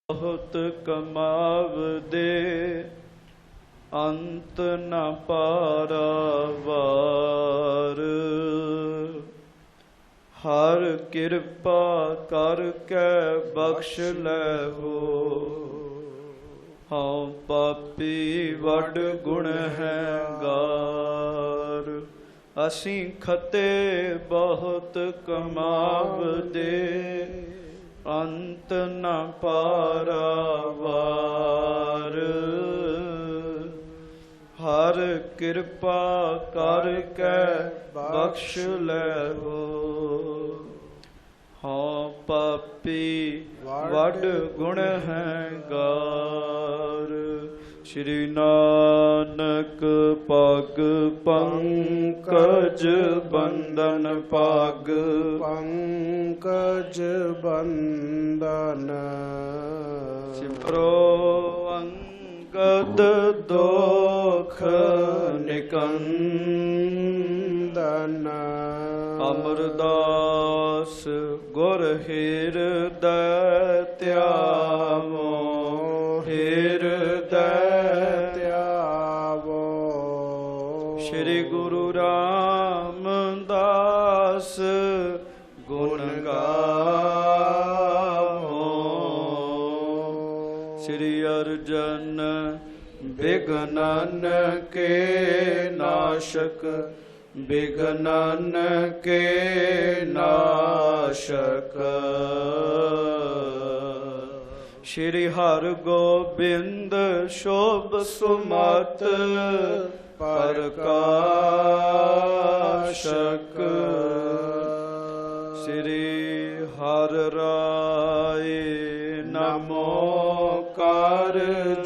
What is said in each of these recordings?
ਬਹੁਤ ਕਮਾਵਦੇ ਅੰਤ ਨ ਪਾਰਾਵਾਰ। ਹਰ ਕਿਰਪਾ ਕਰ ਕੇ ਬਖਸ਼ ਲੈਵੋ। ਹਉ ਪਾਪੀ ਵੱਡ ਗੁਣ ਹੈ ਗਾਰ। ਅਸੀਂ ਖਤੇ ਬਹੁਤ ਕਮਾਵਦੇ ਅੰਤ ਨ ਪਾਰਾਵਾਰ। ਹਰ ਕਿਰਪਾ ਕਰ ਕੇ ਬਖਸ਼ ਲੈਵੋ। ਹਉ ਪਾਪੀ ਵੱਡ ਗੁਣ ਹੈ ਗਾਰ। ਸ਼੍ਰੀ ਨਾਨਕ ਪਗ ਪੰਕਜ ਬੰਦਨ ਪਗ ਪੰਕਜ ਬੰਦਨ। ਸਿਮਰੋ ਅੰਗਦ ਦੋਖ ਨਿਕੰਦਨ। ਅਮਰਦਾਸ ਗੁਰ ਹਿਰਦੈ ਧਿਆਵੋ। ਹਿਰਦੈ ਧਿਆਵੋ। ਸ਼੍ਰੀ ਗੁਰੂ ਰਾਮਦਾਸ ਗੁਣ ਗਾਵੋ। ਸ਼੍ਰੀ ਅਰਜਨ ਬਿਘਨਨ ਕੇ ਨਾਸ਼ਕ। ਬਿਘਨਨ ਕੇ ਨਾਸ਼ਕ। ਸ਼੍ਰੀ ਹਰਗੋਬਿੰਦ ਸ਼ੋਭ ਸੁਮਤ ਪ੍ਰਕਾਸ਼ਕ। ਸ਼੍ਰੀ ਹਰਿ ਰਾਏ ਨਮੋ ਕਰ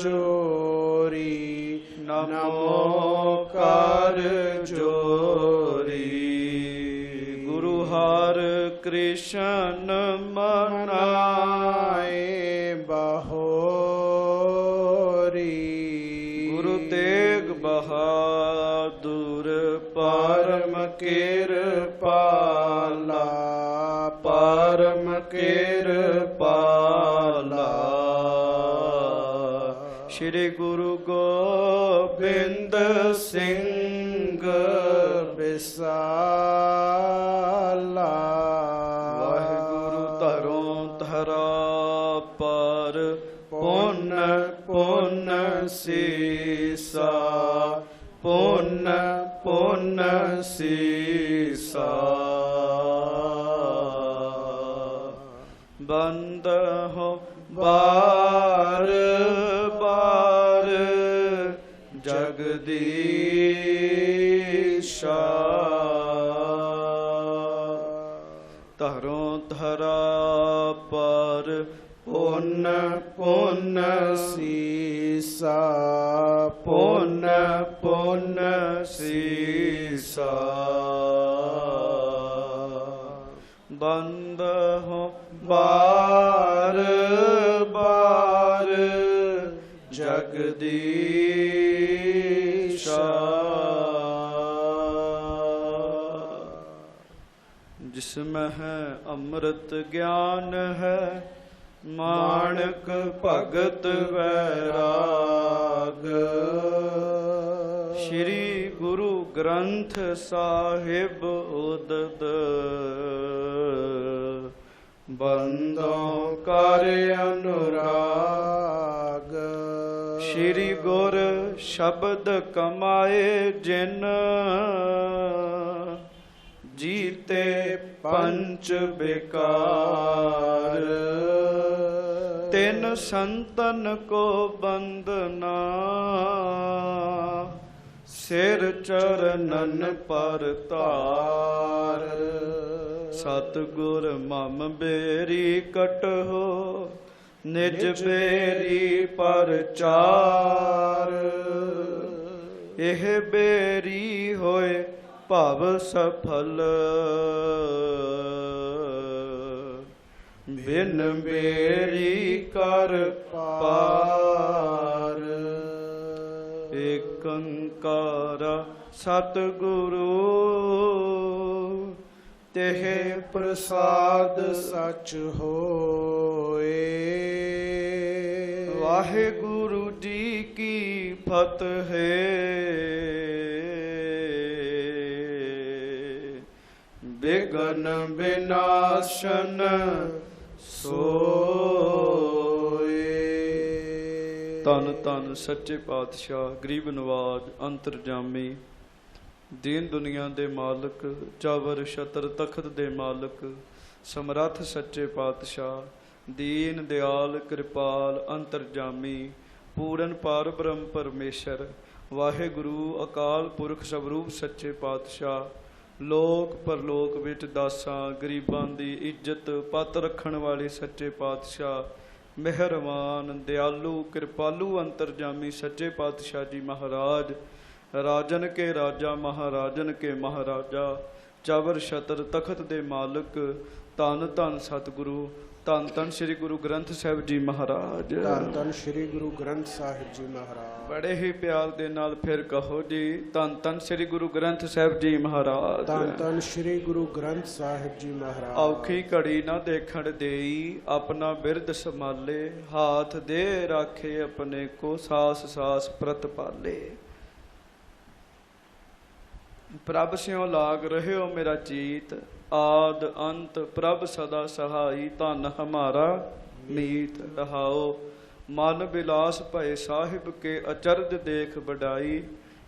ਜੋਰੀ। ਨਮੋ ਕਰ ਜੋਰੀ। ਗੁਰੂ ਹਰਿ ਕ੍ਰਿਸ਼ਨ ਮਨਾਏ ਬਹੋਰੀ। ਗੁਰੂ ਤੇਗ ਬਹਾਦੁਰ ਪਰਮ ਕਿਰਪਾਲਾ। ਪਰਮ ਕਿਰਪਾਲਾ। ਸ਼੍ਰੀ ਗੁਰੂ ਗੋਬਿੰਦ ਸਿੰਘ ਬਿਸਾਲਾ। ਵਾਹਿਗੁਰੂ ਧਰੋਂ ਧਰਾ ਪਰ ਪੁੰਨ ਪੁੰਨ ਸੀਸਾ। ਪੁੰਨ ਪੁੰਨ ਸੀਸਾ। ਬੰਦਹੁ ਬਾਰ ਬਾਰ ਜਗਦੀਸ਼ਾ। ਧਰੋਂ ਧਰਾ ਪਰ ਪੁੰਨ ਪੁੰਨ ਸੀਸਾ। ਪੁੰਨ ਪੁੰਨ ਸੀਸਾ। ਬੰਦਹੁ ਬਾਰ ਬਾਰ ਜਗਦੀਸ਼ਾ। ਜਿਸਮਹਿ ਹੈ ਅੰਮ੍ਰਿਤ ਗਿਆਨ ਹੈ। ਮਾਣਕ ਭਗਤ ਵੈਰਾਗ। ਸ਼੍ਰੀ ਗੁਰੂ ਗ੍ਰੰਥ ਸਾਹਿਬ ਉਦਦ ਬੰਦੋਂ ਕਰ ਅਨੁਰਾਗ। ਸ਼੍ਰੀ ਗੁਰ ਸ਼ਬਦ ਕਮਾਏ ਜਿਨ। ਜੀਤੇ ਪੰਚ ਬਿਕਾਰ। ਤਿਨ ਸੰਤਨ ਕੋ ਬੰਦਨਾ। ਸਿਰ ਚਰਨਨ ਪਰ ਧਾਰ। ਸਤਿਗੁਰ ਮਮ ਬੇਰੀ ਕਟਹੁ। ਨਿਜ ਬੇਰੀ ਪਰਚਾਰ। ਇਹ ਬੇਰੀ ਹੋਏ ਭਵ ਸਫਲ। ਬਿਨ ਬੇਰੀ ਕਰ ਪਾਰ। ਏਕ ਓੰਕਾਰ ਸਤਿਗੁਰੂ तेहे प्रसाद सच होए। ਵਾਹਿਗੁਰੂ ਜੀ ਕੀ ਫਤਿਹ। ਬਿਗਨ ਬਿਨਾਸ਼ਨ ਸੋਏ। ਧੰਨ ਧੰਨ ਸੱਚੇ ਪਾਤਸ਼ਾਹ, ਗਰੀਬ ਨਵਾਜ, ਅੰਤਰਜਾਮੀ, ਦੀਨ ਦੁਨੀਆ ਦੇ ਮਾਲਕ, ਚਾਵਰ ਛਤਰ ਤਖਤ ਦੇ ਮਾਲਕ, ਸਮਰੱਥ ਸੱਚੇ ਪਾਤਸ਼ਾਹ, ਦੀਨ ਦਿਆਲ ਕਿਰਪਾਲ ਅੰਤਰਜਾਮੀ, ਪੂਰਨ ਪਾਰ ਬ੍ਰਹਮ ਪਰਮੇਸ਼ਰ, ਵਾਹਿਗੁਰੂ ਅਕਾਲ ਪੁਰਖ ਸਵਰੂਪ ਸੱਚੇ ਪਾਤਸ਼ਾਹ, ਲੋਕ ਪਰਲੋਕ ਵਿੱਚ ਦਾਸਾਂ ਗਰੀਬਾਂ ਦੀ ਇੱਜ਼ਤ ਪੱਤ ਰੱਖਣ ਵਾਲੇ ਸੱਚੇ ਪਾਤਸ਼ਾਹ, ਮਿਹਰਬਾਨ ਦਿਆਲੂ ਕਿਰਪਾਲੂ ਅੰਤਰਜਾਮੀ ਸੱਚੇ ਪਾਤਸ਼ਾਹ ਜੀ ਮਹਾਰਾਜ, ਰਾਜਨ ਕੇ ਰਾਜਾ ਮਹਾਰਾਜਨ ਕੇ ਮਹਾਰਾਜਾ, ਚਾਵਰ ਛਤਰ ਤਖਤ ਦੇ ਮਾਲਕ, ਧੰਨ ਧੰਨ ਸਤਿਗੁਰੂ, ਧੰਨ ਧੰਨ ਸ੍ਰੀ ਗੁਰੂ ਗ੍ਰੰਥ ਸਾਹਿਬ ਜੀ ਮਹਾਰਾਜ, ਧੰਨ ਧੰਨ ਸ੍ਰੀ ਗੁਰੂ ਗ੍ਰੰਥ ਸਾਹਿਬ ਜੀ ਮਹਾਰਾਜ। ਬੜੇ ਹੀ ਪਿਆਰ ਦੇ ਨਾਲ ਫਿਰ ਕਹੋ ਜੀ, ਧੰਨ ਧੰਨ ਸ੍ਰੀ ਗੁਰੂ ਗ੍ਰੰਥ ਸਾਹਿਬ ਜੀ ਮਹਾਰਾਜ, ਧੰਨ ਧੰਨ ਸ੍ਰੀ ਗੁਰੂ ਗ੍ਰੰਥ ਸਾਹਿਬ ਜੀ ਮਹਾਰਾਜ। ਔਖੀ ਘੜੀ ਨਾ ਦੇਖਣ ਦੇਈ, ਆਪਣਾ ਬਿਰਦ ਸੰਭਾਲੇ, ਹਾਥ ਦੇ ਰਾਖੇ ਆਪਣੇ ਕੋ, ਸਾਸ ਸਾਸ ਪ੍ਰਤ ਪਾਲੇ। ਪ੍ਰਭ ਸਿਉ ਲਾਗ ਰਹਿਓ ਮੇਰਾ ਚੀਤ, ਆਦ ਅੰਤ ਪ੍ਰਭ ਸਦਾ ਸਹਾਈ, ਧਨ ਹਮਾਰਾ ਮੀਤ ਰਹਾਓ। ਮਨ ਬਿਲਾਸ ਭਏ ਸਾਹਿਬ ਕੇ, ਅਚਰਜ ਦੇਖ ਵਡਾਈ,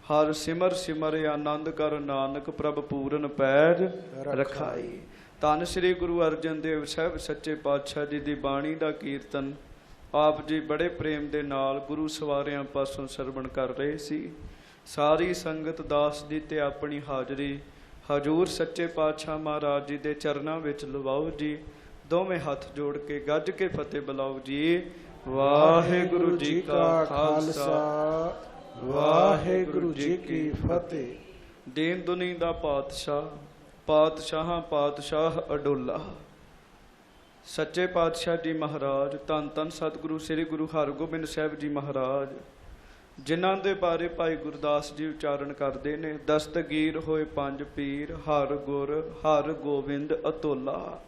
ਹਰ ਸਿਮਰ ਸਿਮਰ ਆਨੰਦ ਕਰ ਨਾਨਕ, ਪ੍ਰਭ ਪੂਰਨ ਪੈਜ ਰਖਾਈ। ਧੰਨ ਸ੍ਰੀ ਗੁਰੂ ਅਰਜਨ ਦੇਵ ਸਾਹਿਬ ਸੱਚੇ ਪਾਤਸ਼ਾਹ ਜੀ ਦੀ ਬਾਣੀ ਦਾ ਕੀਰਤਨ ਆਪ ਜੀ ਬੜੇ ਪ੍ਰੇਮ ਦੇ ਨਾਲ ਗੁਰੂ ਸਵਾਰਿਆਂ ਪਾਸੋਂ ਸਰਵਣ ਕਰ ਰਹੇ ਸੀ। ਸਾਰੀ ਸੰਗਤ ਦਾਸ ਜੀ ਤੇ ਆਪਣੀ ਹਾਜ਼ਰੀ ਹਜੂਰ ਸੱਚੇ ਪਾਤਸ਼ਾਹ ਮਹਾਰਾਜ ਜੀ ਦੇ ਚਰਨਾਂ ਵਿੱਚ ਲਵਾਓ ਜੀ। ਦੋਵੇਂ ਹੱਥ ਜੋੜ ਕੇ ਗੱਜ ਕੇ ਫਤਿਹ ਬੁਲਾਓ ਜੀ। ਵਾਹਿਗੁਰੂ ਜੀ ਕਾ ਖਾਲਸਾ, ਵਾਹਿਗੁਰੂ ਜੀ ਕੀ ਫਤਿਹ। ਦੀਨ ਦੁਨੀ ਦਾ ਪਾਤਸ਼ਾਹ, ਪਾਤਸ਼ਾਹਾਂ ਪਾਤਸ਼ਾਹ ਅਡੋਲਾ ਸੱਚੇ ਪਾਤਸ਼ਾਹ ਜੀ ਮਹਾਰਾਜ, ਧੰਨ ਧੰਨ ਸਤਿਗੁਰੂ ਸ੍ਰੀ ਗੁਰੂ ਹਰਗੋਬਿੰਦ ਸਾਹਿਬ ਜੀ ਮਹਾਰਾਜ, ਜਿਨ੍ਹਾਂ ਦੇ ਬਾਰੇ ਭਾਈ ਗੁਰਦਾਸ ਜੀ ਉਚਾਰਨ ਕਰਦੇ ਨੇ, ਦਸਤਗੀਰ ਹੋਏ ਪੰਜ ਪੀਰ, ਹਰ ਗੁਰ ਹਰ ਗੋਬਿੰਦ ਅਤੋਲਾ।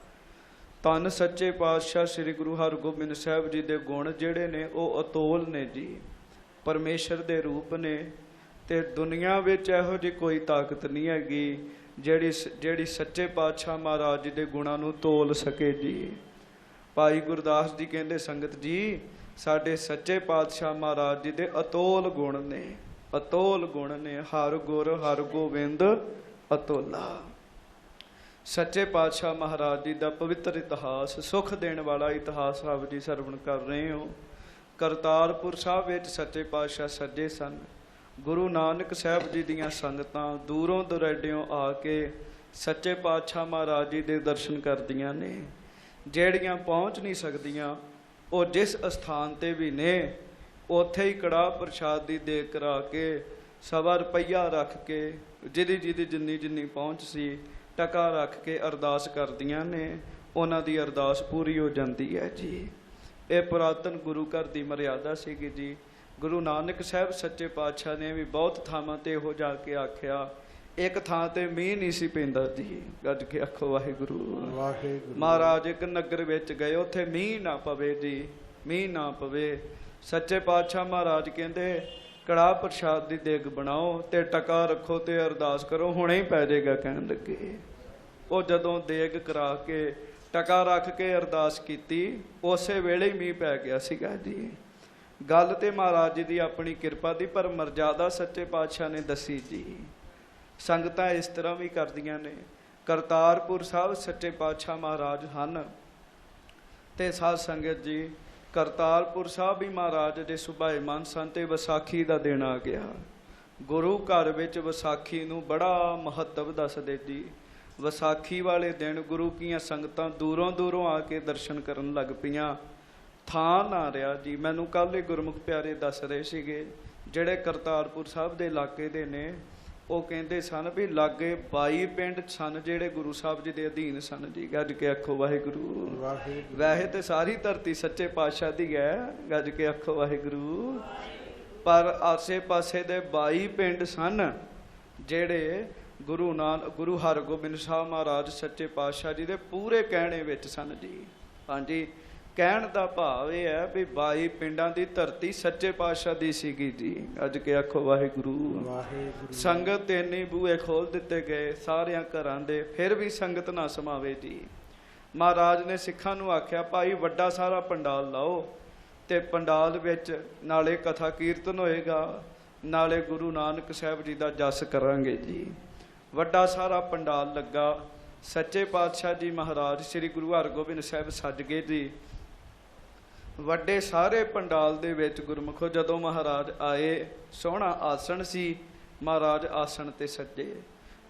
ਧੰਨ ਸੱਚੇ ਪਾਤਸ਼ਾਹ ਸ੍ਰੀ ਗੁਰੂ ਹਰਗੋਬਿੰਦ ਸਾਹਿਬ ਜੀ ਦੇ ਗੁਣ ਜਿਹੜੇ ਨੇ ਉਹ ਅਤੋਲ ਨੇ ਜੀ, ਪਰਮੇਸ਼ਰ ਦੇ ਰੂਪ ਨੇ, ਤੇ ਦੁਨੀਆ ਵਿੱਚ ਇਹੋ ਜਿਹੀ ਕੋਈ ਤਾਕਤ ਨਹੀਂ ਹੈਗੀ ਜਿਹੜੀ ਸੱਚੇ ਪਾਤਸ਼ਾਹ ਮਹਾਰਾਜ ਜੀ ਦੇ ਗੁਣਾਂ ਨੂੰ ਤੋਲ ਸਕੇ ਜੀ। ਭਾਈ ਗੁਰਦਾਸ ਜੀ ਕਹਿੰਦੇ, ਸੰਗਤ ਜੀ ਸਾਡੇ ਸੱਚੇ ਪਾਤਸ਼ਾਹ ਮਹਾਰਾਜ ਜੀ ਦੇ ਅਤੋਲ ਗੁਣ ਨੇ, ਅਤੋਲ ਗੁਣ ਨੇ, ਹਰ ਗੁਰ ਹਰ ਗੋਬਿੰਦ ਅਤੋਲਾ। ਸੱਚੇ ਪਾਤਸ਼ਾਹ ਮਹਾਰਾਜ ਜੀ ਦਾ ਪਵਿੱਤਰ ਇਤਿਹਾਸ, ਸੁਖ ਦੇਣ ਵਾਲਾ ਇਤਿਹਾਸ ਆਪ ਜੀ ਸਰਵਣ ਕਰ ਰਹੇ ਹੋ। ਕਰਤਾਰਪੁਰ ਸਾਹਿਬ ਵਿੱਚ ਸੱਚੇ ਪਾਤਸ਼ਾਹ ਸੱਜੇ ਸਨ। ਗੁਰੂ ਨਾਨਕ ਸਾਹਿਬ ਜੀ ਦੀਆਂ ਸੰਗਤਾਂ ਦੂਰੋਂ ਦੁਰੇਡਿਓਂ ਆ ਕੇ ਸੱਚੇ ਪਾਤਸ਼ਾਹ ਮਹਾਰਾਜ ਜੀ ਦੇ ਦਰਸ਼ਨ ਕਰਦੀਆਂ ਨੇ। ਜਿਹੜੀਆਂ ਪਹੁੰਚ ਨਹੀਂ ਸਕਦੀਆਂ ਉਹ ਜਿਸ ਅਸਥਾਨ ਤੇ ਵੀ ਨੇ ਉੱਥੇ ਹੀ ਕੜਾਹ ਪ੍ਰਸ਼ਾਦ ਦੀ ਦੇਗ ਕਰਾ ਕੇ, ਸਵਾ ਰੁਪਈਆ ਰੱਖ ਕੇ, ਜਿਹਦੀ ਜਿੰਨੀ ਪਹੁੰਚ ਸੀ ਟਕਾ ਰੱਖ ਕੇ ਅਰਦਾਸ ਕਰਦੀਆਂ ਨੇ। ਉਹਨਾਂ ਦੀ ਅਰਦਾਸ ਪੂਰੀ ਹੋ ਜਾਂਦੀ ਹੈ ਜੀ। ਇਹ ਪੁਰਾਤਨ ਗੁਰੂ ਘਰ ਦੀ ਮਰਿਆਦਾ ਸੀਗੀ ਜੀ। ਗੁਰੂ ਨਾਨਕ ਸਾਹਿਬ ਸੱਚੇ ਪਾਤਸ਼ਾਹ ਨੇ ਵੀ ਬਹੁਤ ਥਾਵਾਂ ਤੇ ਇਹੋ ਜਾ ਕੇ ਆਖਿਆ, ਇੱਕ ਥਾਂ ਤੇ ਮੀਂਹ ਨਹੀਂ ਸੀ ਪੈਂਦਾ ਜੀ, ਗੱਜ ਕੇ ਆਖੋ ਵਾਹਿਗੁਰੂ ਵਾਹਿਗੁਰੂ। ਮਹਾਰਾਜ ਇੱਕ ਨਗਰ ਵਿੱਚ ਗਏ, ਉੱਥੇ ਮੀਂਹ ਨਾ ਪਵੇ ਜੀ, ਮੀਂਹ ਨਾ ਪਵੇ। ਸੱਚੇ ਪਾਤਸ਼ਾਹ ਮਹਾਰਾਜ ਕਹਿੰਦੇ ਕੜਾਹ ਪ੍ਰਸ਼ਾਦ ਦੀ ਦੇਗ ਬਣਾਓ ਤੇ ਟਕਾ ਰੱਖੋ ਤੇ ਅਰਦਾਸ ਕਰੋ, ਹੁਣੇ ਹੀ ਪੈ ਜਾਏਗਾ। ਕਹਿਣ ਲੱਗੇ, ਉਹ ਜਦੋਂ ਦੇਗ ਕਰਾ ਕੇ ਟਕਾ ਰੱਖ ਕੇ ਅਰਦਾਸ ਕੀਤੀ, ਉਸੇ ਵੇਲੇ ਹੀ ਮੀਂਹ ਪੈ ਗਿਆ ਸੀਗਾ ਜੀ। ਗੱਲ ਤੇ ਮਹਾਰਾਜ ਜੀ ਦੀ ਆਪਣੀ ਕਿਰਪਾ ਦੀ, ਪਰ ਮਰਜ਼ਾਦਾ ਸੱਚੇ ਪਾਤਸ਼ਾਹ ਨੇ ਦੱਸੀ ਜੀ। ਸੰਗਤਾਂ ਇਸ ਤਰ੍ਹਾਂ ਵੀ ਕਰਦੀਆਂ ਨੇ। ਕਰਤਾਰਪੁਰ ਸਾਹਿਬ ਸੱਚੇ ਪਾਤਸ਼ਾਹ ਮਹਾਰਾਜ ਹਨ ਤੇ ਸਾਧ ਸੰਗਤ ਜੀ, ਕਰਤਾਰਪੁਰ ਸਾਹਿਬ ਵੀ ਮਹਾਰਾਜ ਦੇ ਸੁਭਾਏਮਾਨ ਸਨ ਤੇ ਵਿਸਾਖੀ ਦਾ ਦਿਨ ਆ ਗਿਆ। ਗੁਰੂ ਘਰ ਵਿੱਚ ਵਿਸਾਖੀ ਨੂੰ ਬੜਾ ਮਹੱਤਵ ਦੱਸਦੇ ਜੀ। ਵਿਸਾਖੀ ਵਾਲੇ ਦਿਨ ਗੁਰੂ ਕੀਆਂ ਸੰਗਤਾਂ ਦੂਰੋਂ ਦੂਰੋਂ ਆ ਕੇ ਦਰਸ਼ਨ ਕਰਨ ਲੱਗ ਪਈਆਂ। ਥਾਂ ਨਾ ਰਿਹਾ ਜੀ। ਮੈਨੂੰ ਕੱਲ੍ਹ ਹੀ ਗੁਰਮੁਖ ਪਿਆਰੇ ਦੱਸ ਰਹੇ ਸੀਗੇ, ਜਿਹੜੇ ਕਰਤਾਰਪੁਰ ਸਾਹਿਬ ਦੇ ਇਲਾਕੇ ਦੇ ਨੇ, ਉਹ ਕਹਿੰਦੇ ਸਨ ਵੀ ਲਾਗੇ 22 ਪਿੰਡ ਸਨ ਜਿਹੜੇ ਗੁਰੂ ਸਾਹਿਬ ਜੀ ਦੇ ਅਧੀਨ ਸਨ ਜੀ। ਗੱਜ ਕੇ ਆਖੋ ਵਾਹਿਗੁਰੂ ਵਾਹਿਗੁਰੂ। ਵੈਸੇ ਤੇ ਸਾਰੀ ਧਰਤੀ ਸੱਚੇ ਪਾਤਸ਼ਾਹ ਦੀ ਹੈ, ਗੱਜ ਕੇ ਆਖੋ ਵਾਹਿਗੁਰੂ। ਪਰ ਆਸੇ ਪਾਸੇ ਦੇ 22 ਪਿੰਡ ਸਨ ਜਿਹੜੇ ਗੁਰੂ ਹਰਗੋਬਿੰਦ ਸਾਹਿਬ ਮਹਾਰਾਜ ਸੱਚੇ ਪਾਤਸ਼ਾਹ ਜੀ ਦੇ ਪੂਰੇ ਕਹਿਣੇ ਵਿੱਚ ਸਨ ਜੀ। ਹਾਂਜੀ, ਕਹਿਣ ਦਾ ਭਾਵ ਇਹ ਹੈ ਵੀ 22 ਪਿੰਡਾਂ ਦੀ ਧਰਤੀ ਸੱਚੇ ਪਾਤਸ਼ਾਹ ਦੀ ਸੀਗੀ ਜੀ। ਅੱਜ ਕੇ ਆਖੋ ਵਾਹਿਗੁਰੂ। ਵਾਹਿਗੁਰੂ। ਸੰਗਤ ਇੰਨੀ ਬੂਹੇ ਖੋਲ ਦਿੱਤੇ ਗਏ ਸਾਰਿਆਂ ਘਰਾਂ ਦੇ, ਫਿਰ ਵੀ ਸੰਗਤ ਨਾ ਸਮਾਵੇ ਜੀ। ਮਹਾਰਾਜ ਨੇ ਸਿੱਖਾਂ ਨੂੰ ਆਖਿਆ ਭਾਈ ਵੱਡਾ ਸਾਰਾ ਪੰਡਾਲ ਲਾਓ, ਤੇ ਪੰਡਾਲ ਵਿੱਚ ਨਾਲੇ ਕਥਾ ਕੀਰਤਨ ਹੋਏਗਾ, ਨਾਲੇ ਗੁਰੂ ਨਾਨਕ ਸਾਹਿਬ ਜੀ ਦਾ ਜਸ ਕਰਾਂਗੇ ਜੀ। ਵੱਡਾ ਸਾਰਾ ਪੰਡਾਲ ਲੱਗਾ। ਸੱਚੇ ਪਾਤਸ਼ਾਹ ਜੀ ਮਹਾਰਾਜ ਸ੍ਰੀ ਗੁਰੂ ਹਰਗੋਬਿੰਦ ਸਾਹਿਬ ਸੱਜ ਗਏ ਜੀ। ਵੱਡੇ ਸਾਰੇ ਪੰਡਾਲ ਦੇ ਵਿੱਚ ਗੁਰਮੁਖੋ ਜਦੋਂ ਮਹਾਰਾਜ ਆਏ, ਸੋਹਣਾ ਆਸਣ ਸੀ, ਮਹਾਰਾਜ ਆਸਣ ਤੇ ਸੱਜੇ।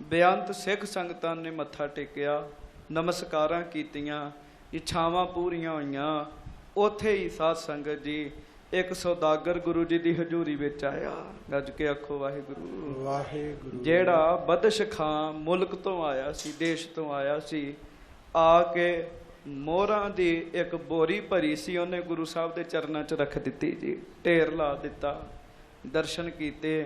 ਬੇਅੰਤ ਸਿੱਖ ਸੰਗਤਾਂ ਨੇ ਮੱਥਾ ਟੇਕਿਆ, ਨਮਸਕਾਰਾਂ ਕੀਤੀਆਂ, ਇੱਛਾਵਾਂ ਪੂਰੀਆਂ ਹੋਈਆਂ। ਉੱਥੇ ਹੀ ਸਾਧ ਸੰਗਤ ਜੀ ਇੱਕ ਸੌਦਾਗਰ ਗੁਰੂ ਜੀ ਦੀ ਹਜ਼ੂਰੀ ਵਿੱਚ ਆਇਆ। ਗੱਜ ਕੇ ਆਖੋ ਵਾਹਿਗੁਰੂ। ਵਾਹਿਗੁਰੂ। ਜਿਹੜਾ ਬਦਸ਼ ਖਾਂ ਮੁਲਕ ਤੋਂ ਆਇਆ ਸੀ, ਦੇਸ਼ ਤੋਂ ਆਇਆ ਸੀ, ਆ ਕੇ ਮੋਹਰਾਂ ਦੀ ਇੱਕ ਬੋਰੀ ਭਰੀ ਸੀ, ਉਹਨੇ ਗੁਰੂ ਸਾਹਿਬ ਦੇ ਚਰਨਾਂ 'ਚ ਰੱਖ ਦਿੱਤੀ ਜੀ। ਢੇਰ ਲਾ ਦਿੱਤਾ, ਦਰਸ਼ਨ ਕੀਤੇ,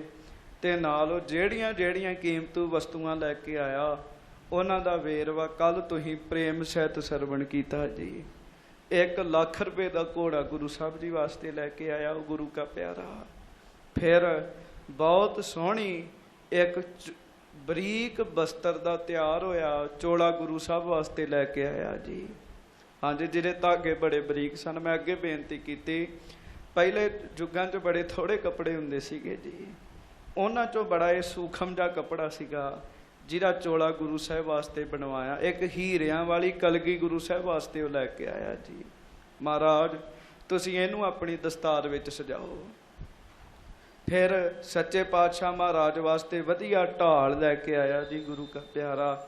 ਤੇ ਨਾਲ ਉਹ ਜਿਹੜੀਆਂ ਜਿਹੜੀਆਂ ਕੀਮਤੀ ਵਸਤੂਆਂ ਲੈ ਕੇ ਆਇਆ ਉਹਨਾਂ ਦਾ ਵੇਰਵਾ ਕੱਲ ਤੁਸੀਂ ਪ੍ਰੇਮ ਸਹਿਤ ਸਰਵਣ ਕੀਤਾ ਜੀ। 1 ਲੱਖ ਰੁਪਏ ਦਾ ਘੋੜਾ ਗੁਰੂ ਸਾਹਿਬ ਜੀ ਵਾਸਤੇ ਲੈ ਕੇ ਆਇਆ ਉਹ ਗੁਰੂ ਕਾ ਪਿਆਰਾ। ਫਿਰ ਬਹੁਤ ਸੋਹਣੀ ਇੱਕ ਬਰੀਕ ਬਸਤਰ ਦਾ ਤਿਆਰ ਹੋਇਆ ਚੋਲਾ ਗੁਰੂ ਸਾਹਿਬ ਵਾਸਤੇ ਲੈ ਕੇ ਆਇਆ ਜੀ। ਹਾਂਜੀ, ਜਿਹੜੇ ਧਾਗੇ ਬੜੇ ਬਰੀਕ ਸਨ। ਮੈਂ ਅੱਗੇ ਬੇਨਤੀ ਕੀਤੀ, ਪਹਿਲੇ ਯੁੱਗਾਂ 'ਚ ਬੜੇ ਥੋੜ੍ਹੇ ਕੱਪੜੇ ਹੁੰਦੇ ਸੀਗੇ ਜੀ, ਉਹਨਾਂ 'ਚੋਂ ਬੜਾ ਇਹ ਸੂਖਮ ਜਿਹਾ ਕੱਪੜਾ ਸੀਗਾ ਜਿਹਦਾ ਚੋਲਾ ਗੁਰੂ ਸਾਹਿਬ ਵਾਸਤੇ ਬਣਵਾਇਆ। ਇੱਕ ਹੀਰਿਆਂ ਵਾਲੀ ਕਲਗੀ ਗੁਰੂ ਸਾਹਿਬ ਵਾਸਤੇ ਉਹ ਲੈ ਕੇ ਆਇਆ ਜੀ। ਮਹਾਰਾਜ ਤੁਸੀਂ ਇਹਨੂੰ ਆਪਣੀ ਦਸਤਾਰ ਵਿੱਚ ਸਜਾਓ। ਫਿਰ ਸੱਚੇ ਪਾਤਸ਼ਾਹ ਮਹਾਰਾਜ ਵਾਸਤੇ ਵਧੀਆ ਢਾਲ ਲੈ ਕੇ ਆਇਆ ਜੀ ਗੁਰੂ ਕਾ ਪਿਆਰਾ।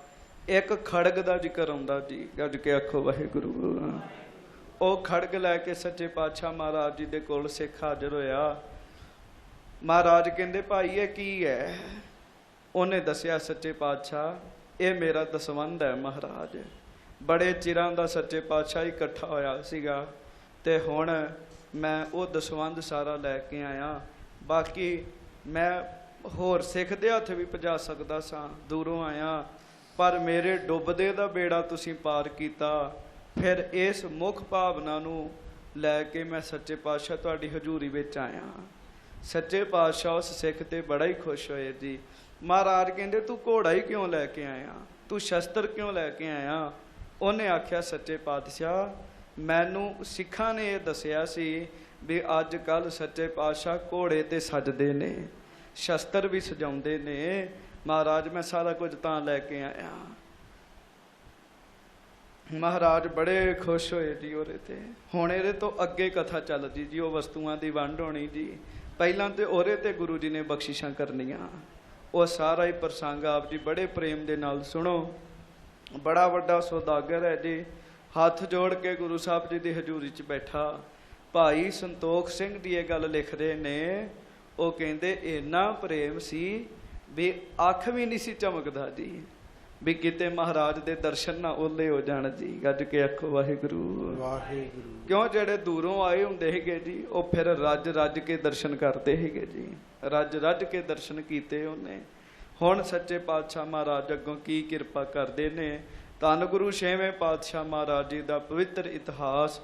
ਇੱਕ ਖੜਗ ਦਾ ਜ਼ਿਕਰ ਆਉਂਦਾ ਜੀ। ਗੱਜ ਕੇ ਆਖੋ ਵਾਹਿਗੁਰੂ। ਉਹ ਖੜਗ ਲੈ ਕੇ ਸੱਚੇ ਪਾਤਸ਼ਾਹ ਮਹਾਰਾਜ ਜੀ ਦੇ ਕੋਲ ਸਿੱਖ ਹਾਜ਼ਰ ਹੋਇਆ। ਮਹਾਰਾਜ ਕਹਿੰਦੇ ਭਾਈ ਇਹ ਕੀ ਹੈ? ਉਹਨੇ ਦੱਸਿਆ ਸੱਚੇ ਪਾਤਸ਼ਾਹ ਇਹ ਮੇਰਾ ਦਸਵੰਧ ਹੈ ਮਹਾਰਾਜ। ਬੜੇ ਚਿਰਾਂ ਦਾ ਸੱਚੇ ਪਾਤਸ਼ਾਹ ਇਕੱਠਾ ਹੋਇਆ ਸੀਗਾ, ਤੇ ਹੁਣ ਮੈਂ ਉਹ ਦਸਵੰਧ ਸਾਰਾ ਲੈ ਕੇ ਆਇਆ। ਬਾਕੀ ਮੈਂ ਹੋਰ ਸਿੱਖ ਦੇ ਹੱਥ ਵੀ ਪਹੁੰਚਾ ਸਕਦਾ ਸਾਂ, ਦੂਰੋਂ ਆਇਆ, ਪਰ ਮੇਰੇ ਡੁੱਬਦੇ ਦਾ ਬੇੜਾ ਤੁਸੀਂ ਪਾਰ ਕੀਤਾ। ਫਿਰ ਇਸ ਮੁੱਖ ਭਾਵਨਾ ਨੂੰ ਲੈ ਕੇ ਮੈਂ ਸੱਚੇ ਪਾਤਸ਼ਾਹ ਤੁਹਾਡੀ ਹਜ਼ੂਰੀ ਵਿੱਚ ਆਇਆ। ਸੱਚੇ ਪਾਤਸ਼ਾਹ ਉਸ ਸਿੱਖ ਤੇ ਬੜਾ ਹੀ ਖੁਸ਼ ਹੋਏ ਜੀ। ਮਹਾਰਾਜ ਕਹਿੰਦੇ ਤੂੰ ਘੋੜਾ ਹੀ ਕਿਉਂ ਲੈ ਕੇ ਆਇਆ, ਤੂੰ ਸ਼ਸਤਰ ਕਿਉਂ ਲੈ ਕੇ ਆਇਆ? ਉਹਨੇ ਆਖਿਆ ਸੱਚੇ ਪਾਤਸ਼ਾਹ ਮੈਨੂੰ ਸਿੱਖਾਂ ਨੇ ਇਹ ਦੱਸਿਆ ਸੀ ਵੀ ਅੱਜ ਕੱਲ੍ਹ ਸੱਚੇ ਪਾਤਸ਼ਾਹ ਘੋੜੇ ਤੇ ਸਜਦੇ ਨੇ, ਸ਼ਸਤਰ ਵੀ ਸਜਾਉਂਦੇ ਨੇ। ਮਹਾਰਾਜ ਮੈਂ ਸਾਰਾ ਕੁਝ ਤਾਂ ਲੈ ਕੇ ਆਇਆ। ਮਹਾਰਾਜ ਬੜੇ ਖੁਸ਼ ਹੋਏ ਜੀ ਉਹਦੇ ਤੇ। ਹੁਣ ਇਹਦੇ ਤੋਂ ਅੱਗੇ ਕਥਾ ਚੱਲਦੀ ਜੀ, ਉਹ ਵਸਤੂਆਂ ਦੀ ਵੰਡ ਹੋਣੀ ਜੀ। ਪਹਿਲਾਂ ਤੇ ਉਹਦੇ ਤੇ ਗੁਰੂ ਜੀ ਨੇ ਬਖਸ਼ਿਸ਼ਾਂ ਕਰਨੀਆਂ। ਉਹ ਸਾਰਾ ਹੀ ਪ੍ਰਸੰਗ ਆਪ ਜੀ ਬੜੇ ਪ੍ਰੇਮ ਦੇ ਨਾਲ ਸੁਣੋ। ਬੜਾ ਵੱਡਾ ਸੌਦਾਗਰ ਹੈ ਜੀ, ਹੱਥ ਜੋੜ ਕੇ ਗੁਰੂ ਸਾਹਿਬ ਜੀ ਦੀ ਹਜ਼ੂਰੀ 'ਚ ਬੈਠਾ। ਭਾਈ ਸੰਤੋਖ ਸਿੰਘ ਦੀ ਇਹ ਗੱਲ ਲਿਖਦੇ ਨੇ, ਉਹ ਕਹਿੰਦੇ ਇੰਨਾ ਪ੍ਰੇਮ ਸੀ ਵੀ ਅੱਖ ਵੀ ਨਹੀਂ ਸੀ ਚਮਕਦਾ ਜੀ, ਵੀ ਕਿਤੇ ਮਹਾਰਾਜ ਦੇ ਦਰਸ਼ਨ ਨਾ ਓਲੇ ਹੋ ਜਾਣ ਜੀ। ਗੱਜ ਕੇ ਆਖੋ ਵਾਹਿਗੁਰੂ। ਵਾਹਿਗੁਰੂ। ਕਿਉਂ ਜਿਹੜੇ ਦੂਰੋਂ ਆਏ ਹੁੰਦੇ ਸੀਗੇ ਜੀ, ਉਹ ਫਿਰ ਰੱਜ ਰੱਜ ਕੇ ਦਰਸ਼ਨ ਕਰਦੇ ਸੀਗੇ ਜੀ, ਰੱਜ ਰੱਜ ਕੇ ਦਰਸ਼ਨ ਕੀਤੇ ਉਹਨੇ। ਹੁਣ ਸੱਚੇ ਪਾਤਸ਼ਾਹ ਮਹਾਰਾਜ ਅੱਗੋਂ ਕੀ ਕਿਰਪਾ ਕਰਦੇ ਨੇ। ਧੰਨ ਗੁਰੂ 6ਵੇਂ ਪਾਤਸ਼ਾਹ ਮਹਾਰਾਜ ਜੀ ਦਾ ਪਵਿੱਤਰ ਇਤਿਹਾਸ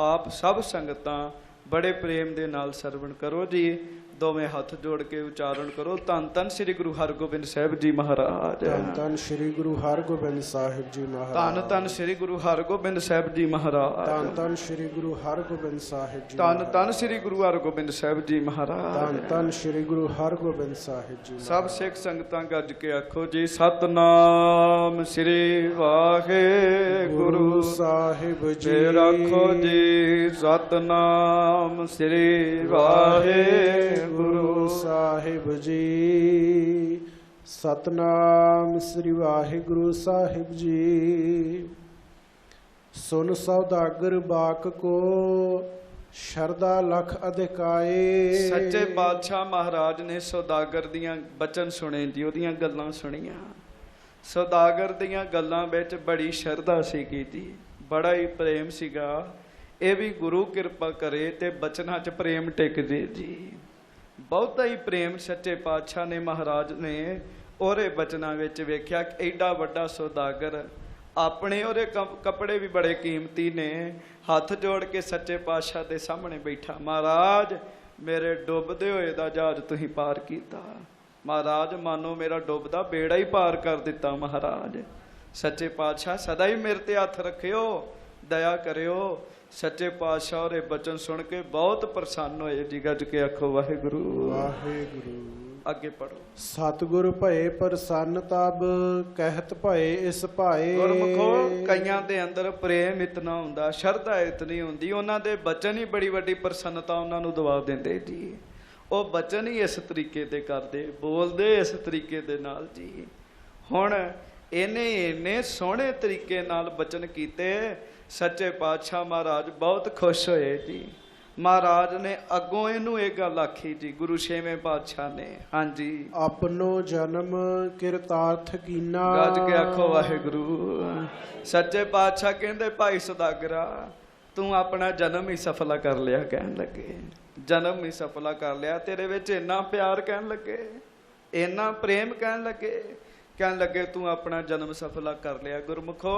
ਆਪ ਸਭ ਸੰਗਤਾਂ ਬੜੇ ਪ੍ਰੇਮ ਦੇ ਨਾਲ ਸਰਵਣ ਕਰੋ ਜੀ। ਦੋਵੇਂ ਹੱਥ ਜੋੜ ਕੇ ਉਚਾਰਨ ਕਰੋ, ਧੰਨ ਧੰਨ ਸ੍ਰੀ ਗੁਰੂ ਹਰਗੋਬਿੰਦ ਸਾਹਿਬ ਜੀ ਮਹਾਰਾਜ। ਧੰਨ ਧੰਨ ਸ੍ਰੀ ਗੁਰੂ ਹਰਗੋਬਿੰਦ ਸਾਹਿਬ ਜੀ ਮਹਾਰਾਜ। ਧੰਨ ਧੰਨ ਸ੍ਰੀ ਗੁਰੂ ਹਰਗੋਬਿੰਦ ਸਾਹਿਬ ਜੀ ਮਹਾਰਾਜ। ਧੰਨ ਧੰਨ ਸ੍ਰੀ ਗੁਰੂ ਹਰਗੋਬਿੰਦ ਸਾਹਿਬ ਜੀ। ਧੰਨ ਧੰਨ ਸ੍ਰੀ ਗੁਰੂ ਹਰਗੋਬਿੰਦ ਸਾਹਿਬ ਜੀ ਮਹਾਰਾਜ। ਧੰਨ ਧੰਨ ਸ੍ਰੀ ਗੁਰੂ ਹਰਗੋਬਿੰਦ ਸਾਹਿਬ ਜੀ। ਸਭ ਸਿੱਖ ਸੰਗਤਾਂ ਗੱਜ ਕੇ ਆਖੋ ਜੀ, ਸਤਨਾਮ ਸ੍ਰੀ ਵਾਹਿਗੁਰੂ ਸਾਹਿਬ ਜੀ। ਰੱਖੋ ਜੀ, ਸਤਨਾਮ ਸ੍ਰੀ ਵਾਹਿਗੁਰੂ ਸਾਹਿਬ ਜੀ। ਸਤਨਾਮ ਸ੍ਰੀ ਵਾਹਿਗੁਰੂ ਸਾਹਿਬ ਜੀ। ਸੁਨ ਸੌਦਾਗਰ ਬਾਕ ਕੋ ਸ਼ਰਦਾ ਲਖ ਅਧਿਕਾਏ। ਸੱਚੇ ਪਾਤਸ਼ਾਹ ਮਹਾਰਾਜ ਨੇ ਸੌਦਾਗਰ ਦੀਆਂ ਬਚਨ ਸੁਣੇ ਜੀ, ਉਹਦੀਆਂ ਗੱਲਾਂ ਸੁਣੀਆਂ। ਸੌਦਾਗਰ ਦੀਆਂ ਗੱਲਾਂ ਵਿੱਚ ਬੜੀ ਸ਼ਰਧਾ ਸੀਗੀ ਜੀ, ਬੜਾ ਹੀ ਪ੍ਰੇਮ ਸੀਗਾ। ਇਹ ਵੀ ਗੁਰੂ ਕਿਰਪਾ ਕਰੇ ਤੇ ਬਚਨਾਂ 'ਚ ਪ੍ਰੇਮ ਟਿਕ ਜੇ ਜੀ। ਬਹੁਤਾ ਹੀ ਪ੍ਰੇਮ ਸੱਚੇ ਪਾਤਸ਼ਾਹ ਨੇ ਮਹਾਰਾਜ ਨੇ ਉਹਦੇ ਬਚਨਾਂ ਵਿੱਚ ਵੇਖਿਆ ਕਿ ਐਡਾ ਵੱਡਾ ਸੌਦਾਗਰ ਆਪਣੇ ਉਹਦੇ ਕੱਪੜੇ ਵੀ ਬੜੇ ਕੀਮਤੀ ਨੇ। ਹੱਥ ਜੋੜ ਕੇ ਸੱਚੇ ਪਾਤਸ਼ਾਹ ਦੇ ਸਾਹਮਣੇ ਬੈਠਾ, ਮਹਾਰਾਜ ਮੇਰੇ ਡੁੱਬਦੇ ਹੋਏ ਦਾ ਜਹਾਜ਼ ਤੁਸੀਂ ਪਾਰ ਕੀਤਾ। ਮਹਾਰਾਜ ਮਾਨੋ ਮੇਰਾ ਡੁੱਬਦਾ ਬੇੜਾ ਹੀ ਪਾਰ ਕਰ ਦਿੱਤਾ। ਮਹਾਰਾਜ ਸੱਚੇ ਪਾਤਸ਼ਾਹ ਸਦਾ ਹੀ ਮੇਰੇ ਤੇ ਹੱਥ ਰੱਖਿਓ, ਦਇਆ ਕਰਿਓ। ਸੱਚੇ ਪਾਤਸ਼ਾਹ ਦੇ ਬਚਨ ਸੁਣ ਕੇ ਬਹੁਤ ਪ੍ਰਸੰਨ ਹੋਏ ਜੀ। ਗੱਜ ਕੇ ਆਖੋ ਵਾਹਿਗੁਰੂ ਵਾਹਿਗੁਰੂ। ਅੱਗੇ ਪੜੋ। ਸਤਿਗੁਰ ਭਏ ਪ੍ਰਸੰਨ ਤਬ ਕਹਿਤ ਭਏ ਇਸ ਭਾਏ। ਗੁਰਮੁਖੋ ਕਈਆਂ ਦੇ ਅੰਦਰ ਪ੍ਰੇਮ ਇਤਨਾ ਹੁੰਦਾ, ਸ਼ਰਧਾ ਇਤਨੀ ਹੁੰਦੀ, ਉਹਨਾਂ ਦੇ ਬਚਨ ਹੀ ਬੜੀ ਵੱਡੀ ਪ੍ਰਸੰਨਤਾ ਉਹਨਾਂ ਨੂੰ ਦਵਾ ਦਿੰਦੇ ਜੀ। ਉਹ ਬਚਨ ਹੀ ਇਸ ਤਰੀਕੇ ਦੇ ਕਰਦੇ, ਬੋਲਦੇ ਇਸ ਤਰੀਕੇ ਦੇ ਨਾਲ ਜੀ। ਹੁਣ ਇਹਨੇ ਇੰਨੇ ਸੋਹਣੇ ਤਰੀਕੇ ਨਾਲ ਬਚਨ ਕੀਤੇ, ਸੱਚੇ ਪਾਤਸ਼ਾਹ ਮਹਾਰਾਜ ਬਹੁਤ ਖੁਸ਼ ਹੋਏ ਜੀ। ਮਹਾਰਾਜ ਨੇ ਅੱਗੋਂ ਇਹਨੂੰ ਇਹ ਗੱਲ ਆਖੀ ਜੀ, ਗੁਰੂ ਛੇਵੇਂ ਪਾਤਸ਼ਾਹ ਨੇ। ਹਾਂਜੀ, ਆਪਣੋ ਜਨਮ ਕਿਰਤਾਰਥ ਕੀਨਾ। ਗੱਜ ਕੇ ਆਖੋ ਵਾਹਿਗੁਰੂ। ਸੱਚੇ ਪਾਤਸ਼ਾਹ ਕਹਿੰਦੇ ਭਾਈ ਸੁਦਾਗਰਾ ਤੂੰ ਆਪਣਾ ਜਨਮ ਹੀ ਸਫਲਾ ਕਰ ਲਿਆ। ਕਹਿਣ ਲੱਗੇ ਜਨਮ ਹੀ ਸਫਲਾ ਕਰ ਲਿਆ, ਤੇਰੇ ਵਿੱਚ ਇੰਨਾ ਪਿਆਰ, ਕਹਿਣ ਲੱਗੇ ਇੰਨਾ ਪ੍ਰੇਮ, ਕਹਿਣ ਲੱਗੇ ਤੂੰ ਆਪਣਾ ਜਨਮ ਸਫਲਾ ਕਰ ਲਿਆ। ਗੁਰਮੁਖੋ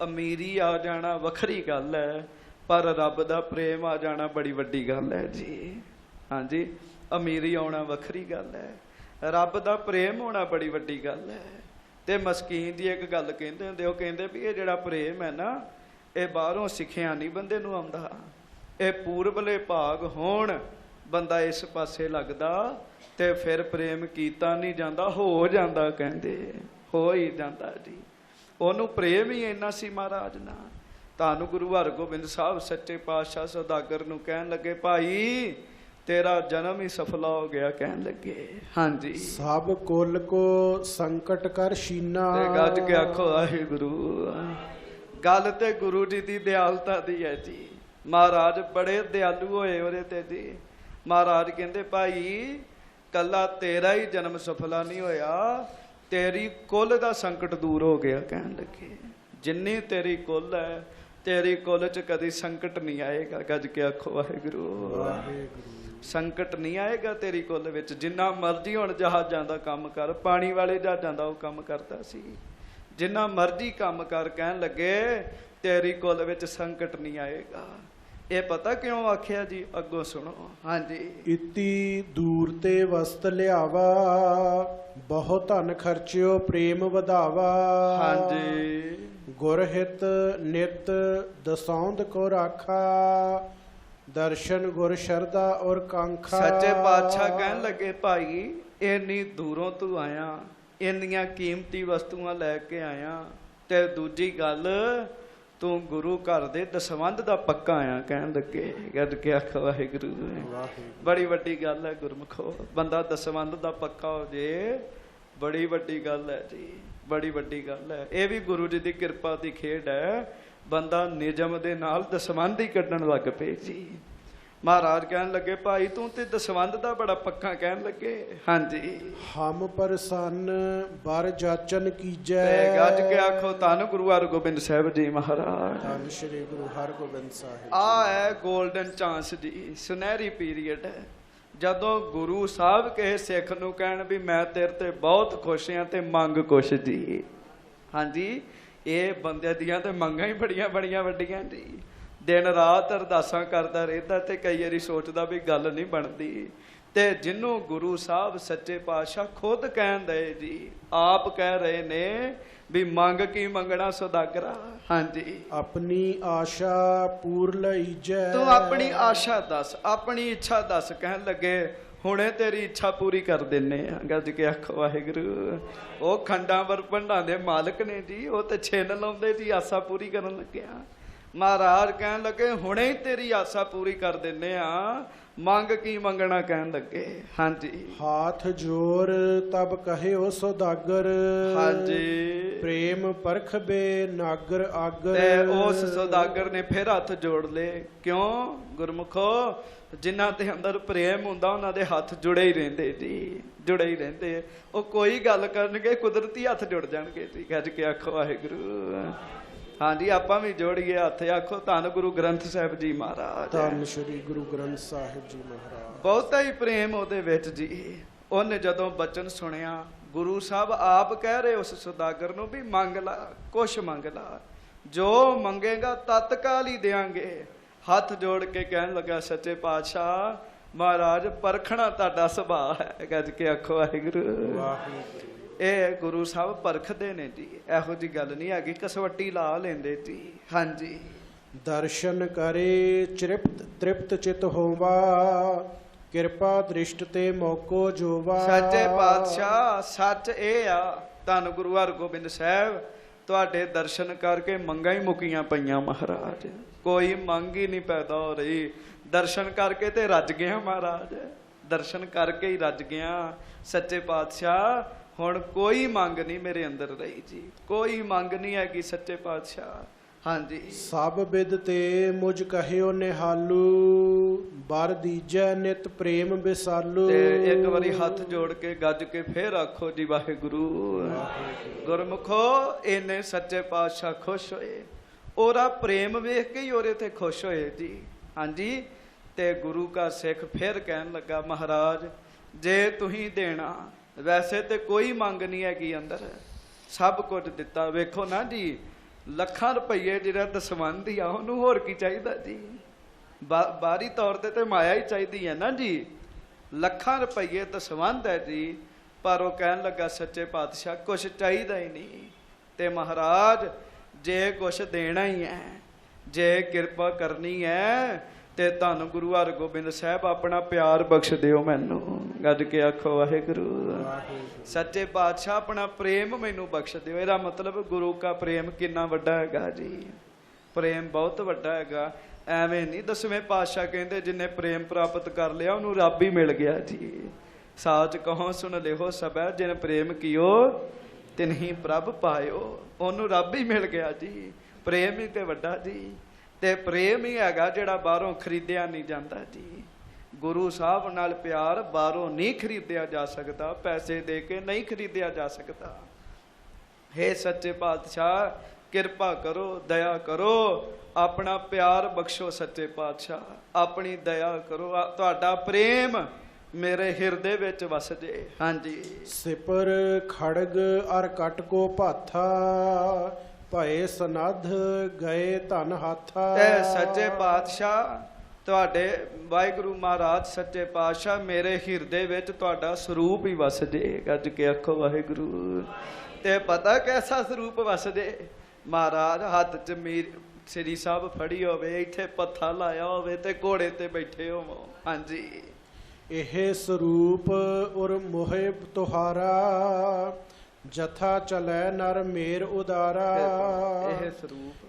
ਅਮੀਰੀ ਆ ਜਾਣਾ ਵੱਖਰੀ ਗੱਲ ਹੈ, ਪਰ ਰੱਬ ਦਾ ਪ੍ਰੇਮ ਆ ਜਾਣਾ ਬੜੀ ਵੱਡੀ ਗੱਲ ਹੈ ਜੀ। ਹਾਂਜੀ, ਅਮੀਰੀ ਆਉਣਾ ਵੱਖਰੀ ਗੱਲ ਹੈ, ਰੱਬ ਦਾ ਪ੍ਰੇਮ ਹੋਣਾ ਬੜੀ ਵੱਡੀ ਗੱਲ ਹੈ। ਤੇ ਮਸਕੀਨ ਦੀ ਇੱਕ ਗੱਲ ਕਹਿੰਦੇ ਹੁੰਦੇ, ਉਹ ਕਹਿੰਦੇ ਵੀ ਇਹ ਜਿਹੜਾ ਪ੍ਰੇਮ ਹੈ ਨਾ, ਇਹ ਬਾਹਰੋਂ ਸਿੱਖਿਆ ਨਹੀਂ ਬੰਦੇ ਨੂੰ ਆਉਂਦਾ, ਇਹ ਪੂਰਬਲੇ ਭਾਗ ਹੋਣ ਬੰਦਾ ਇਸ ਪਾਸੇ ਲੱਗਦਾ ਤੇ ਫਿਰ ਪ੍ਰੇਮ ਕੀਤਾ ਨਹੀਂ ਜਾਂਦਾ, ਹੋ ਜਾਂਦਾ। ਕਹਿੰਦੇ ਹੋ ਹੀ ਜਾਂਦਾ ਜੀ। ਉਹਨੂੰ ਪ੍ਰੇਮ ਹੀ ਇੰਨਾ ਸੀ ਮਹਾਰਾਜ ਨਾਲ। ਤੁਹਾਨੂੰ ਗੁਰੂ ਹਰਗੋਬਿੰਦ ਸਾਹਿਬ ਸੱਚੇ ਪਾਤਸ਼ਾਹ ਸੌਦਾਗਰ ਨੂੰ ਕਹਿਣ ਲੱਗੇ ਭਾਈ ਤੇਰਾ ਜਨਮ ਹੀ ਸਫਲਾ ਹੋ ਗਿਆ। ਕਹਿਣ ਲੱਗੇ ਹਾਂਜੀ, ਸਭ ਕੁਲ ਕੋ ਸੰਕਟ ਕਰ ਸ਼ੀਨਾ। ਤੇ ਗੱਜ ਕੇ ਆਖੋ ਵਾਹਿਗੁਰੂ। ਗੱਲ ਤੇ ਗੁਰੂ ਜੀ ਦੀ ਦਿਆਲਤਾ ਦੀ ਹੈ ਜੀ। ਮਹਾਰਾਜ ਬੜੇ ਦਿਆਲੂ ਹੋਏ ਉਹਦੇ ਤੇ ਜੀ। ਮਹਾਰਾਜ ਕਹਿੰਦੇ ਭਾਈ ਕੱਲਾ ਤੇਰਾ ਹੀ ਜਨਮ ਸਫਲਾ ਨਹੀਂ ਹੋਇਆ, ਤੇਰੀ ਕੁੱਲ ਦਾ ਸੰਕਟ ਦੂਰ ਹੋ ਗਿਆ। ਕਹਿਣ ਲੱਗੇ ਜਿੰਨੀ ਤੇਰੀ ਕੁੱਲ ਹੈ, ਤੇਰੀ ਕੁੱਲ 'ਚ ਕਦੀ ਸੰਕਟ ਨਹੀਂ ਆਏਗਾ। ਗੱਜ ਕੇ ਆਖੋ ਵਾਹਿਗੁਰੂ। ਸੰਕਟ ਨਹੀਂ ਆਏਗਾ ਤੇਰੀ ਕੁੱਲ ਵਿੱਚ। ਜਿੰਨਾ ਮਰਜ਼ੀ ਹੁਣ ਜਹਾਜ਼ਾਂ ਦਾ ਕੰਮ ਕਰ, ਪਾਣੀ ਵਾਲੇ ਜਹਾਜ਼ਾਂ ਦਾ ਉਹ ਕੰਮ ਕਰਦਾ ਸੀ, ਜਿੰਨਾ ਮਰਜ਼ੀ ਕੰਮ ਕਰ, ਕਹਿਣ ਲੱਗੇ ਤੇਰੀ ਕੁੱਲ ਵਿੱਚ ਸੰਕਟ ਨਹੀਂ ਆਏਗਾ। ਇਹ ਪਤਾ ਕਿਉਂ ਆਖਿਆ ਜੀ? ਅੱਗੋਂ ਸੁਣੋ। ਹਾਂਜੀ, ਇਤੀ ਦੂਰ ਤੇ ਵਸਤ ਲਿਆਵਾ, ਬਹੁਤ ਧਨ ਖਰਚਿਓ ਪ੍ਰੇਮ ਵਧਾਵਾ। ਹਾਂਜੀ, ਗੁਰ ਹਿਤ ਨਿਤ ਦਸੌਂਦ ਕੋ ਰਾਖਾ, ਦਰਸ਼ਨ ਗੁਰ ਸ਼ਰਧਾ ਔਰ ਕਾਂਖਾ। ਸੱਚੇ ਪਾਤਸ਼ਾਹ ਕਹਿਣ ਲੱਗੇ ਭਾਈ ਇੰਨੀ ਦੂਰੋਂ ਤੂੰ ਆਇਆ, ਇੰਨੀਆਂ ਕੀਮਤੀ ਵਸਤੂਆਂ ਲੈ ਕੇ ਆਇਆ, ਤੇ ਦੂਜੀ ਗੱਲ ਤੂੰ ਗੁਰੂ ਘਰ ਦੇ ਦਸਵੰਧ ਦਾ ਪੱਕਾ ਆਇਆ। ਕਹਿਣ ਲੱਗੇ ਗੱਜ ਕੇ ਆਖੋ ਵਾਹਿਗੁਰੂ। ਬੜੀ ਵੱਡੀ ਗੱਲ ਹੈ ਗੁਰਮੁਖੋ, ਬੰਦਾ ਦਸਵੰਧ ਦਾ ਪੱਕਾ ਹੋ ਜੇ, ਬੜੀ ਵੱਡੀ ਗੱਲ ਹੈ ਜੀ, ਬੜੀ ਵੱਡੀ ਗੱਲ ਹੈ। ਇਹ ਵੀ ਗੁਰੂ ਜੀ ਦੀ ਕਿਰਪਾ ਦੀ ਖੇਡ ਹੈ। ਬੰਦਾ ਨਿਯਮ ਦੇ ਨਾਲ ਦਸਵੰਧ ਹੀ ਕੱਢਣ ਲੱਗ ਪਏ ਜੀ। ਮਹਾਰਾਜ ਕਹਿਣ ਲੱਗੇ ਭਾਈ ਤੂੰ ਤੇ ਦਸਵੰਧ ਦਾ ਬੜਾ ਪੱਕਾ। ਕਹਿਣ ਲੱਗੇ ਹਾਂਜੀ, ਹਮ ਪ੍ਰਸੰਨ ਬਰ ਜਾਚਨ ਕੀਜੈ। ਤੇ ਗੱਜ ਕੇ ਆਖੋ ਧੰਨ ਗੁਰੂ ਹਰਗੋਬਿੰਦ ਸਾਹਿਬ ਜੀ ਮਹਾਰਾਜ। ਧੰਨ ਸ਼੍ਰੀ ਗੁਰੂ ਹਰਗੋਬਿੰਦ ਸਾਹਿਬ। ਆ ਹੈ ਗੋਲਡਨ ਚਾਂਸ ਜੀ, ਸੁਨਹਿਰੀ ਪੀਰੀਅਡ ਹੈ, ਜਦੋਂ ਗੁਰੂ ਸਾਹਿਬ ਕਿਸੇ ਸਿੱਖ ਨੂੰ ਕਹਿਣ ਵੀ ਮੈਂ ਤੇਰੇ ਤੇ ਬਹੁਤ ਖੁਸ਼ ਹਾਂ ਤੇ ਮੰਗ ਕੁਛ ਜੀ। ਹਾਂਜੀ, ਇਹ ਬੰਦੇ ਦੀਆਂ ਤੇ ਮੰਗਾਂ ਹੀ ਬੜੀਆਂ ਬੜੀਆਂ ਵੱਡੀਆਂ ਜੀ। ਦਿਨ ਰਾਤ ਅਰਦਾਸਾਂ ਕਰਦਾ ਰਹਿੰਦਾ ਤੇ ਕਈ ਵਾਰੀ ਸੋਚਦਾ ਵੀ ਗੱਲ ਨਹੀਂ ਬਣਦੀ। ਤੇ ਜਿਹਨੂੰ ਗੁਰੂ ਸਾਹਿਬ ਸੱਚੇ ਪਾਤਸ਼ਾਹ ਖੁਦ ਕਹਿਣ ਦੇ ਜੀ, ਆਪ ਕਹਿ ਰਹੇ ਨੇ ਵੀ ਮੰਗ ਕੀ ਮੰਗਣਾ ਸੌਦਾਗਰਾ। ਹਾਂਜੀ, ਆਪਣੀ ਆਸ਼ਾ ਪੂਰ ਲਈਜੈ। ਤੂੰ ਆਪਣੀ ਆਸ਼ਾ ਦੱਸ, ਆਪਣੀ ਇੱਛਾ ਦੱਸ। ਕਹਿਣ ਲੱਗੇ ਹੁਣੇ ਤੇਰੀ ਇੱਛਾ ਪੂਰੀ ਕਰ ਦਿੰਨੇ ਆ। ਗੱਜ ਕੇ ਆਖੋ ਵਾਹਿਗੁਰੂ। ਉਹ ਖੰਡਾਂ ਵਰ ਭੰਡਾਂ ਦੇ ਮਾਲਕ ਨੇ ਜੀ, ਉਹ ਤੇ ਛਿੰਨ ਲਾਉਂਦੇ ਜੀ ਆਸਾ ਪੂਰੀ ਕਰਨ ਲੱਗਿਆ। ਮਹਾਰਾਜ ਕਹਿਣ ਲੱਗੇ ਹੁਣੇ ਹੀ ਤੇਰੀ ਆਸਾ ਪੂਰੀ ਕਰ ਦਿੰਨੇ ਆ, ਮੰਗ ਕੀ ਮੰਗਣਾ। ਕਹਿਣ ਲੱਗੇ ਹਾਂਜੀ, ਹਾਥ ਜੋਰ ਤਬ ਕਹਿਓ ਸੌਦਾਗਰ। ਹਾਂਜੀ, ਪ੍ਰੇਮ ਪਰਖਬੇ ਨਾਗਰ ਆਗਰ। ਤੇ ਉਸ ਸੌਦਾਗਰ ਨੇ ਫਿਰ ਹੱਥ ਜੋੜ ਲਏ। ਕਿਉਂ? ਗੁਰਮੁਖੋ ਜਿਨ੍ਹਾਂ ਦੇ ਅੰਦਰ ਪ੍ਰੇਮ ਹੁੰਦਾ ਉਹਨਾਂ ਦੇ ਹੱਥ ਜੁੜੇ ਹੀ ਰਹਿੰਦੇ ਜੀ, ਜੁੜੇ ਹੀ ਰਹਿੰਦੇ। ਉਹ ਕੋਈ ਗੱਲ ਕਰਨਗੇ ਕੁਦਰਤੀ ਹੱਥ ਜੁੜ ਜਾਣਗੇ ਜੀ। ਗੱਜ ਕੇ ਆਖੋ ਵਾਹਿਗੁਰੂ। ਹਾਂਜੀ, ਆਪਾਂ ਵੀ ਜੋੜੀਏ ਹੱਥ, ਆਖੋ ਧੰਨ ਗੁਰੂ ਗ੍ਰੰਥ ਸਾਹਿਬ ਜੀ ਮਹਾਰਾਜ। ਧੰਨ ਸ਼੍ਰੀ ਗੁਰੂ ਗ੍ਰੰਥ ਸਾਹਿਬ ਜੀ ਮਹਾਰਾਜ। ਬਹੁਤਾ ਹੀ ਪ੍ਰੇਮ ਉਹਦੇ ਵਿੱਚ ਜੀ। ਉਹਨੇ ਜਦੋਂ ਬਚਨ ਸੁਣਿਆ ਗੁਰੂ ਸਾਹਿਬ ਆਪ ਕਹਿ ਰਹੇ ਉਸ ਸੁਦਾਗਰ ਨੂੰ ਵੀ ਮੰਗ ਲਾ, ਕੁਛ ਮੰਗ ਲਾ, ਜੋ ਮੰਗੇਗਾ ਤਤਕਾਲ ਹੀ ਦੇਾਂਗੇ। ਹੱਥ ਜੋੜ ਕੇ ਕਹਿਣ ਲੱਗਾ, ਸੱਚੇ ਪਾਤਸ਼ਾਹ ਮਹਾਰਾਜ ਪਰਖਣਾ ਤੁਹਾਡਾ ਸੁਭਾਅ ਹੈ। ਗੱਜ ਕੇ ਆਖੋ ਵਾਹਿਗੁਰੂ। ਇਹ ਗੁਰੂ ਸਾਹਿਬ ਪਰਖਦੇ ਨੇ ਜੀ, ਇਹੋ ਜੀ ਗੱਲ ਨਹੀਂ ਹੈਗੀ ਕਸਵੱਟੀ ਲਾ ਲੈਂਦੇ ਜੀ। ਹਾਂਜੀ, ਦਰਸ਼ਨ ਕਰੇ ਤ੍ਰਿਪਤ ਚਿਤ ਹੋਵਾ, ਕਿਰਪਾ ਦ੍ਰਿਸ਼ਟ ਤੇ ਮੌਕੋ ਜੋਵਾ। ਸੱਚੇ ਪਾਤਸ਼ਾਹ ਸੱਚ ਇਹ ਆ, ਧੰਨ ਗੁਰੂ ਹਰਗੋਬਿੰਦ ਸਾਹਿਬ ਤੁਹਾਡੇ ਦਰਸ਼ਨ ਕਰਕੇ ਮੰਗਾਂ ਹੀ ਮੁੱਕੀਆਂ ਪਈਆਂ ਮਹਾਰਾਜ, ਕੋਈ ਮੰਗ ਹੀ ਨਹੀਂ ਪੈਦਾ ਹੋ ਰਹੀ। ਦਰਸ਼ਨ ਕਰਕੇ ਤੇ ਰੱਜ ਗਿਆ ਮਹਾਰਾਜ, ਦਰਸ਼ਨ ਕਰਕੇ ਹੀ ਰੱਜ ਗਿਆ। ਸੱਚੇ ਪਾਤਸ਼ਾਹ ਹੁਣ ਕੋਈ ਮੰਗ ਨਹੀਂ ਮੇਰੇ ਅੰਦਰ ਰਹੀ ਜੀ, ਕੋਈ ਮੰਗ ਨਹੀਂ ਹੈਗੀ ਸੱਚੇ ਪਾਤਸ਼ਾਹ। ਹਾਂਜੀ, ਸਭ ਬਿਦ ਤੇ ਮੁਝ ਕਹਿਓ ਨਿਹਾਲੂ, ਬਰ ਦੀਜੈ ਨਿਤ ਪ੍ਰੇਮ ਵਿਸਾਲੂ। ਤੇ ਇੱਕ ਵਾਰੀ ਹੱਥ ਜੋੜ ਕੇ ਗੱਜ ਕੇ ਫੇਰ ਆਖੋ ਜੀ ਵਾਹਿਗੁਰੂ। ਗੁਰਮੁਖੋ ਇਹਨੇ ਸੱਚੇ ਪਾਤਸ਼ਾਹ ਖੁਸ਼ ਹੋਏ, ਉਹਦਾ ਪ੍ਰੇਮ ਵੇਖ ਕੇ ਹੀ ਉਹਦੇ ਤੇ ਖੁਸ਼ ਹੋਏ ਜੀ। ਹਾਂਜੀ, ਤੇ ਗੁਰੂ ਕਾ ਸਿੱਖ ਫਿਰ ਕਹਿਣ ਲੱਗਾ, ਮਹਾਰਾਜ ਜੇ ਤੁਸੀਂ ਦੇਣਾ, ਵੈਸੇ ਤੇ ਕੋਈ ਮੰਗ ਨਹੀਂ ਹੈਗੀ ਅੰਦਰ, ਸਭ ਕੁਝ ਦਿੱਤਾ। ਵੇਖੋ ਨਾ ਜੀ, ਲੱਖਾਂ ਰੁਪਈਏ ਜਿਹੜਾ ਦਸਵੰਧ ਹੀ ਆ, ਉਹਨੂੰ ਹੋਰ ਕੀ ਚਾਹੀਦਾ ਜੀ। ਬਾਹਰੀ ਤੌਰ ਤੇ ਮਾਇਆ ਹੀ ਚਾਹੀਦੀ ਹੈ ਨਾ ਜੀ। ਲੱਖਾਂ ਰੁਪਈਏ ਦਸਵੰਧ ਹੈ ਜੀ, ਪਰ ਉਹ ਕਹਿਣ ਲੱਗਾ, ਸੱਚੇ ਪਾਤਸ਼ਾਹ ਕੁਛ ਚਾਹੀਦਾ ਹੀ ਨਹੀਂ। ਤੇ ਮਹਾਰਾਜ ਜੇ ਕੁਛ ਦੇਣਾ ਹੀ ਹੈ, ਜੇ ਕਿਰਪਾ ਕਰਨੀ ਹੈ, ਤੇ ਧੰਨ ਗੁਰੂ ਹਰਗੋਬਿੰਦ ਸਾਹਿਬ ਆਪਣਾ ਪਿਆਰ ਬਖਸ਼ ਦਿਓ ਮੈਨੂੰ। ਗੱਜ ਕੇ ਆਖੋ ਵਾਹਿਗੁਰੂ। ਸੱਚੇ ਪਾਤਸ਼ਾਹ ਆਪਣਾ ਪ੍ਰੇਮ ਮੈਨੂੰ ਬਖਸ਼ ਦਿਓ। ਇਹਦਾ ਮਤਲਬ ਗੁਰੂ ਕਾ ਪ੍ਰੇਮ ਕਿੰਨਾ ਵੱਡਾ ਹੈਗਾ ਜੀ, ਪ੍ਰੇਮ ਬਹੁਤ ਵੱਡਾ ਹੈਗਾ। ਐਵੇਂ ਨਹੀਂ ਦਸਵੇਂ ਪਾਤਸ਼ਾਹ ਕਹਿੰਦੇ ਜਿੰਨੇ ਪ੍ਰੇਮ ਪ੍ਰਾਪਤ ਕਰ ਲਿਆ ਉਹਨੂੰ ਰੱਬ ਹੀ ਮਿਲ ਗਿਆ ਜੀ। ਸਾਚ ਕਹੋ ਸੁਣ ਲਿਓ ਸਭੈ, ਜਿਨ ਪ੍ਰੇਮ ਕੀਓ ਤਿਨਹੀ ਪ੍ਰਭ ਪਾਇਓ। ਉਹਨੂੰ ਰੱਬ ਹੀ ਮਿਲ ਗਿਆ ਜੀ। ਪ੍ਰੇਮ ਹੀ ਤੇ ਵੱਡਾ ਜੀ, ਤੇ ਪ੍ਰੇਮ ਹੀ ਹੈਗਾ ਜਿਹੜਾ ਬਾਹਰੋਂ ਖਰੀਦਿਆ ਨਹੀਂ ਜਾਂਦਾ ਜੀ। ਗੁਰੂ ਸਾਹਿਬ ਨਾਲ ਪਿਆਰ ਬਾਹਰੋਂ ਨਹੀਂ ਖਰੀਦਿਆ ਜਾ ਸਕਦਾ, ਪੈਸੇ ਦੇ ਕੇ ਨਹੀਂ ਖਰੀਦਿਆ ਜਾ ਸਕਦਾ। ਹੇ ਸੱਚੇ ਪਾਤਸ਼ਾਹ ਕਿਰਪਾ ਕਰੋ, ਦਇਆ ਕਰੋ, ਆਪਣਾ ਪਿਆਰ ਬਖਸ਼ੋ ਸੱਚੇ ਪਾਤਸ਼ਾਹ, ਆਪਣੀ ਦਇਆ ਕਰੋ, ਤੁਹਾਡਾ ਪ੍ਰੇਮ ਮੇਰੇ ਹਿਰਦੇ ਵਿੱਚ ਵਸ ਜੇ। ਹਾਂਜੀ, ਸਿਪਰ ਖੜਗ ਅਰ ਕਟ ਕੋ ਭਾਥਾ, ਭਏ ਸਨਧ ਗਏ ਧਨ ਹਾਥਾ। ਤੇ ਸੱਚੇ ਪਾਤਸ਼ਾਹ ਤੁਹਾਡੇ ਵਾਹਿਗੁਰੂ ਮਹਾਰਾਜ ਸੱਚੇ ਪਾਤਸ਼ਾਹ ਮੇਰੇ ਹਿਰਦੇ ਵਿੱਚ ਤੁਹਾਡਾ ਸਰੂਪ ਹੀ ਵਸ ਜੇ। ਗੱਜ ਕੇ ਆਖੋ ਵਾਹਿਗੁਰੂ। ਤੇ ਪਤਾ ਕੈਸਾ ਸਰੂਪ ਵਸ ਜੇ ਮਹਾਰਾਜ, ਹੱਥ 'ਚ ਸ੍ਰੀ ਸਾਹਿਬ ਫੜੀ ਹੋਵੇ, ਇੱਥੇ ਪੱਥਾ ਲਾਇਆ ਹੋਵੇ ਤੇ ਘੋੜੇ ਤੇ ਬੈਠੇ ਹੋਵੋ। ਹਾਂਜੀ, ਇਹ ਸਰੂਪ ਉਰ ਮੋਹਿ ਤੁਹਾਰਾ, ਜਥਾ ਚਲੈ ਨਰ ਮੇਰ ਉਦਾਰਾ।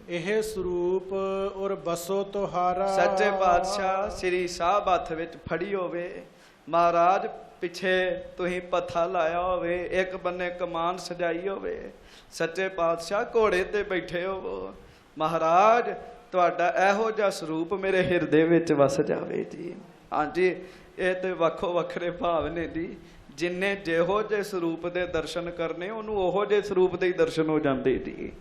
ਇਹ ਸਰੂਪ ਉਰ ਬਸੋ ਤੁਹਾਰਾ। ਸੱਚੇ ਪਾਤਸ਼ਾਹ ਸ੍ਰੀ ਸਾਹਿਬ ਹੱਥ ਵਿੱਚ ਫੜੀ ਹੋਵੇ, ਮਹਾਰਾਜ ਪਿੱਛੇ ਤੁਸੀਂ ਪੱਥਾ ਲਾਇਆ ਹੋਵੇ, ਇੱਕ ਬੰਨੇ ਕਮਾਨ ਸਜਾਈ ਹੋਵੇ, ਸੱਚੇ ਪਾਤਸ਼ਾਹ ਘੋੜੇ ਤੇ ਬੈਠੇ ਹੋਵੋ। ਮਹਾਰਾਜ ਤੁਹਾਡਾ ਇਹੋ ਜਿਹਾ ਸਰੂਪ ਮੇਰੇ ਹਿਰਦੇ ਵਿੱਚ ਵਸ ਜਾਵੇ ਜੀ। ਹਾਂਜੀ, ਇਹ ਤੇ ਵੱਖੋ ਵੱਖਰੇ ਭਾਵ ਨੇ ਜੀ। ਜਿੰਨੇ ਜਿਹੋ ਜਿਹੇ ਸਰੂਪ ਦੇ ਦਰਸ਼ਨ ਕਰਨੇ, ਉਹਨੂੰ ਉਹੋ ਜਿਹੇ ਸਰੂਪ ਦੇ ਹੀ ਦਰਸ਼ਨ ਹੋ ਜਾਂਦੇ ਜੀ।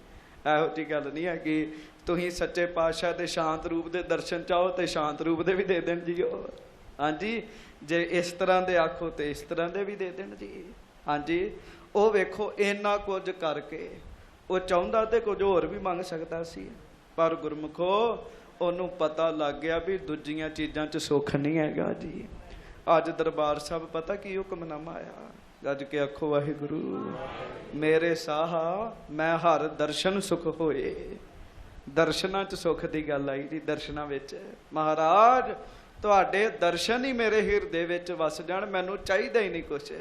ਇਹੋ ਜਿਹੀ ਗੱਲ ਨਹੀਂ ਹੈਗੀ ਤੁਸੀਂ ਸੱਚੇ ਪਾਤਸ਼ਾਹ ਦੇ ਸ਼ਾਂਤ ਰੂਪ ਦੇ ਦਰਸ਼ਨ ਚਾਹੋ ਤੇ ਸ਼ਾਂਤ ਰੂਪ ਦੇ ਵੀ ਦੇ ਦੇਣ ਜੀ ਉਹ। ਹਾਂਜੀ, ਜੇ ਇਸ ਤਰ੍ਹਾਂ ਦੇ ਆਖੋ ਤੇ ਇਸ ਤਰ੍ਹਾਂ ਦੇ ਵੀ ਦੇ ਦੇਣ ਜੀ। ਹਾਂਜੀ, ਉਹ ਵੇਖੋ ਇੰਨਾ ਕੁਝ ਕਰਕੇ ਉਹ ਚਾਹੁੰਦਾ ਤੇ ਕੁਝ ਹੋਰ ਵੀ ਮੰਗ ਸਕਦਾ ਸੀ, ਪਰ ਗੁਰਮੁਖੋ ਉਹਨੂੰ ਪਤਾ ਲੱਗ ਗਿਆ ਵੀ ਦੂਜੀਆਂ ਚੀਜ਼ਾਂ 'ਚ ਸੁੱਖ ਨਹੀਂ ਹੈਗਾ ਜੀ। ਅੱਜ ਦਰਬਾਰ ਸਾਹਿਬ ਪਤਾ ਕੀ ਹੁਕਮਨਾਮਾ ਆਇਆ, ਗੱਜ ਕੇ ਆਖੋ ਵਾਹਿਗੁਰੂ। ਮੇਰੇ ਸਾਹਾ ਮੈਂ ਹਰ ਦਰਸ਼ਨ ਸੁਖ ਹੋਏ। ਦਰਸ਼ਨਾਂ 'ਚ ਸੁੱਖ ਦੀ ਗੱਲ ਆਈ ਜੀ। ਦਰਸ਼ਨਾਂ ਵਿੱਚ ਮਹਾਰਾਜ ਤੁਹਾਡੇ ਦਰਸ਼ਨ ਹੀ ਮੇਰੇ ਹਿਰਦੇ ਵਿੱਚ ਵਸ ਜਾਣ, ਮੈਨੂੰ ਚਾਹੀਦਾ ਹੀ ਨਹੀਂ ਕੁਛ।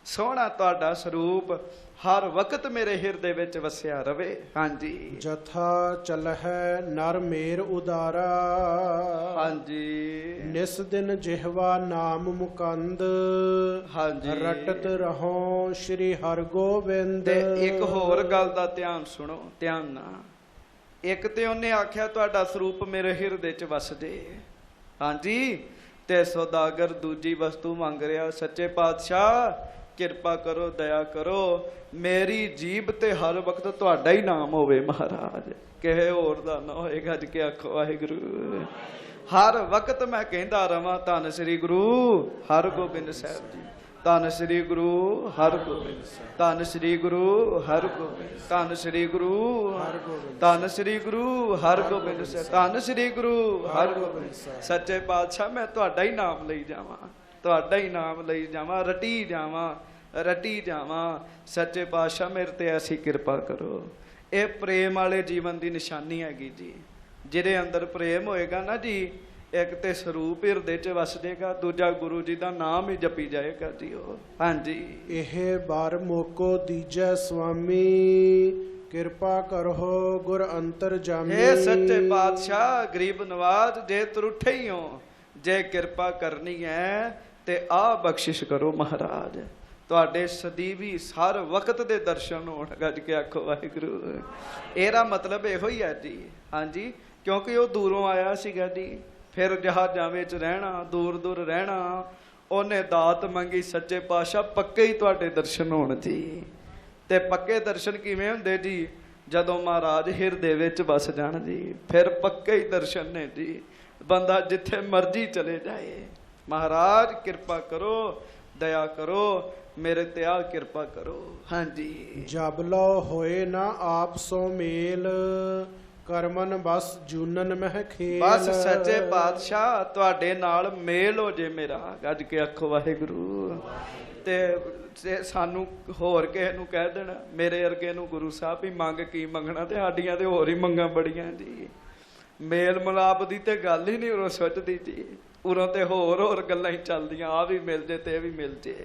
ਸੋਹਣਾ ਤੁਹਾਡਾ ਸਰੂਪ ਹਰ ਵਕਤ ਮੇਰੇ ਹਿਰਦੇ ਵਿੱਚ ਵਸਿਆ ਰਵੇ। ਹਾਂਜੀ, ਜਥਾ ਚਲਹਿ ਨਰ ਮੇਰ ਉਦਾਰਾ। ਹਾਂਜੀ, ਨਿਸ ਦਿਨ ਜਿਹਵਾ ਨਾਮ ਮੁਕੰਦ। ਹਾਂਜੀ, ਰਟਤ ਰਹੋ ਸ਼੍ਰੀ ਹਰਗੋਬਿੰਦ। ਤੇ ਇੱਕ ਹੋਰ ਗੱਲ ਦਾ ਧਿਆਨ ਸੁਣੋ, ਧਿਆਨ ਨਾਲ। ਇੱਕ ਤੇ ਉਹਨੇ ਆਖਿਆ ਤੁਹਾਡਾ ਸਰੂਪ ਮੇਰੇ ਹਿਰਦੇ 'ਚ ਵਸ ਜੇ। ਹਾਂਜੀ, ਤੇ ਸੌਦਾਗਰ ਦੂਜੀ ਵਸਤੂ ਮੰਗ ਰਿਹਾ, ਸੱਚੇ ਪਾਤਸ਼ਾਹ ਕਿਰਪਾ ਕਰੋ, ਦਇਆ ਕਰੋ, ਮੇਰੀ ਜੀਭ ਤੇ ਹਰ ਵਕਤ ਤੁਹਾਡਾ ਹੀ ਨਾਮ ਹੋਵੇ ਮਹਾਰਾਜ, ਕਿਸੇ ਹੋਰ ਦਾ ਨਾ ਹੋਏ। ਗੱਜ ਕੇ ਆਖੋ ਵਾਹਿਗੁਰੂ। ਹਰ ਵਕਤ ਮੈਂ ਕਹਿੰਦਾ ਰਵਾਂ ਧੰਨ ਸ੍ਰੀ ਗੁਰੂ ਹਰਗੋਬਿੰਦ ਸਾਹਿਬ ਜੀ। ਧੰਨ ਸ੍ਰੀ ਗੁਰੂ ਹਰਗੋਬਿੰਦ ਸਾਹਿਬ, ਧੰਨ ਸ੍ਰੀ ਗੁਰੂ ਹਰਗੋਬਿੰਦ, ਧੰਨ ਸ੍ਰੀ ਗੁਰੂ ਹਰਗੋਬਿੰਦ, ਧੰਨ ਸ੍ਰੀ ਗੁਰੂ ਹਰਗੋਬਿੰਦ ਸਾਹਿਬ, ਧੰਨ ਸ੍ਰੀ ਗੁਰੂ ਹਰਗੋਬਿੰਦ ਸਾਹਿਬ। ਸੱਚੇ ਪਾਤਸ਼ਾਹ ਮੈਂ ਤੁਹਾਡਾ ਹੀ ਨਾਮ ਲਈ ਜਾਵਾਂ, ਤੁਹਾਡਾ ਹੀ ਨਾਮ ਲਈ ਜਾਵਾਂ, ਰਟੀ ਜਾਵਾਂ, ਰਟੀ ਜਾਵਾਂ। ਸੱਚੇ ਪਾਤਸ਼ਾਹ ਮੇਰੇ ਤੇ ਐਸੀ ਕਿਰਪਾ ਕਰੋ। ਇਹ ਪ੍ਰੇਮ ਵਾਲੇ ਜੀਵਨ ਦੀ ਨਿਸ਼ਾਨੀ ਹੈਗੀ ਜੀ। ਜਿਹਦੇ ਅੰਦਰ ਪ੍ਰੇਮ ਹੋਏਗਾ ਨਾ ਜੀ, ਇੱਕ ਤੇ ਸਰੂਪ ਹਿਰਦੇ 'ਚ ਵਸ ਜਾਏਗਾ, ਦੂਜਾ ਗੁਰੂ ਜੀ ਦਾ ਨਾਮ ਹੀ ਜਪੀ ਜਾਏਗਾ ਜੀ ਉਹ। ਹਾਂਜੀ। ਇਹ ਬਾਰ ਮੋਕੋ ਦੀਜੈ ਸੁਆਮੀ, ਕਿਰਪਾ ਕਰੋ ਗੁਰ ਅੰਤਰ ਜਾਮੀ। हे ਸੱਚੇ ਪਾਤਸ਼ਾਹ ਗਰੀਬ ਨਵਾਜ, ਜੇ ਤਰੁੱਠੇ ਹੀ ਹੋ, ਜੇ ਕਿਰਪਾ ਕਰਨੀ ਹੈ ਤੇ ਆ ਬਖਸ਼ਿਸ਼ ਕਰੋ ਮਹਾਰਾਜ। ਤੁਹਾਡੇ ਸਦੀਵੀ ਹਰ ਵਕਤ ਦੇ ਦਰਸ਼ਨ ਹੋਣ, ਗੱਜ ਕੇ ਆਖੋ ਵਾਹਿਗੁਰੂ। ਇਹਦਾ ਮਤਲਬ ਇਹੋ ਹੀ ਹੈ ਜੀ। ਹਾਂਜੀ, ਕਿਉਂਕਿ ਉਹ ਦੂਰੋਂ ਆਇਆ ਸੀਗਾ ਜੀ, ਫਿਰ ਜਹਾਜ਼ਾਂ ਵਿੱਚ ਰਹਿਣਾ, ਦੂਰ ਦੂਰ ਰਹਿਣਾ, ਉਹਨੇ ਦਾਤ ਮੰਗੀ। ਸੱਚੇ ਪਾਤਸ਼ਾਹ ਪੱਕੇ ਹੀ ਤੁਹਾਡੇ ਦਰਸ਼ਨ ਹੋਣ ਜੀ। ਤੇ ਪੱਕੇ ਦਰਸ਼ਨ ਕਿਵੇਂ ਹੁੰਦੇ ਜੀ? ਜਦੋਂ ਮਹਾਰਾਜ ਹਿਰਦੇ ਵਿੱਚ ਵਸ ਜਾਣ ਜੀ, ਫਿਰ ਪੱਕੇ ਹੀ ਦਰਸ਼ਨ ਨੇ ਜੀ। ਬੰਦਾ ਜਿੱਥੇ ਮਰਜ਼ੀ ਚਲੇ ਜਾਏ, ਮਹਾਰਾਜ ਕਿਰਪਾ ਕਰੋ, ਦਇਆ ਕਰੋ, ਮੇਰੇ ਤੇ ਆ ਕਿਰਪਾ ਕਰੋ। ਹਾਂਜੀ। ਜਬ ਲੋ ਹੋਏ ਨਾ ਆਪ ਸੋ ਮੇਲ, ਕਰਮਨ ਬਸ ਜੂਨਨ ਮਹਿ ਖੇਲ। ਬਸ ਸੱਚੇ ਪਾਤਸ਼ਾਹ ਤੁਹਾਡੇ ਨਾਲ ਮੇਲ ਹੋ ਜੇ ਮੇਰਾ, ਗੱਜ ਕੇ ਆਖੋ ਵਾਹਿਗੁਰੂ। ਤੇ ਸਾਨੂੰ ਹੋਰ ਕਿਸੇ ਨੂੰ ਕਹਿ ਦੇਣਾ, ਮੇਰੇ ਵਰਗੇ ਨੂੰ ਗੁਰੂ ਸਾਹਿਬ ਵੀ ਮੰਗ ਕੀ ਮੰਗਣਾ, ਤੇ ਸਾਡੀਆਂ ਤੇ ਹੋਰ ਹੀ ਮੰਗਾਂ ਬੜੀਆਂ ਜੀ। ਮੇਲ ਮਿਲਾਪ ਦੀ ਤੇ ਗੱਲ ਹੀ ਨਹੀਂ ਉਰੋਂ ਸੋਚਦੀ ਜੀ, ਉਰੋਂ ਤੇ ਹੋਰ ਗੱਲਾਂ ਹੀ ਚੱਲਦੀਆਂ, ਆ ਵੀ ਮਿਲ ਜੇ ਤੇ ਇਹ ਵੀ ਮਿਲ ਜੇ।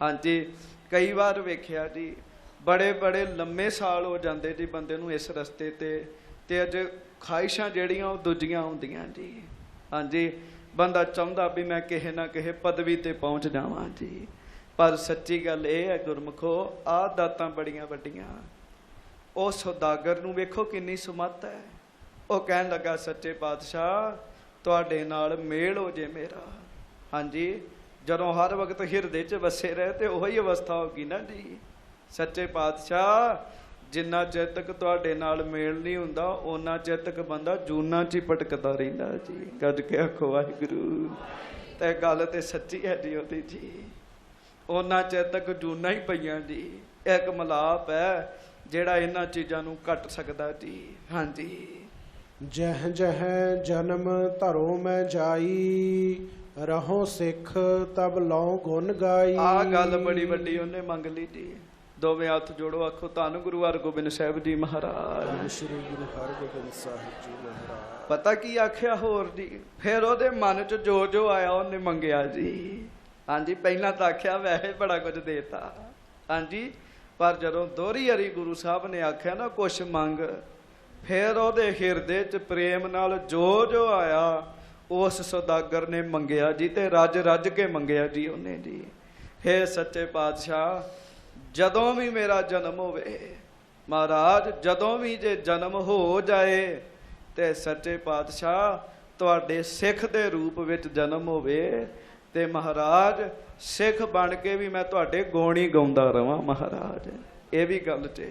ਹਾਂਜੀ, ਕਈ ਵਾਰ ਵੇਖਿਆ ਜੀ, ਬੜੇ ਬੜੇ ਲੰਮੇ ਸਾਲ ਹੋ ਜਾਂਦੇ ਜੀ ਬੰਦੇ ਨੂੰ ਇਸ ਰਸਤੇ ਤੇ ਅੱਜ ਖਾਹਿਸ਼ਾਂ ਜਿਹੜੀਆਂ ਉਹ ਦੂਜੀਆਂ ਹੁੰਦੀਆਂ ਜੀ। ਹਾਂਜੀ, ਬੰਦਾ ਚਾਹੁੰਦਾ ਵੀ ਮੈਂ ਕਿਸੇ ਨਾ ਕਿਸੇ ਪਦਵੀ ਤੇ ਪਹੁੰਚ ਜਾਵਾਂ ਜੀ, ਪਰ ਸੱਚੀ ਗੱਲ ਇਹ ਹੈ ਗੁਰਮੁਖੋ, ਆਹ ਦਾਤਾਂ ਬੜੀਆਂ ਵੱਡੀਆਂ। ਉਹ ਸੌਦਾਗਰ ਨੂੰ ਵੇਖੋ ਕਿੰਨੀ ਸੁਮੱਤ ਹੈ। ਉਹ ਕਹਿਣ ਲੱਗਾ, ਸੱਚੇ ਪਾਤਸ਼ਾਹ ਤੁਹਾਡੇ ਨਾਲ ਮੇਲ ਹੋ ਜੇ ਮੇਰਾ। ਹਾਂਜੀ, ਜਦੋਂ ਹਰ ਵਕਤ ਹਿਰਦੇ 'ਚ ਵਸੇ ਰਹੇ ਤੇ ਉਹੀ ਅਵਸਥਾ ਹੋਗੀ ਨਾ ਜੀ। ਸੱਚੇ ਪਾਤਸ਼ਾਹ ਜਿੰਨਾ ਚਿਰ ਤੱਕ ਤੁਹਾਡੇ ਨਾਲ ਮੇਲ ਨਹੀਂ ਹੁੰਦਾ, ਉਹਨਾਂ ਚਿਰ ਤੱਕ ਬੰਦਾ ਜੂਨਾਂ 'ਚ ਹੀ ਭਟਕਦਾ ਰਹਿੰਦਾ ਜੀ। ਗੱਜ ਕੇ ਆਖੋ ਵਾਹਿਗੁਰੂ। ਤੇ ਗੱਲ ਤੇ ਸੱਚੀ ਹੈ ਜੀ ਉਹਦੀ ਜੀ, ਉਹਨਾਂ ਚਿਰ ਤੱਕ ਜੂਨਾਂ ਹੀ ਪਈਆਂ ਜੀ। ਇੱਕ ਮਿਲਾਪ ਹੈ ਜਿਹੜਾ ਇਹਨਾਂ ਚੀਜ਼ਾਂ ਨੂੰ ਕੱਟ ਸਕਦਾ ਜੀ। ਹਾਂਜੀ। ਜਹ ਜਹ ਜਨਮ ਧਰੋ ਮੈਂ ਜਾਈ, ਰਹੋ ਸਿੱਖ ਤਬ ਲਉ ਗੁਣ ਗਾਈ। ਆਹ ਗੱਲ ਬੜੀ ਵੱਡੀ ਉਹਨੇ ਮੰਗ ਲਈ ਜੀ। ਦੋਵੇਂ ਹੱਥ ਜੋੜੋ, ਆਖੋ ਧੰਨ ਗੁਰੂ ਹਰਗੋਬਿੰਦ ਸਾਹਿਬ ਜੀ ਮਹਾਰਾਜ। ਸ੍ਰੀ ਗੁਰੂ ਹਰਗੋਬਿੰਦ ਸਾਹਿਬ ਜੀ ਮਹਾਰਾਜ। ਪਤਾ ਕੀ ਆਖਿਆ ਹੋਰ ਜੀ? ਫਿਰ ਉਹਦੇ ਮਨ 'ਚ ਜੋ ਜੋ ਆਇਆ ਉਹਨੇ ਮੰਗਿਆ ਜੀ। ਹਾਂਜੀ, ਪਹਿਲਾਂ ਤਾਂ ਆਖਿਆ ਵੈਸੇ ਬੜਾ ਕੁਝ ਦੇਤਾ। ਹਾਂਜੀ, ਪਰ ਜਦੋਂ ਦੋਹਰੀ ਹਰੀ ਗੁਰੂ ਸਾਹਿਬ ਨੇ ਆਖਿਆ ਨਾ ਕੁਛ ਮੰਗ, ਫਿਰ ਉਹਦੇ ਹਿਰਦੇ 'ਚ ਪ੍ਰੇਮ ਨਾਲ ਜੋ ਜੋ ਆਇਆ ਉਸ ਸੌਦਾਗਰ ਨੇ ਮੰਗਿਆ ਜੀ, ਤੇ ਰੱਜ ਰੱਜ ਕੇ ਮੰਗਿਆ ਜੀ ਉਹਨੇ ਜੀ। ਹੇ ਸੱਚੇ ਪਾਤਸ਼ਾਹ, ਜਦੋਂ ਵੀ ਮੇਰਾ ਜਨਮ ਹੋਵੇ ਮਹਾਰਾਜ, ਜਦੋਂ ਵੀ ਜੇ ਜਨਮ ਹੋ ਜਾਏ ਤੇ ਸੱਚੇ ਪਾਤਸ਼ਾਹ ਤੁਹਾਡੇ ਸਿੱਖ ਦੇ ਰੂਪ ਵਿੱਚ ਜਨਮ ਹੋਵੇ, ਤੇ ਮਹਾਰਾਜ ਸਿੱਖ ਬਣ ਕੇ ਵੀ ਮੈਂ ਤੁਹਾਡੇ ਗੁਣ ਹੀ ਗਾਉਂਦਾ ਰਵਾਂ ਮਹਾਰਾਜ। ਇਹ ਵੀ ਗੱਲ 'ਚ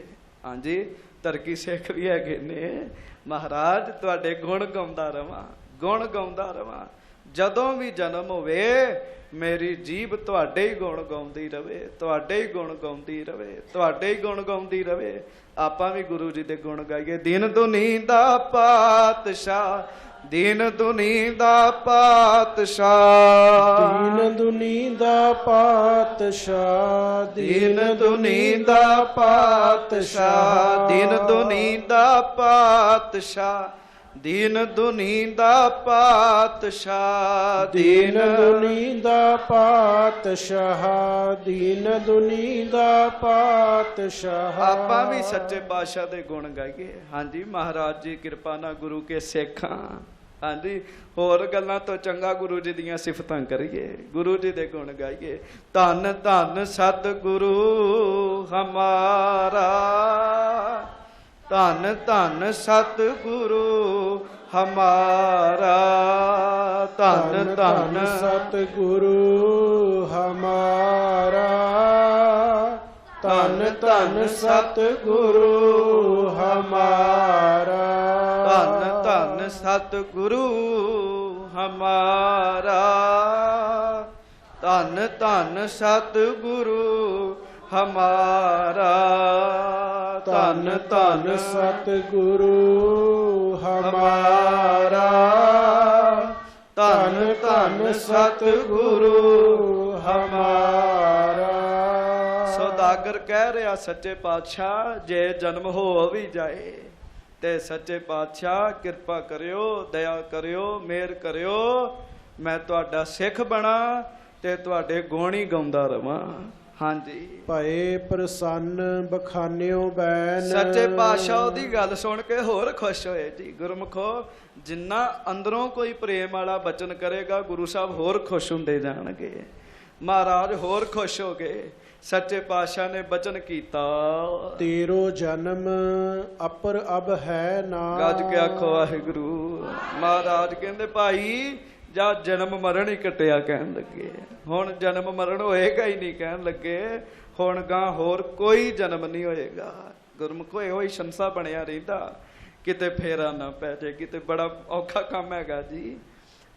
ਹਾਂਜੀ, ਤਰਕੀ ਸਿੱਖ ਵੀ ਹੈਗੇ ਨੇ, ਮਹਾਰਾਜ ਤੁਹਾਡੇ ਗੁਣ ਗਾਉਂਦਾ ਰਵਾਂ, ਗੁਣ ਗਾਉਂਦਾ ਰਵਾਂ। ਜਦੋਂ ਵੀ ਜਨਮ ਹੋਵੇ ਮੇਰੀ ਜੀਭ ਤੁਹਾਡੇ ਹੀ ਗੁਣ ਗਾਉਂਦੀ ਰਵੇ, ਤੁਹਾਡੇ ਹੀ ਗੁਣ ਗਾਉਂਦੀ ਰਵੇ, ਤੁਹਾਡੇ ਹੀ ਗੁਣ ਗਾਉਂਦੀ ਰਵੇ। ਆਪਾਂ ਵੀ ਗੁਰੂ ਜੀ ਦੇ ਗੁਣ ਗਾਈਏ। ਦੀਨ ਦੁਨੀ ਦਾ ਪਾਤਸ਼ਾਹ, ਦੀਨ ਦੁਨੀ ਦਾ ਪਾਤਸ਼ਾਹ, ਦੀਨ ਦੁਨੀ ਦਾ ਪਾਤਸ਼ਾਹ, ਦੀਨ ਦੁਨੀ ਦਾ ਪਾਤਸ਼ਾਹ, ਦੀਨ ਦੁਨੀ ਦਾ ਪਾਤਸ਼ਾਹ, ਦੀਨ ਦੁਨੀ ਦਾ ਪਾਤਸ਼ਾਹ, ਦੀਨ ਦੁਨੀ ਦਾ ਪਾਤਸ਼ਾਹ, ਦੀਨ ਦੁਨੀ ਦਾ ਪਾਤਸ਼ਾਹ। ਆਪਾਂ ਵੀ ਸੱਚੇ ਪਾਤਸ਼ਾਹ ਦੇ ਗੁਣ ਗਾਈਏ। ਹਾਂਜੀ, ਮਹਾਰਾਜ ਜੀ ਕਿਰਪਾ ਨਾਲ ਗੁਰੂ ਕੇ ਸਿੱਖਾਂ। ਹਾਂਜੀ, ਹੋਰ ਗੱਲਾਂ ਤੋਂ ਚੰਗਾ ਗੁਰੂ ਜੀ ਦੀਆਂ ਸਿਫਤਾਂ ਕਰੀਏ, ਗੁਰੂ ਜੀ ਦੇ ਗੁਣ ਗਾਈਏ। ਧੰਨ ਧੰਨ ਸਤਿਗੁਰੂ ਹਮਾਰਾ, ਧੰਨ ਧੰਨ ਸਤਿਗੁਰੂ ਹਮਾਰਾ, ਧੰਨ ਧੰਨ ਸਤਿਗੁਰੂ ਹਮਾਰਾ, ਧੰਨ ਧੰਨ ਸਤਿਗੁਰੂ ਹਮਾਰਾ, ਧੰਨ ਧੰਨ ਸਤਿਗੁਰੂ ਹਮਾਰਾ, ਧੰਨ ਧੰਨ ਸਤਿਗੁਰੂ ਹਮਾਰਾ, ਧੰਨ ਧੰਨ ਸਤਿਗੁਰੂ ਹਮਾਰਾ, ਧੰਨ ਧੰਨ ਸਤਿਗੁਰੂ ਹਮਾਰਾ। ਸੌਦਾਗਰ ਕਹਿ ਰਿਹਾ ਸੱਚੇ ਪਾਤਸ਼ਾਹ ਜੇ ਜਨਮ ਹੋ ਵੀ ਜਾਏ ਤੇ ਸੱਚੇ ਪਾਤਸ਼ਾਹ ਕਿਰਪਾ ਕਰਿਓ, ਦਇਆ ਕਰਿਓ, ਮਿਹਰ ਕਰਿਓ, ਮੈਂ ਤੁਹਾਡਾ ਸਿੱਖ ਬਣਾ ਤੇ ਤੁਹਾਡੇ ਗੁਣ ਹੀ ਗਾਉਂਦਾ ਰਵਾਂ। ਹਾਂਜੀ, ਭਏ ਪ੍ਰਸੰਨ ਬਖਾਨਿਓ ਬੈਨ। ਸੱਚੇ ਪਾਤਸ਼ਾਹ ਉਹਦੀ ਗੱਲ ਸੁਣ ਕੇ ਹੋਰ ਖੁਸ਼ ਹੋਏ ਜੀ। ਗੁਰਮੁਖੋ, ਜਿੰਨਾ ਅੰਦਰੋਂ ਕੋਈ ਪ੍ਰੇਮ ਵਾਲਾ ਬਚਨ ਕਰੇਗਾ ਗੁਰੂ ਸਾਹਿਬ ਹੋਰ ਖੁਸ਼ ਹੁੰਦੇ ਜਾਣਗੇ, ਮਹਾਰਾਜ ਹੋਰ ਖੁਸ਼ ਹੋ ਗਏ। ਸੱਚੇ ਪਾਤਸ਼ਾਹ ਨੇ ਬਚਨ ਕੀਤਾ, ਤੇਰੋ ਜਨਮ ਅਪਰ ਅਬ ਹੈ ਨਾ। ਗੱਜ ਕੇ ਆਖੋ ਵਾਹਿਗੁਰੂ। ਮਹਾਰਾਜ ਕਹਿੰਦੇ ਭਾਈ ਜਾਂ ਜਨਮ ਮਰਨ ਹੀ ਕੱਟਿਆ ਕਹਿਣ ਲੱਗੇ, ਹੁਣ ਜਨਮ ਮਰਨ ਹੋਏਗਾ ਹੀ ਨਹੀਂ ਕਹਿਣ ਲੱਗੇ, ਹੁਣ ਗਾਂ ਹੋਰ ਕੋਈ ਜਨਮ ਨਹੀਂ ਹੋਏਗਾ। ਗੁਰਮੁਖੋ ਇਹੋ ਹੀ ਸੰਸਾ ਬਣਿਆ ਰਹਿੰਦਾ, ਕਿਤੇ ਫੇਰਾ ਨਾ ਪੈ ਜਾਏ, ਕਿਤੇ ਬੜਾ ਔਖਾ ਕੰਮ ਹੈਗਾ ਜੀ।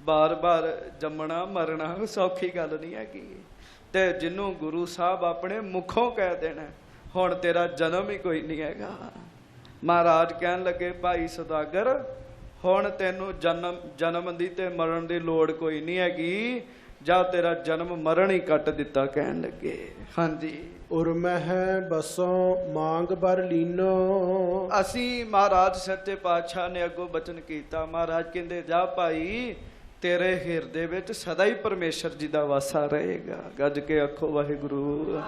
ਬਾਰ-ਬਾਰ ਜੰਮਣਾ ਮਰਨਾ ਸੌਖੀ ਗੱਲ ਨਹੀਂ ਹੈਗੀ। ਤੇ ਜਿਹਨੂੰ ਗੁਰੂ ਸਾਹਿਬ ਆਪਣੇ ਮੁਖੋਂ ਕਹਿ ਦੇਣਾ ਹੁਣ ਤੇਰਾ ਜਨਮ ਹੀ ਕੋਈ ਨਹੀਂ ਹੈਗਾ। ਮਹਾਰਾਜ ਕਹਿਣ ਲੱਗੇ ਭਾਈ ਸੌਦਾਗਰ ਹੁਣ ਤੈਨੂੰ ਜਨਮ ਦੀ ਤੇ ਮਰਨ ਦੀ ਲੋੜ ਕੋਈ ਨਹੀਂ ਹੈਗੀ, ਜਾਂ ਤੇਰਾ ਜਨਮ ਮਰਨ ਹੀ ਕੱਟ ਦਿੱਤਾ ਕਹਿਣ ਲੱਗੇ। ਹਾਂਜੀ, ਉਰਮਹਿ ਬਸੋਂ ਮੰਗ ਬਰ ਲੀਨੋ। ਅਸੀਂ ਮਹਾਰਾਜ ਸੱਚੇ ਪਾਤਸ਼ਾਹ ਨੇ ਅੱਗੋਂ ਬਚਨ ਕੀਤਾ। ਮਹਾਰਾਜ ਕਹਿੰਦੇ ਜਾ ਭਾਈ ਤੇਰੇ ਹਿਰਦੇ ਵਿੱਚ ਸਦਾ ਹੀ ਪਰਮੇਸ਼ਰ ਜੀ ਦਾ ਵਾਸਾ ਰਹੇਗਾ। ਗੱਜ ਕੇ ਆਖੋ ਵਾਹਿਗੁਰੂ।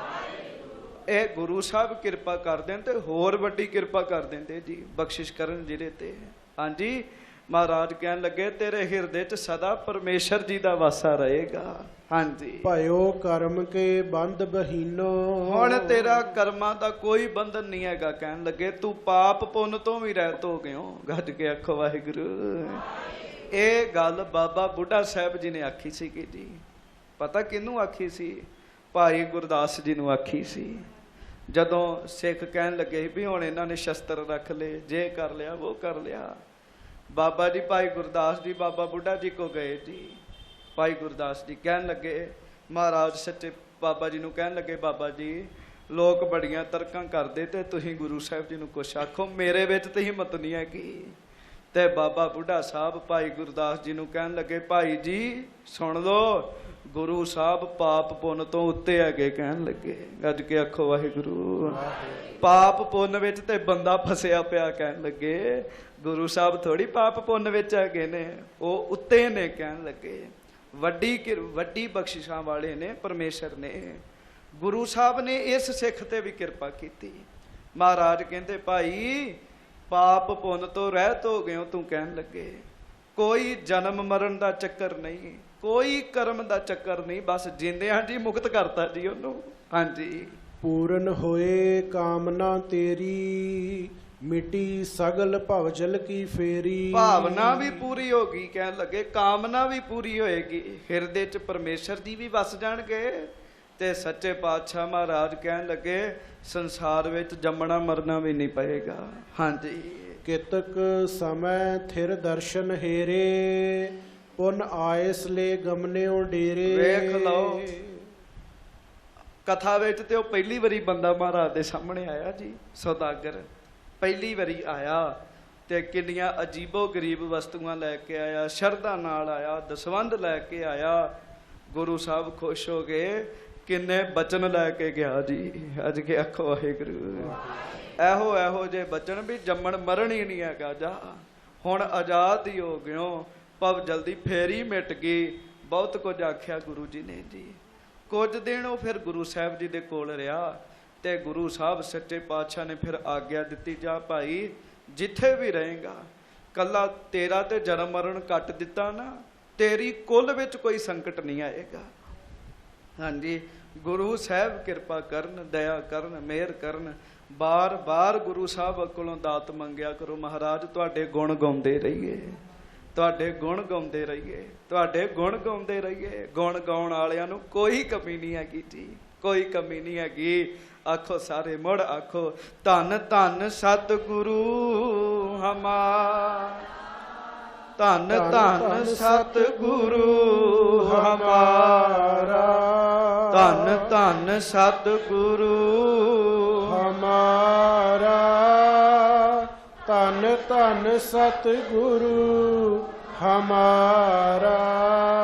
ਇਹ ਗੁਰੂ ਸਾਹਿਬ ਕਿਰਪਾ ਕਰ ਦੇਣ ਤੇ ਹੋਰ ਵੱਡੀ ਕਿਰਪਾ ਕਰ ਦਿੰਦੇ ਜੀ, ਬਖਸ਼ਿਸ਼ ਕਰਨ ਜਿਹਦੇ ਤੇ। ਹਾਂਜੀ, ਮਹਾਰਾਜ ਕਹਿਣ ਲੱਗੇ ਤੇਰੇ ਹਿਰਦੇ 'ਚ ਸਦਾ ਪਰਮੇਸ਼ਰ ਜੀ ਦਾ ਵਾਸਾ ਰਹੇਗਾ। ਹਾਂਜੀ, ਭਇਓ ਕਰਮ ਕੇ ਬੰਧ ਬਹੀਨੋ। ਹੁਣ ਤੇਰਾ ਕਰਮਾਂ ਦਾ ਕੋਈ ਬੰਧਨ ਨਹੀਂ ਹੈਗਾ ਕਹਿਣ ਲੱਗੇ, ਤੂੰ ਪਾਪ ਪੁੰਨ ਤੋਂ ਵੀ ਰਹਿਤ ਹੋ ਗਿਓ। ਗੱਜ ਕੇ ਆਖੋ ਵਾਹਿਗੁਰੂ। ਇਹ ਗੱਲ ਬਾਬਾ ਬੁੱਢਾ ਸਾਹਿਬ ਜੀ ਨੇ ਆਖੀ ਸੀ ਕਿ ਜੀ, ਪਤਾ ਕਿਹਨੂੰ ਆਖੀ ਸੀ? ਭਾਈ ਗੁਰਦਾਸ ਜੀ ਨੂੰ ਆਖੀ ਸੀ। ਜਦੋਂ ਸਿੱਖ ਕਹਿਣ ਲੱਗੇ ਵੀ ਹੁਣ ਇਹਨਾਂ ਨੇ ਸ਼ਸਤਰ ਰੱਖ ਲਏ, ਜੇ ਕਰ ਲਿਆ ਉਹ ਕਰ ਲਿਆ, ਬਾਬਾ ਜੀ ਭਾਈ ਗੁਰਦਾਸ ਜੀ ਬਾਬਾ ਬੁੱਢਾ ਜੀ ਕੋ ਗਏ ਜੀ। ਭਾਈ ਗੁਰਦਾਸ ਜੀ ਕਹਿਣ ਲੱਗੇ, ਮਹਾਰਾਜ ਸੱਚੇ ਬਾਬਾ ਜੀ ਨੂੰ ਕਹਿਣ ਲੱਗੇ, ਬਾਬਾ ਜੀ ਲੋਕ ਬੜੀਆਂ ਤਰਕਾਂ ਕਰਦੇ ਤੇ ਤੁਸੀਂ ਗੁਰੂ ਸਾਹਿਬ ਜੀ ਨੂੰ ਕੁਛ ਆਖੋ, ਮੇਰੇ ਵਿੱਚ ਤੇ ਹਿੰਮਤ ਨਹੀਂ ਹੈਗੀ। ਤੇ ਬਾਬਾ ਬੁੱਢਾ ਸਾਹਿਬ ਭਾਈ ਗੁਰਦਾਸ ਜੀ ਨੂੰ ਕਹਿਣ ਲੱਗੇ, ਭਾਈ ਜੀ ਸੁਣ ਲਓ, ਗੁਰੂ ਸਾਹਿਬ ਪਾਪ ਪੁੰਨ ਤੋਂ ਉੱਤੇ ਹੈਗੇ ਕਹਿਣ ਲੱਗੇ। ਗੱਜ ਕੇ ਆਖੋ ਵਾਹਿਗੁਰੂ। ਪਾਪ ਪੁੰਨ ਵਿੱਚ ਤੇ ਬੰਦਾ ਫਸਿਆ ਪਿਆ ਕਹਿਣ ਲੱਗੇ, ਗੁਰੂ ਸਾਹਿਬ ਥੋੜੀ ਪਾਪ ਪੁੰਨ ਵਿੱਚ ਹੈਗੇ ਨੇ, ਉਹ ਉੱਤੇ ਨੇ ਕਹਿਣ ਲੱਗੇ। ਵੱਡੀ ਬਖਸ਼ਿਸ਼ਾਂ ਵਾਲੇ ਨੇ ਪਰਮੇਸ਼ਰ ਨੇ। ਗੁਰੂ ਸਾਹਿਬ ਨੇ ਇਸ ਸਿੱਖ ਤੇ ਵੀ ਕਿਰਪਾ ਕੀਤੀ। ਮਹਾਰਾਜ ਕਹਿੰਦੇ ਭਾਈ ਪਾਪ ਪੁੰਨ ਤੋਂ ਰਹਿਤ ਹੋ ਗਏ ਹੋ ਤੂੰ ਕਹਿਣ ਲੱਗੇ, ਕੋਈ ਜਨਮ ਮਰਨ ਦਾ ਚੱਕਰ ਨਹੀਂ, ਕੋਈ ਕਰਮ ਦਾ ਚੱਕਰ ਨਹੀਂ, ਬਸ ਜਿੰਦਿਆਂ ਜੀ ਮੁਕਤ ਕਰਤਾ ਜੀ ਉਹਨੂੰ। ਹਾਂਜੀ, ਪੂਰਨ ਹੋਏ ਕਾਮਨਾ ਤੇਰੀ, ਮਿਟੀ ਸਗਲ ਭਵਜਲ ਕੀ ਫੇਰੀ। ਭਾਵਨਾ ਵੀ ਪੂਰੀ ਹੋ ਗਈ ਕਹਿਣ ਲੱਗੇ, ਕਾਮਨਾ ਵੀ ਪੂਰੀ ਹੋਏਗੀ, ਹਿਰਦੇ 'ਚ ਪਰਮੇਸ਼ਰ ਜੀ ਵੀ ਵਸ ਜਾਣਗੇ। ਤੇ ਸੱਚੇ ਪਾਤਸ਼ਾਹ ਮਹਾਰਾਜ ਕਹਿਣ ਲੱਗੇ ਸੰਸਾਰ ਵਿੱਚ ਜੰਮਣਾ ਮਰਨਾ ਵੀ ਨਹੀਂ ਪਏਗਾ। ਹਾਂਜੀ, ਕਿਤਕ ਸਮੈ ਥਿਰ ਦਰਸ਼ਨ ਹੇਰੇ, ਪੁਨ ਆਇਸ ਲੈ ਗਮਨਿਓ ਡੇਰੇ। ਵੇਖ ਲਓ ਕਥਾ ਵਿੱਚ ਤੇ ਉਹ ਪਹਿਲੀ ਵਾਰੀ ਬੰਦਾ ਮਹਾਰਾਜ ਦੇ ਸਾਹਮਣੇ ਆਇਆ ਜੀ, ਸੌਦਾਗਰ ਪਹਿਲੀ ਵਾਰੀ ਆਇਆ ਤੇ ਕਿੰਨੀਆਂ ਅਜੀਬੋ ਗਰੀਬ ਵਸਤੂਆਂ ਲੈ ਕੇ ਆਇਆ, ਸ਼ਰਧਾ ਨਾਲ ਆਇਆ, ਦਸਵੰਧ ਲੈ ਕੇ ਆਇਆ। ਗੁਰੂ ਸਾਹਿਬ ਖੁਸ਼ ਹੋ ਗਏ, ਕਿੰਨੇ ਬਚਨ ਲੈ ਕੇ ਗਿਆ ਜੀ। ਅੱਜ ਕੇ ਆਖੋ ਵਾਹਿਗੁਰੂ। ਇਹੋ ਜੇ ਬਚਨ ਵੀ ਜੰਮਣ ਮਰਨ ਹੀ ਨਹੀਂ ਹੈਗਾ, ਜਾ ਹੁਣ ਆਜ਼ਾਦ ਹੀ ਹੋ ਗਿਓ, ਭਵ ਜਲਦੀ ਫੇਰੀ ਮਿਟ ਗਈ। ਬਹੁਤ ਕੁਝ ਆਖਿਆ ਗੁਰੂ ਜੀ ਨੇ ਜੀ। ਕੁਝ ਦਿਨ ਉਹ ਫਿਰ ਗੁਰੂ ਸਾਹਿਬ ਜੀ ਦੇ ਕੋਲ ਰਿਹਾ ਤੇ ਗੁਰੂ ਸਾਹਿਬ ਸੱਚੇ ਪਾਤਸ਼ਾਹ ਨੇ ਫਿਰ ਆਗਿਆ ਦਿੱਤੀ, ਜਾ ਭਾਈ ਜਿੱਥੇ ਵੀ ਰਹੇਗਾ, ਕੱਲਾ ਤੇਰਾ ਤੇ ਜਨਮ ਮਰਨ ਕੱਟ ਦਿੱਤਾ ਨਾ, ਤੇਰੀ ਕੁੱਲ ਵਿੱਚ ਕੋਈ ਸੰਕਟ ਨਹੀਂ ਆਏਗਾ। ਹਾਂਜੀ, ਗੁਰੂ ਸਾਹਿਬ ਕਿਰਪਾ ਕਰਨ, ਦਇਆ ਕਰਨ, ਮਿਹਰ ਕਰਨ। ਬਾਰ-ਬਾਰ ਗੁਰੂ ਸਾਹਿਬ ਕੋਲੋਂ ਦਾਤ ਮੰਗਿਆ ਕਰੋ, ਮਹਾਰਾਜ ਤੁਹਾਡੇ ਗੁਣ ਗਾਉਂਦੇ ਰਹੀਏ, ਤੁਹਾਡੇ ਗੁਣ ਗਾਉਂਦੇ ਰਹੀਏ, ਤੁਹਾਡੇ ਗੁਣ ਗਾਉਂਦੇ ਰਹੀਏ। ਗੁਣ ਗਾਉਣ ਵਾਲਿਆਂ ਨੂੰ ਕੋਈ ਕਮੀ ਨਹੀਂ ਹੈਗੀ ਜੀ, ਕੋਈ ਕਮੀ ਨਹੀਂ ਹੈਗੀ। ਆਖੋ ਸਾਰੇ ਮੁੜ ਆਖੋ, ਧੰਨ ਧੰਨ ਸਤਿਗੁਰੂ ਹਮਾਰਾ, ਧੰਨ ਧੰਨ ਸਤਿਗੁਰੂ ਹਮਾਰਾ, ਧੰਨ ਧੰਨ ਸਤਿਗੁਰੂ ਹਮਾਰਾ, ਧੰਨ ਧੰਨ ਸਤਿਗੁਰੂ ਹਮਾਰਾ।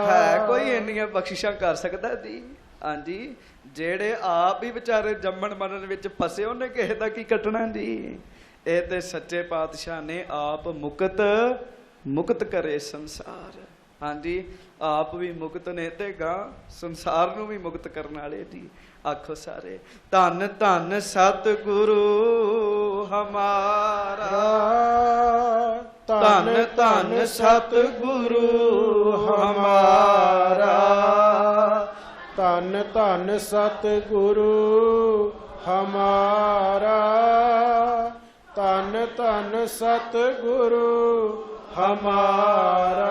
ਹੈ ਕੋਈ ਇੰਨੀਆਂ ਬਖਸ਼ਿਸ਼ਾਂ ਕਰ ਸਕਦਾ ਜੀ? ਹਾਂਜੀ, ਜਿਹੜੇ ਆਪ ਹੀ ਵਿਚਾਰੇ ਜੰਮਣ ਮਰਨ ਵਿੱਚ ਫਸੇ, ਉਹਨੇ ਕਿਸੇ ਦਾ ਕੀ ਕੱਟਣਾ ਜੀ? ਇਹ ਤੇ ਸੱਚੇ ਪਾਤਸ਼ਾਹ ਨੇ ਆਪ ਮੁਕਤ ਕਰੇ ਸੰਸਾਰ। ਹਾਂਜੀ, ਆਪ ਵੀ ਮੁਕਤ ਨੇ ਤੇ ਗਾਂ ਸੰਸਾਰ ਨੂੰ ਵੀ ਮੁਕਤ ਕਰਨ ਵਾਲੇ ਜੀ। ਆਖੋ ਸਾਰੇ, ਧੰਨ ਧੰਨ ਸਤਿਗੁਰੂ ਹਮਾਰਾ, ਧੰਨ ਧੰਨ ਸਤਿਗੁਰੂ ਹਮਾਰਾ, ਧੰਨ ਧੰਨ ਸਤਿਗੁਰੂ ਹਮਾਰਾ, ਧੰਨ ਧੰਨ ਸਤਿਗੁਰੂ ਹਮਾਰਾ।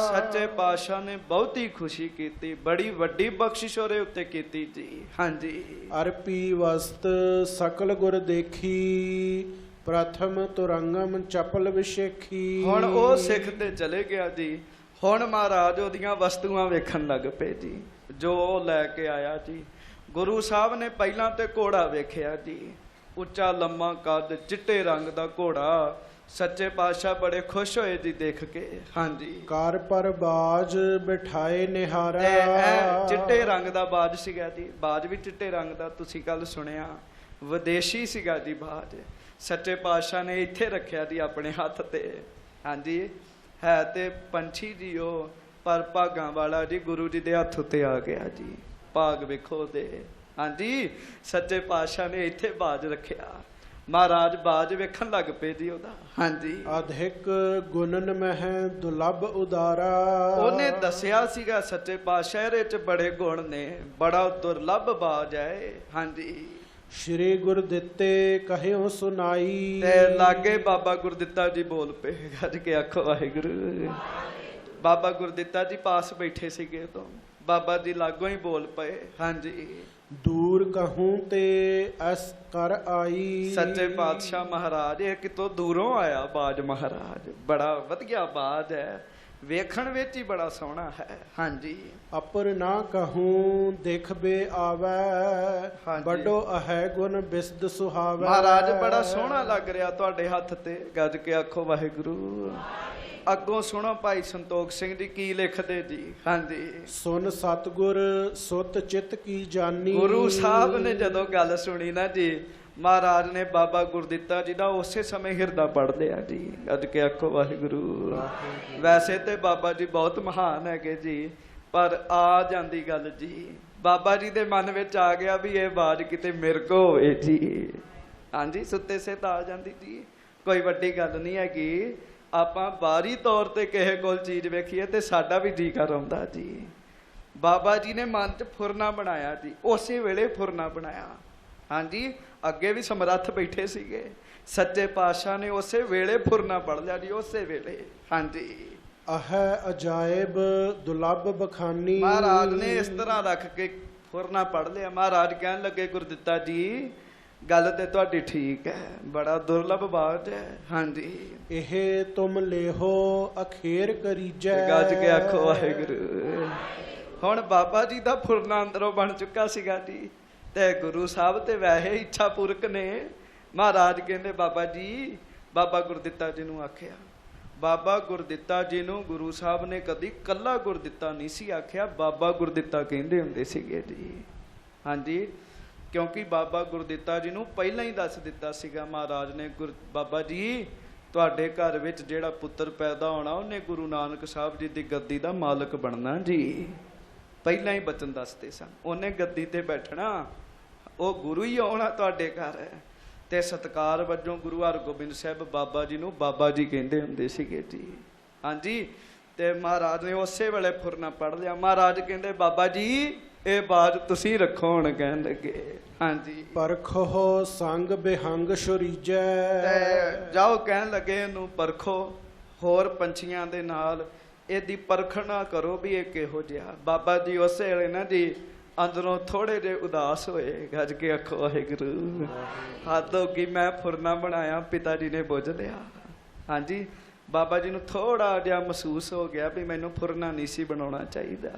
ਸੱਚੇ ਪਾਤਸ਼ਾਹ ਨੇ ਬਹੁਤੀ ਖੁਸ਼ੀ ਕੀਤੀ, ਬੜੀ ਵੱਡੀ ਬਖਸ਼ਿਸ਼ ਉਹਦੇ ਉੱਤੇ ਕੀਤੀ ਜੀ। ਹਾਂਜੀ, ਅਰਪੀ ਵਸਤ ਸਕਲ ਗੁਰ ਦੇਖੀ, ਪ੍ਰਥਮ ਤੁਰੰਗਮ ਚਪਲ ਵਿਸ਼ੇਖੀ। ਹੁਣ ਉਹ ਸਿੱਖ ਤੇ ਚਲੇ ਗਿਆ ਜੀ। ਹੁਣ ਮਹਾਰਾਜ ਉਹਦੀਆਂ ਵਸਤੂਆਂ ਵੇਖਣ ਲੱਗ ਪਏ ਜੀ, ਜੋ ਉਹ ਲੈ ਕੇ ਆਇਆ ਜੀ। ਗੁਰੂ ਸਾਹਿਬ ਨੇ ਪਹਿਲਾਂ ਤੇ ਘੋੜਾ ਵੇਖਿਆ ਜੀ, ਉੱਚਾ ਲੰਮਾ ਕੱਦ, ਚਿੱਟੇ ਰੰਗ ਦਾ ਘੋੜਾ। ਸੱਚੇ ਪਾਤਸ਼ਾਹ ਬੜੇ ਖੁਸ਼ ਹੋਏ ਜੀ ਦੇਖ ਕੇ। ਹਾਂਜੀ, ਕਾਰ ਪਰ ਬਾਜ ਬਿਠਾਏ ਨਿਹਾਰਾ। ਇਹ ਚਿੱਟੇ ਰੰਗ ਦਾ ਬਾਜ ਸੀਗਾ ਜੀ, ਬਾਜ ਵੀ ਚਿੱਟੇ ਰੰਗ ਦਾ। ਤੁਸੀਂ ਕੱਲ ਸੁਣਿਆ, ਵਿਦੇਸ਼ੀ ਸੀਗਾ ਜੀ ਬਾਜ। ਸੱਚੇ ਪਾਤਸ਼ਾਹ ਨੇ ਇੱਥੇ ਰੱਖਿਆ ਜੀ ਆਪਣੇ ਹੱਥ ਤੇ। ਹਾਂਜੀ, ਹੈ ਤੇ ਪੰਛੀ ਜੀ ਉਹ, ਪਰ ਭਾਗਾਂ ਵਾਲਾ ਜੀ ਗੁਰੂ ਜੀ ਦੇ ਹੱਥ ਉੱਤੇ ਆ ਗਿਆ ਜੀ। ਭਾਗ ਵੇਖੋ ਦੇ। ਹਾਂਜੀ, ਸੱਚੇ ਪਾਤਸ਼ਾਹ ਨੇ ਇੱਥੇ ਬਾਜ ਰੱਖਿਆ। ਮਹਾਰਾਜ ਬਾਜ ਵੇਖਣ ਲੱਗ ਪਏ ਜੀ ਉਹਦਾ। ਹਾਂਜੀ, ਅਧਿਕ ਗੁਣਨ ਮਹਿ ਦੁਲਭ ਉਦਾਰਾ। ਉਹਨੇ ਦੱਸਿਆ ਸੀਗਾ ਸੱਚੇ ਪਾਤਸ਼ਾਹ ਇਹਦੇ ਚ ਬੜੇ ਗੁਣ ਨੇ, ਬੜਾ ਦੁਰਲਭ ਬਾਜ ਹੈ। ਹਾਂਜੀ, ਸ਼੍ਰੀ ਗੁਰ ਦਿੱਤੇ ਕਹਿਓ ਸੁਨਾਈ। ਤੇ ਲਾਗੇ ਬਾਬਾ ਗੁਰਦਿੱਤਾ ਜੀ ਬੋਲ ਪਏ, ਗੱਜ ਕੇ ਆਖੋ ਵਾਹਿਗੁਰੂ। ਬਾਬਾ ਗੁਰਦਿੱਤਾ ਜੀ ਪਾਸ ਬੈਠੇ ਸੀਗੇ ਉਦੋਂ, ਬਾਬਾ ਜੀ ਲਾਗੋਂ ਹੀ ਬੋਲ ਪਏ। ਹਾਂਜੀ, ਦੂਰ ਕਹੂੰ ਤੇ ਅਸ ਕਰ ਆਈ। ਸੱਚੇ ਪਾਤਸ਼ਾਹ ਮਹਾਰਾਜ ਇਹ ਕਿਤੋਂ ਦੂਰੋਂ ਆਇਆ ਬਾਜ ਮਹਾਰਾਜ। ਬੜਾ ਵਧੀਆ ਬਾਜ ਹੈ, ਵੇਖਣ ਵਿੱਚ ਹੀ ਬੜਾ ਸੋਹਣਾ ਹੈ। ਹਾਂਜੀ, ਅਪਰ ਨਾ ਕਹੂੰ ਦੇਖਬੇ ਆਵੈ, ਵੱਡੋ ਅਹੈ ਗੁਣ ਬਿਸਦ ਸੁਹਾਵੈ। ਮਹਾਰਾਜ ਬੜਾ ਸੋਹਣਾ ਲੱਗ ਰਿਹਾ ਤੁਹਾਡੇ ਹੱਥ ਤੇ, ਗੱਜ ਕੇ ਆਖੋ ਵਾਹਿਗੁਰੂ। ਅੱਗੋਂ ਸੁਣੋ ਭਾਈ ਸੰਤੋਖ ਸਿੰਘ ਜੀ ਕੀ ਲਿਖਦੇ ਜੀ। ਹਾਂਜੀ, ਸੁਨ ਸਤਿਗੁਰ ਸੁਤ ਚਿਤ ਕੀ ਜਾਨੀ। ਗੁਰੂ ਸਾਹਿਬ ਨੇ ਜਦੋਂ ਗੱਲ ਸੁਣੀ ਨਾ ਜੀ, ਮਹਾਰਾਜ ਨੇ ਬਾਬਾ ਗੁਰਦਿੱਤਾ ਜੀ ਦਾ ਉਸੇ ਸਮੇਂ ਹਿਰਦਾ ਪੜ ਲਿਆ ਜੀ। ਅੱਜ ਕੇ ਆਖੋ ਵਾਹਿਗੁਰੂ। ਵੈਸੇ ਤੇ ਬਾਬਾ ਜੀ ਬਹੁਤ ਮਹਾਨ ਹੈਗੇ ਜੀ, ਪਰ ਆ ਜਾਂਦੀ ਗੱਲ ਜੀ, ਬਾਬਾ ਜੀ ਦੇ ਮਨ ਵਿੱਚ ਆ ਗਿਆ ਵੀ ਇਹ ਬਾਜ ਕਿਤੇ ਮਿਰਗ ਹੋਵੇ ਜੀ। ਹਾਂਜੀ, ਸੁੱਤੇ ਸੇ ਤਾਂ ਆ ਜਾਂਦੀ ਜੀ, ਕੋਈ ਵੱਡੀ ਗੱਲ ਨਹੀਂ ਹੈਗੀ। ਆਪਾਂ ਬਾਹਰੀ ਤੌਰ ਤੇ ਕਿਸੇ ਕੋਲ ਚੀਜ਼ ਵੇਖੀਏ ਤੇ ਸਾਡਾ ਵੀ ਜੀ ਕਰ ਆਉਂਦਾ ਜੀ। ਬਾਬਾ ਜੀ ਨੇ ਮਨ 'ਚ ਫੁਰਨਾ ਬਣਾਇਆ ਜੀ, ਉਸੇ ਵੇਲੇ ਫੁਰਨਾ ਬਣਾਇਆ। ਹਾਂਜੀ, ਅੱਗੇ ਵੀ ਸਮਰੱਥ ਬੈਠੇ ਸੀਗੇ, ਸੱਚੇ ਪਾਤਸ਼ਾਹ ਨੇ ਉਸੇ ਵੇਲੇ ਫੁਰਨਾ ਪੜ ਲਿਆ ਜੀ, ਉਸੇ ਵੇਲੇ। ਹਾਂਜੀ, ਅਹੈ ਅਜਾਇਬ ਦੁਲਭ ਬਖਾਨੀ। ਮਹਾਰਾਜ ਨੇ ਇਸ ਤਰ੍ਹਾਂ ਰੱਖ ਕੇ ਫੁਰਨਾ ਪੜ ਲਿਆ। ਮਹਾਰਾਜ ਕਹਿਣ ਲੱਗੇ ਗੁਰਦਿੱਤਾ ਜੀ ਗੱਲ ਤੇ ਤੁਹਾਡੀ ਠੀਕ ਹੈ, ਬੜਾ ਦੁਰਲਭ ਬਾਤ ਹੈ। ਹਾਂਜੀ, ਇਹ ਤੁਮ ਲੇਹੋ ਅਖੇਰ ਕਰੀਜੈ। ਗੱਜ ਕੇ ਆਖੋ ਵਾਹਿਗੁਰੂ। ਹੁਣ ਬਾਬਾ ਜੀ ਦਾ ਫੁਰਨਾ ਅੰਦਰੋਂ ਬਣ ਚੁੱਕਾ ਸੀਗਾ ਜੀ, ਤੇ ਗੁਰੂ ਸਾਹਿਬ ਤੇ ਵੈਸੇ ਇੱਛਾ ਪੂਰਕ ਨੇ। ਮਹਾਰਾਜ ਕਹਿੰਦੇ ਬਾਬਾ ਜੀ, ਬਾਬਾ ਗੁਰਦਿੱਤਾ ਜੀ ਨੂੰ ਆਖਿਆ। ਬਾਬਾ ਗੁਰਦਿੱਤਾ ਜੀ ਨੂੰ ਗੁਰੂ ਸਾਹਿਬ ਨੇ ਕਦੀ ਕੱਲਾ ਗੁਰਦਿੱਤਾ ਨਹੀਂ ਸੀ ਆਖਿਆ, ਬਾਬਾ ਗੁਰਦਿੱਤਾ ਕਹਿੰਦੇ ਹੁੰਦੇ ਸੀਗੇ ਜੀ। ਹਾਂਜੀ, ਕਿਉਂਕਿ ਬਾਬਾ ਗੁਰਦਿੱਤਾ ਜੀ ਨੂੰ ਪਹਿਲਾਂ ਹੀ ਦੱਸ ਦਿੱਤਾ ਸੀਗਾ ਮਹਾਰਾਜ ਨੇ, ਬਾਬਾ ਜੀ ਤੁਹਾਡੇ ਘਰ ਵਿੱਚ ਜਿਹੜਾ ਪੁੱਤਰ ਪੈਦਾ ਹੋਣਾ ਉਹਨੇ ਗੁਰੂ ਨਾਨਕ ਸਾਹਿਬ ਜੀ ਦੀ ਗੱਦੀ ਦਾ ਮਾਲਕ ਬਣਨਾ ਜੀ। ਪਹਿਲਾਂ ਹੀ ਬਚਨ ਦੱਸਦੇ ਸਨ, ਉਹਨੇ ਗੱਦੀ ਤੇ ਬੈਠਣਾ, ਉਹ ਗੁਰੂ ਹੀ ਆਉਣਾ ਤੁਹਾਡੇ ਘਰ। ਤੇ ਸਤਿਕਾਰ ਵਜੋਂ ਗੁਰੂ ਹਰਗੋਬਿੰਦ ਸਾਹਿਬ ਬਾਬਾ ਜੀ ਨੂੰ ਬਾਬਾ ਜੀ ਕਹਿੰਦੇ ਹੁੰਦੇ ਸੀਗੇ ਜੀ। ਹਾਂਜੀ, ਤੇ ਮਹਾਰਾਜ ਨੇ ਉਸੇ ਵੇਲੇ ਫੁਰਨਾ ਪੜ ਲਿਆ। ਮਹਾਰਾਜ ਕਹਿੰਦੇ ਬਾਬਾ ਜੀ ਇਹ ਬਾਤ ਤੁਸੀਂ ਰੱਖੋ। ਹੁਣ ਕਹਿਣ ਲੱਗੇ ਹਾਂਜੀ, ਪਰਖੋ ਸੰਗ ਬਿਹੰਗ ਸ਼ੁਰੀਜੈ। ਤੇ ਜਾਓ ਕਹਿਣ ਲੱਗੇ ਇਹਨੂੰ ਪਰਖੋ, ਹੋਰ ਪੰਛੀਆਂ ਦੇ ਨਾਲ ਇਹਦੀ ਪਰਖਣਾ ਕਰੋ ਵੀ ਇਹ ਕਿਹੋ ਜਿਹਾ। ਬਾਬਾ ਜੀ ਉਸੇ ਵੇਲੇ ਨਾ ਜੀ ਅੰਦਰੋਂ ਥੋੜੇ ਜਿਹੇ ਉਦਾਸ ਹੋਏ। ਗੱਜ ਕੇ ਆਖੋ ਵਾਹਿਗੁਰੂ। ਹੱਦ ਹੋ ਗਈ, ਮੈਂ ਫੁਰਨਾ ਬਣਾਇਆ, ਪਿਤਾ ਜੀ ਨੇ ਬੁੱਝ ਲਿਆ। ਹਾਂਜੀ, ਬਾਬਾ ਜੀ ਨੂੰ ਥੋੜਾ ਜਿਹਾ ਮਹਿਸੂਸ ਹੋ ਗਿਆ ਵੀ ਮੈਨੂੰ ਫੁਰਨਾ ਨਹੀਂ ਸੀ ਬਣਾਉਣਾ ਚਾਹੀਦਾ,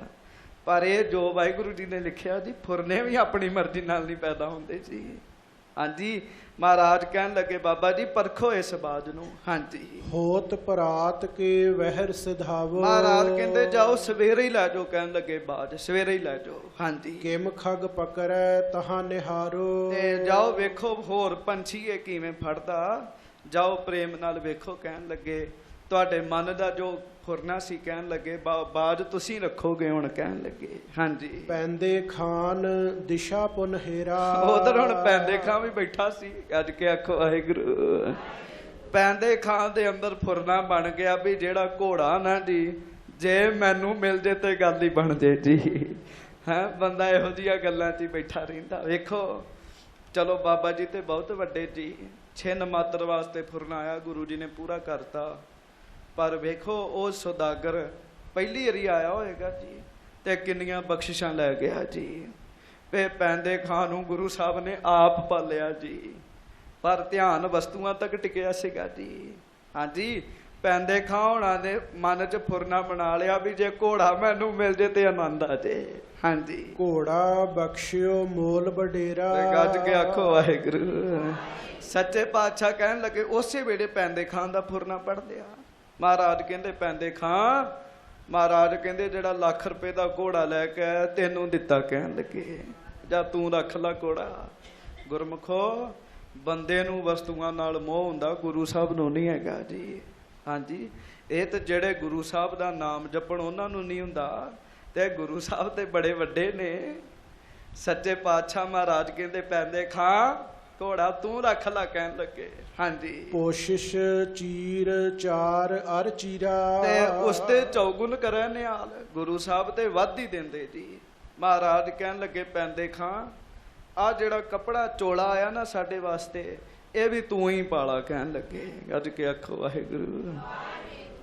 ਪਰ ਇਹ ਜੋ ਵਾਹਿਗੁਰੂ ਜੀ ਨੇ ਲਿਖਿਆ ਜੀ, ਫੁਰਨੇ ਵੀ ਆਪਣੀ ਮਰਜ਼ੀ ਨਾਲ ਨਹੀਂ ਪੈਦਾ ਹੁੰਦੇ ਜੀ। ਹਾਂਜੀ, ਮਹਾਰਾਜ ਕਹਿਣ ਲੱਗੇ ਬਾਬਾ ਜੀ ਪਰਖੋ ਇਸ ਬਾਜ ਨੂੰ। ਹਾਂਜੀ, ਹੋਤ ਪਰਾਤ ਕੇ ਵਹਿਰ ਸਿਧਾਵੋ। ਮਹਾਰਾਜ ਕਹਿੰਦੇ ਜਾਓ ਸਵੇਰੇ ਹੀ ਲੈ ਜਾਓ, ਕਹਿਣ ਲੱਗੇ ਬਾਜ ਸਵੇਰੇ ਹੀ ਲੈ ਜਾਓ। ਹਾਂਜੀ, ਕਿਮ ਖਗ ਪਕੜੈ ਤਹਾਂ ਨਿਹਾਰੋ। ਤੇ ਜਾਓ ਵੇਖੋ ਹੋਰ ਪੰਛੀ ਇਹ ਕਿਵੇਂ ਫੜਦਾ, ਜਾਓ ਪ੍ਰੇਮ ਨਾਲ ਵੇਖੋ। ਕਹਿਣ ਲੱਗੇ ਤੁਹਾਡੇ ਮਨ ਦਾ ਜੋ ਫੁਰਨਾ ਸੀ, ਕਹਿਣ ਲੱਗੇ ਬਾਜ ਤੁਸੀਂ ਰੱਖੋਗੇ ਹੁਣ। ਕਹਿਣ ਲੱਗੇ ਹਾਂਜੀ, ਪੈਂਦੇ ਖਾਨ ਦਿਸ਼ਾ ਪੁਨਹੇਰਾ। ਉਧਰ ਹੁਣ ਪੈਂਦੇ ਖਾਂ ਵੀ ਬੈਠਾ ਸੀ। ਅੱਜ ਕੇ ਆਖੋ ਵਾਹਿਗੁਰੂ। ਪੈਂਦੇ ਖਾਂ ਦੇ ਅੰਦਰ ਫੁਰਨਾ ਬਣ ਗਿਆ ਵੀ ਜਿਹੜਾ ਘੋੜਾ ਨਾ ਜੀ, ਜੇ ਮੈਨੂੰ ਮਿਲ ਜੇ ਤੇ ਗੱਲ ਹੀ ਬਣ ਜੇ ਜੀ। ਹੈ ਬੰਦਾ ਇਹੋ ਜਿਹੀਆਂ ਗੱਲਾਂ 'ਚ ਹੀ ਬੈਠਾ ਰਹਿੰਦਾ। ਵੇਖੋ ਚਲੋ ਬਾਬਾ ਜੀ ਤੇ ਬਹੁਤ ਵੱਡੇ ਜੀ, ਛਿੰਨ ਮਾਤਰ ਵਾਸਤੇ ਫੁਰਨਾ ਆਇਆ, ਗੁਰੂ ਜੀ ਨੇ ਪੂਰਾ ਕਰਤਾ। ਪਰ ਵੇਖੋ ਉਹ ਸੌਦਾਗਰ ਪਹਿਲੀ ਵਾਰੀ ਆਇਆ ਹੋਏਗਾ ਜੀ, ਤੇ ਕਿੰਨੀਆਂ ਬਖਸ਼ਿਸ਼ਾਂ ਲੈ ਗਿਆ ਜੀ। ਤੇ ਪੈਂਦੇ ਖਾਂ ਨੂੰ ਗੁਰੂ ਸਾਹਿਬ ਨੇ ਆਪ ਪਾਲਿਆ ਜੀ, ਪਰ ਧਿਆਨ ਵਸਤੂਆਂ ਤੱਕ ਟਿਕਿਆ ਸੀਗਾ ਜੀ। ਹਾਂਜੀ, ਪੈਂਦੇ ਖਾਂ ਹੋਣਾ ਦੇ ਮਨ 'ਚ ਫੁਰਨਾ ਬਣਾ ਲਿਆ ਵੀ ਜੇ ਘੋੜਾ ਮੈਨੂੰ ਮਿਲ ਜੇ ਤੇ ਆਨੰਦ ਆ ਜੇ। ਹਾਂਜੀ, ਘੋੜਾ ਬਖਸ਼ਿਓ ਮੋਲ ਵਡੇਰਾ। ਗੱਜ ਕੇ ਆਖੋ ਵਾਹਿਗੁਰੂ। ਸੱਚੇ ਪਾਤਸ਼ਾਹ ਕਹਿਣ ਲੱਗੇ ਉਸੇ ਵੇਲੇ ਪੈਂਦੇ ਖਾਂ ਦਾ ਫੁਰਨਾ ਪੜ ਲਿਆ। ਮਹਾਰਾਜ ਕਹਿੰਦੇ ਪੈਂਦੇ ਖਾਂ, ਮਹਾਰਾਜ ਕਹਿੰਦੇ ਜਿਹੜਾ ਲੱਖ ਰੁਪਏ ਦਾ ਘੋੜਾ ਲੈ ਕੇ ਆਇਆ ਤੈਨੂੰ ਦਿੱਤਾ। ਕਹਿਣ ਲੱਗੇ ਜਾਂ ਤੂੰ ਰੱਖ ਲਾ ਘੋੜਾ। ਗੁਰਮੁਖੋ, ਬੰਦੇ ਨੂੰ ਵਸਤੂਆਂ ਨਾਲ ਮੋਹ ਹੁੰਦਾ, ਗੁਰੂ ਸਾਹਿਬ ਨੂੰ ਨਹੀਂ ਹੈਗਾ ਜੀ। ਹਾਂਜੀ, ਇਹ ਤਾਂ ਜਿਹੜੇ ਗੁਰੂ ਸਾਹਿਬ ਦਾ ਨਾਮ ਜਪਣ ਉਹਨਾਂ ਨੂੰ ਨਹੀਂ ਹੁੰਦਾ, ਤੇ ਗੁਰੂ ਸਾਹਿਬ ਤੇ ਬੜੇ ਵੱਡੇ ਨੇ। ਸੱਚੇ ਪਾਤਸ਼ਾਹ ਮਹਾਰਾਜ ਕਹਿੰਦੇ ਪੈਂਦੇ ਖਾਂ ਘੋੜਾ ਤੂੰ ਰੱਖ ਲਾ। ਕਹਿਣ ਲੱਗੇ ਹਾਂਜੀ, ਕੋਸ਼ਿਸ਼ ਚੀਰ ਚਾਰ ਅਰ ਚੀਰਾ। ਤੇ ਉਸ ਤੇ ਚੌਗੁਣ ਕਰੇ ਨਿਹਾਲ। ਗੁਰੂ ਸਾਹਿਬ ਤੇ ਵੱਧ ਹੀ ਦਿੰਦੇ ਜੀ। ਮਹਾਰਾਜ ਕਹਿਣ ਲੱਗੇ ਪੈਂਦੇ ਖਾਂ ਆ ਜਿਹੜਾ ਕੱਪੜਾ ਚੋਲਾ ਆਇਆ ਨਾ ਸਾਡੇ ਵਾਸਤੇ, ਇਹ ਵੀ ਤੂੰ ਹੀ ਪਾਲਾ। ਕਹਿਣ ਲੱਗੇ ਗੱਜ ਕੇ ਆਖੋ ਵਾਹਿਗੁਰੂ।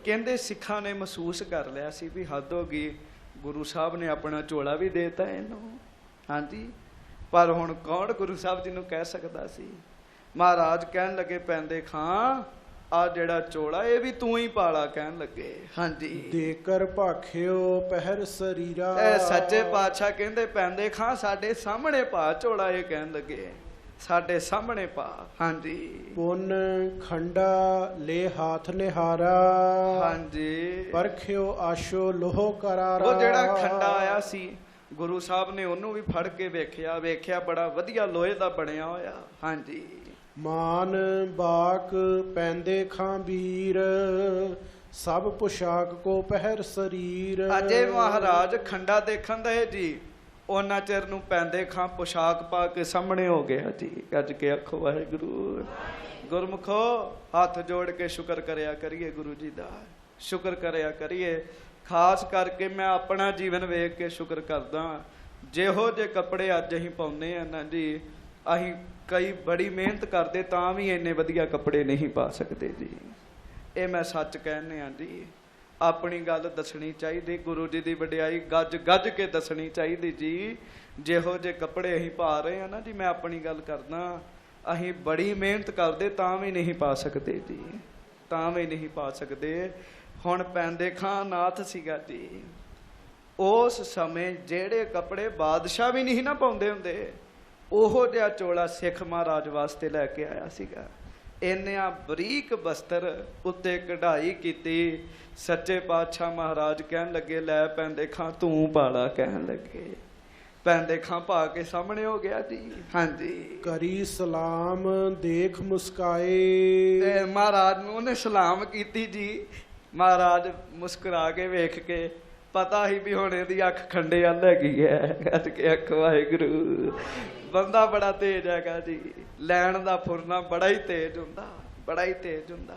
ਕਹਿੰਦੇ ਸਿੱਖਾਂ ਨੇ ਮਹਿਸੂਸ ਕਰ ਲਿਆ ਸੀ ਵੀ ਹੱਦ ਹੋ ਗਈ, ਗੁਰੂ ਸਾਹਿਬ ਨੇ ਆਪਣਾ ਚੋਲਾ ਵੀ ਦੇਤਾ ਇਹਨੂੰ। ਹਾਂਜੀ, ਪਰ ਹੁਣ ਕੌਣ ਗੁਰੂ ਸਾਹਿਬ ਜੀ ਨੂੰ ਕਹਿ ਸਕਦਾ ਸੀ। ਮਹਾਰਾਜ ਕਹਿਣ ਲੱਗੇ ਪੈਂਦੇ ਖਾਂ ਆ ਜਿਹੜਾ ਚੋਲਾ ਇਹ ਵੀ ਤੂੰ ਹੀ ਪਾਲਾ। ਕਹਿਣ ਲੱਗੇ ਹਾਂਜੀ, ਦੇਕਰ ਭਾਖਿਓ ਪਹਿਰ ਸਰੀਰਾ। ਇਹ ਸੱਚੇ ਪਾਤਸ਼ਾਹ ਕਹਿੰਦੇ ਪੈਂਦੇ ਖਾਂ ਸਾਡੇ ਸਾਹਮਣੇ ਪਾ ਚੋਲਾ। ਇਹ ਕਹਿਣ ਲੱਗੇ ਸਾਡੇ ਸਾਹਮਣੇ ਪਾ। ਹਾਂਜੀ, ਪੁੰਨ ਖੰਡਾ ਲੈ ਹਾਥ ਨਿਹਾਰਾ। ਹਾਂਜੀ, ਪਰਖਿਓ ਆਸ਼ੋ ਲੋਹ ਕਰਾਰਾ। ਉਹ ਜਿਹੜਾ ਖੰਡਾ ਆਇਆ ਸੀ ਗੁਰੂ ਸਾਹਿਬ ਨੇ ਉਹਨੂੰ ਵੀ ਫੜ ਕੇ ਵੇਖਿਆ, ਵੇਖਿਆ ਬੜਾ ਵਧੀਆ ਲੋਹੇ ਦਾ ਬਣਿਆ ਹੋਇਆ। ਹਾਂਜੀ, ਮਾਨ ਬਾਕ ਪੈਂਦੇ ਖਾਂ ਵੀਰ, ਸਭ ਪੁਸ਼ਾਕ ਕੋ ਪਹਿਰ ਸਰੀਰ। ਅਜੇ ਮਹਾਰਾਜ ਖੰਡਾ ਦੇਖਣ ਦੇ ਜੀ, ਉਹਨਾਂ ਚਿਰ ਨੂੰ ਪੈਂਦੇ ਖਾਂ ਪੁਸ਼ਾਕ ਪਾ ਕੇ ਸਾਹਮਣੇ ਹੋ ਗਿਆ ਜੀ। ਗੱਜ ਕੇ ਆਖੋ ਵਾਹਿਗੁਰੂ। ਗੁਰਮੁਖੋ, ਹੱਥ ਜੋੜ ਕੇ ਸ਼ੁਕਰ ਕਰਿਆ ਕਰੀਏ ਗੁਰੂ ਜੀ ਦਾ, ਸ਼ੁਕਰ ਕਰਿਆ ਕਰੀਏ। ਖਾਸ ਕਰਕੇ ਮੈਂ ਆਪਣਾ ਜੀਵਨ ਵੇਖ ਕੇ ਸ਼ੁਕਰ ਕਰਦਾ। ਜਿਹੋ ਜਿਹੇ ਕੱਪੜੇ ਅੱਜ ਅਸੀਂ ਪਾਉਂਦੇ ਆ ਨਾ ਜੀ, ਅਸੀਂ ਕਈ ਬੜੀ ਮਿਹਨਤ ਕਰਦੇ ਤਾਂ ਵੀ ਇੰਨੇ ਵਧੀਆ ਕੱਪੜੇ ਨਹੀਂ ਪਾ ਸਕਦੇ ਜੀ। ਇਹ ਮੈਂ ਸੱਚ ਕਹਿੰਦੇ ਆ ਜੀ। ਆਪਣੀ ਗੱਲ ਦੱਸਣੀ ਚਾਹੀਦੀ, ਗੁਰੂ ਜੀ ਦੀ ਵਡਿਆਈ ਗੱਜ ਗੱਜ ਕੇ ਦੱਸਣੀ ਚਾਹੀਦੀ ਜੀ। ਜਿਹੋ ਜਿਹੇ ਕੱਪੜੇ ਅਸੀਂ ਪਾ ਰਹੇ ਆ ਨਾ ਜੀ, ਮੈਂ ਆਪਣੀ ਗੱਲ ਕਰਦਾ, ਅਸੀਂ ਬੜੀ ਮਿਹਨਤ ਕਰਦੇ ਤਾਂ ਵੀ ਨਹੀਂ ਪਾ ਸਕਦੇ ਜੀ, ਤਾਂ ਵੀ ਨਹੀਂ ਪਾ ਸਕਦੇ। ਹੁਣ ਪੈਂਦੇ ਖਾਂ ਨਾਥ ਸੀਗਾ ਜੀ, ਉਸ ਸਮੇਂ ਜਿਹੜੇ ਕੱਪੜੇ ਬਾਦਸ਼ਾਹ ਵੀ ਨਹੀਂ ਨਾ ਪਾਉਂਦੇ ਹੁੰਦੇ, ਉਹੋ ਜਿਹਾ ਚੋਲਾ ਸਿੱਖ ਮਹਾਰਾਜ ਵਾਸਤੇ ਲੈ ਕੇ ਆਇਆ ਸੀਗਾ। ਇੰਨਿਆਂ ਬਰੀਕ ਬਸਤਰ ਉੱਤੇ ਕਢਾਈ ਕੀਤੀ। ਸੱਚੇ ਪਾਤਸ਼ਾਹ ਮਹਾਰਾਜ ਕਹਿਣ ਲੱਗੇ ਲੈ ਪੈਂਦੇ ਖਾਂ ਤੂੰ ਪਾਲਾ। ਕਹਿਣ ਲੱਗੇ ਪੈਂਦੇ ਖਾਂ ਪਾ ਕੇ ਸਾਹਮਣੇ ਹੋ ਗਿਆ ਜੀ। ਹਾਂਜੀ, ਕਰੀ ਸਲਾਮ ਦੇਖ ਮੁਸਕਾਏ। ਤੇ ਮਹਾਰਾਜ ਨੂੰ ਉਹਨੇ ਸਲਾਮ ਕੀਤੀ ਜੀ। ਮਹਾਰਾਜ ਮੁਸਕਰਾ ਕੇ ਵੇਖ ਕੇ ਪਤਾ ਹੀ ਵੀ ਹੁਣ ਇਹਦੀ ਅੱਖ ਖੰਡੇ ਵੱਲ ਹੈਗੀ ਹੈ। ਗੱਜ ਕੇ ਆਖੋ ਵਾਹਿਗੁਰੂ। ਬੰਦਾ ਬੜਾ ਤੇਜ਼ ਹੈਗਾ ਜੀ, ਲੈਣ ਦਾ ਫੁਰਨਾ ਬੜਾ ਹੀ ਤੇਜ਼ ਹੁੰਦਾ, ਬੜਾ ਹੀ ਤੇਜ਼ ਹੁੰਦਾ।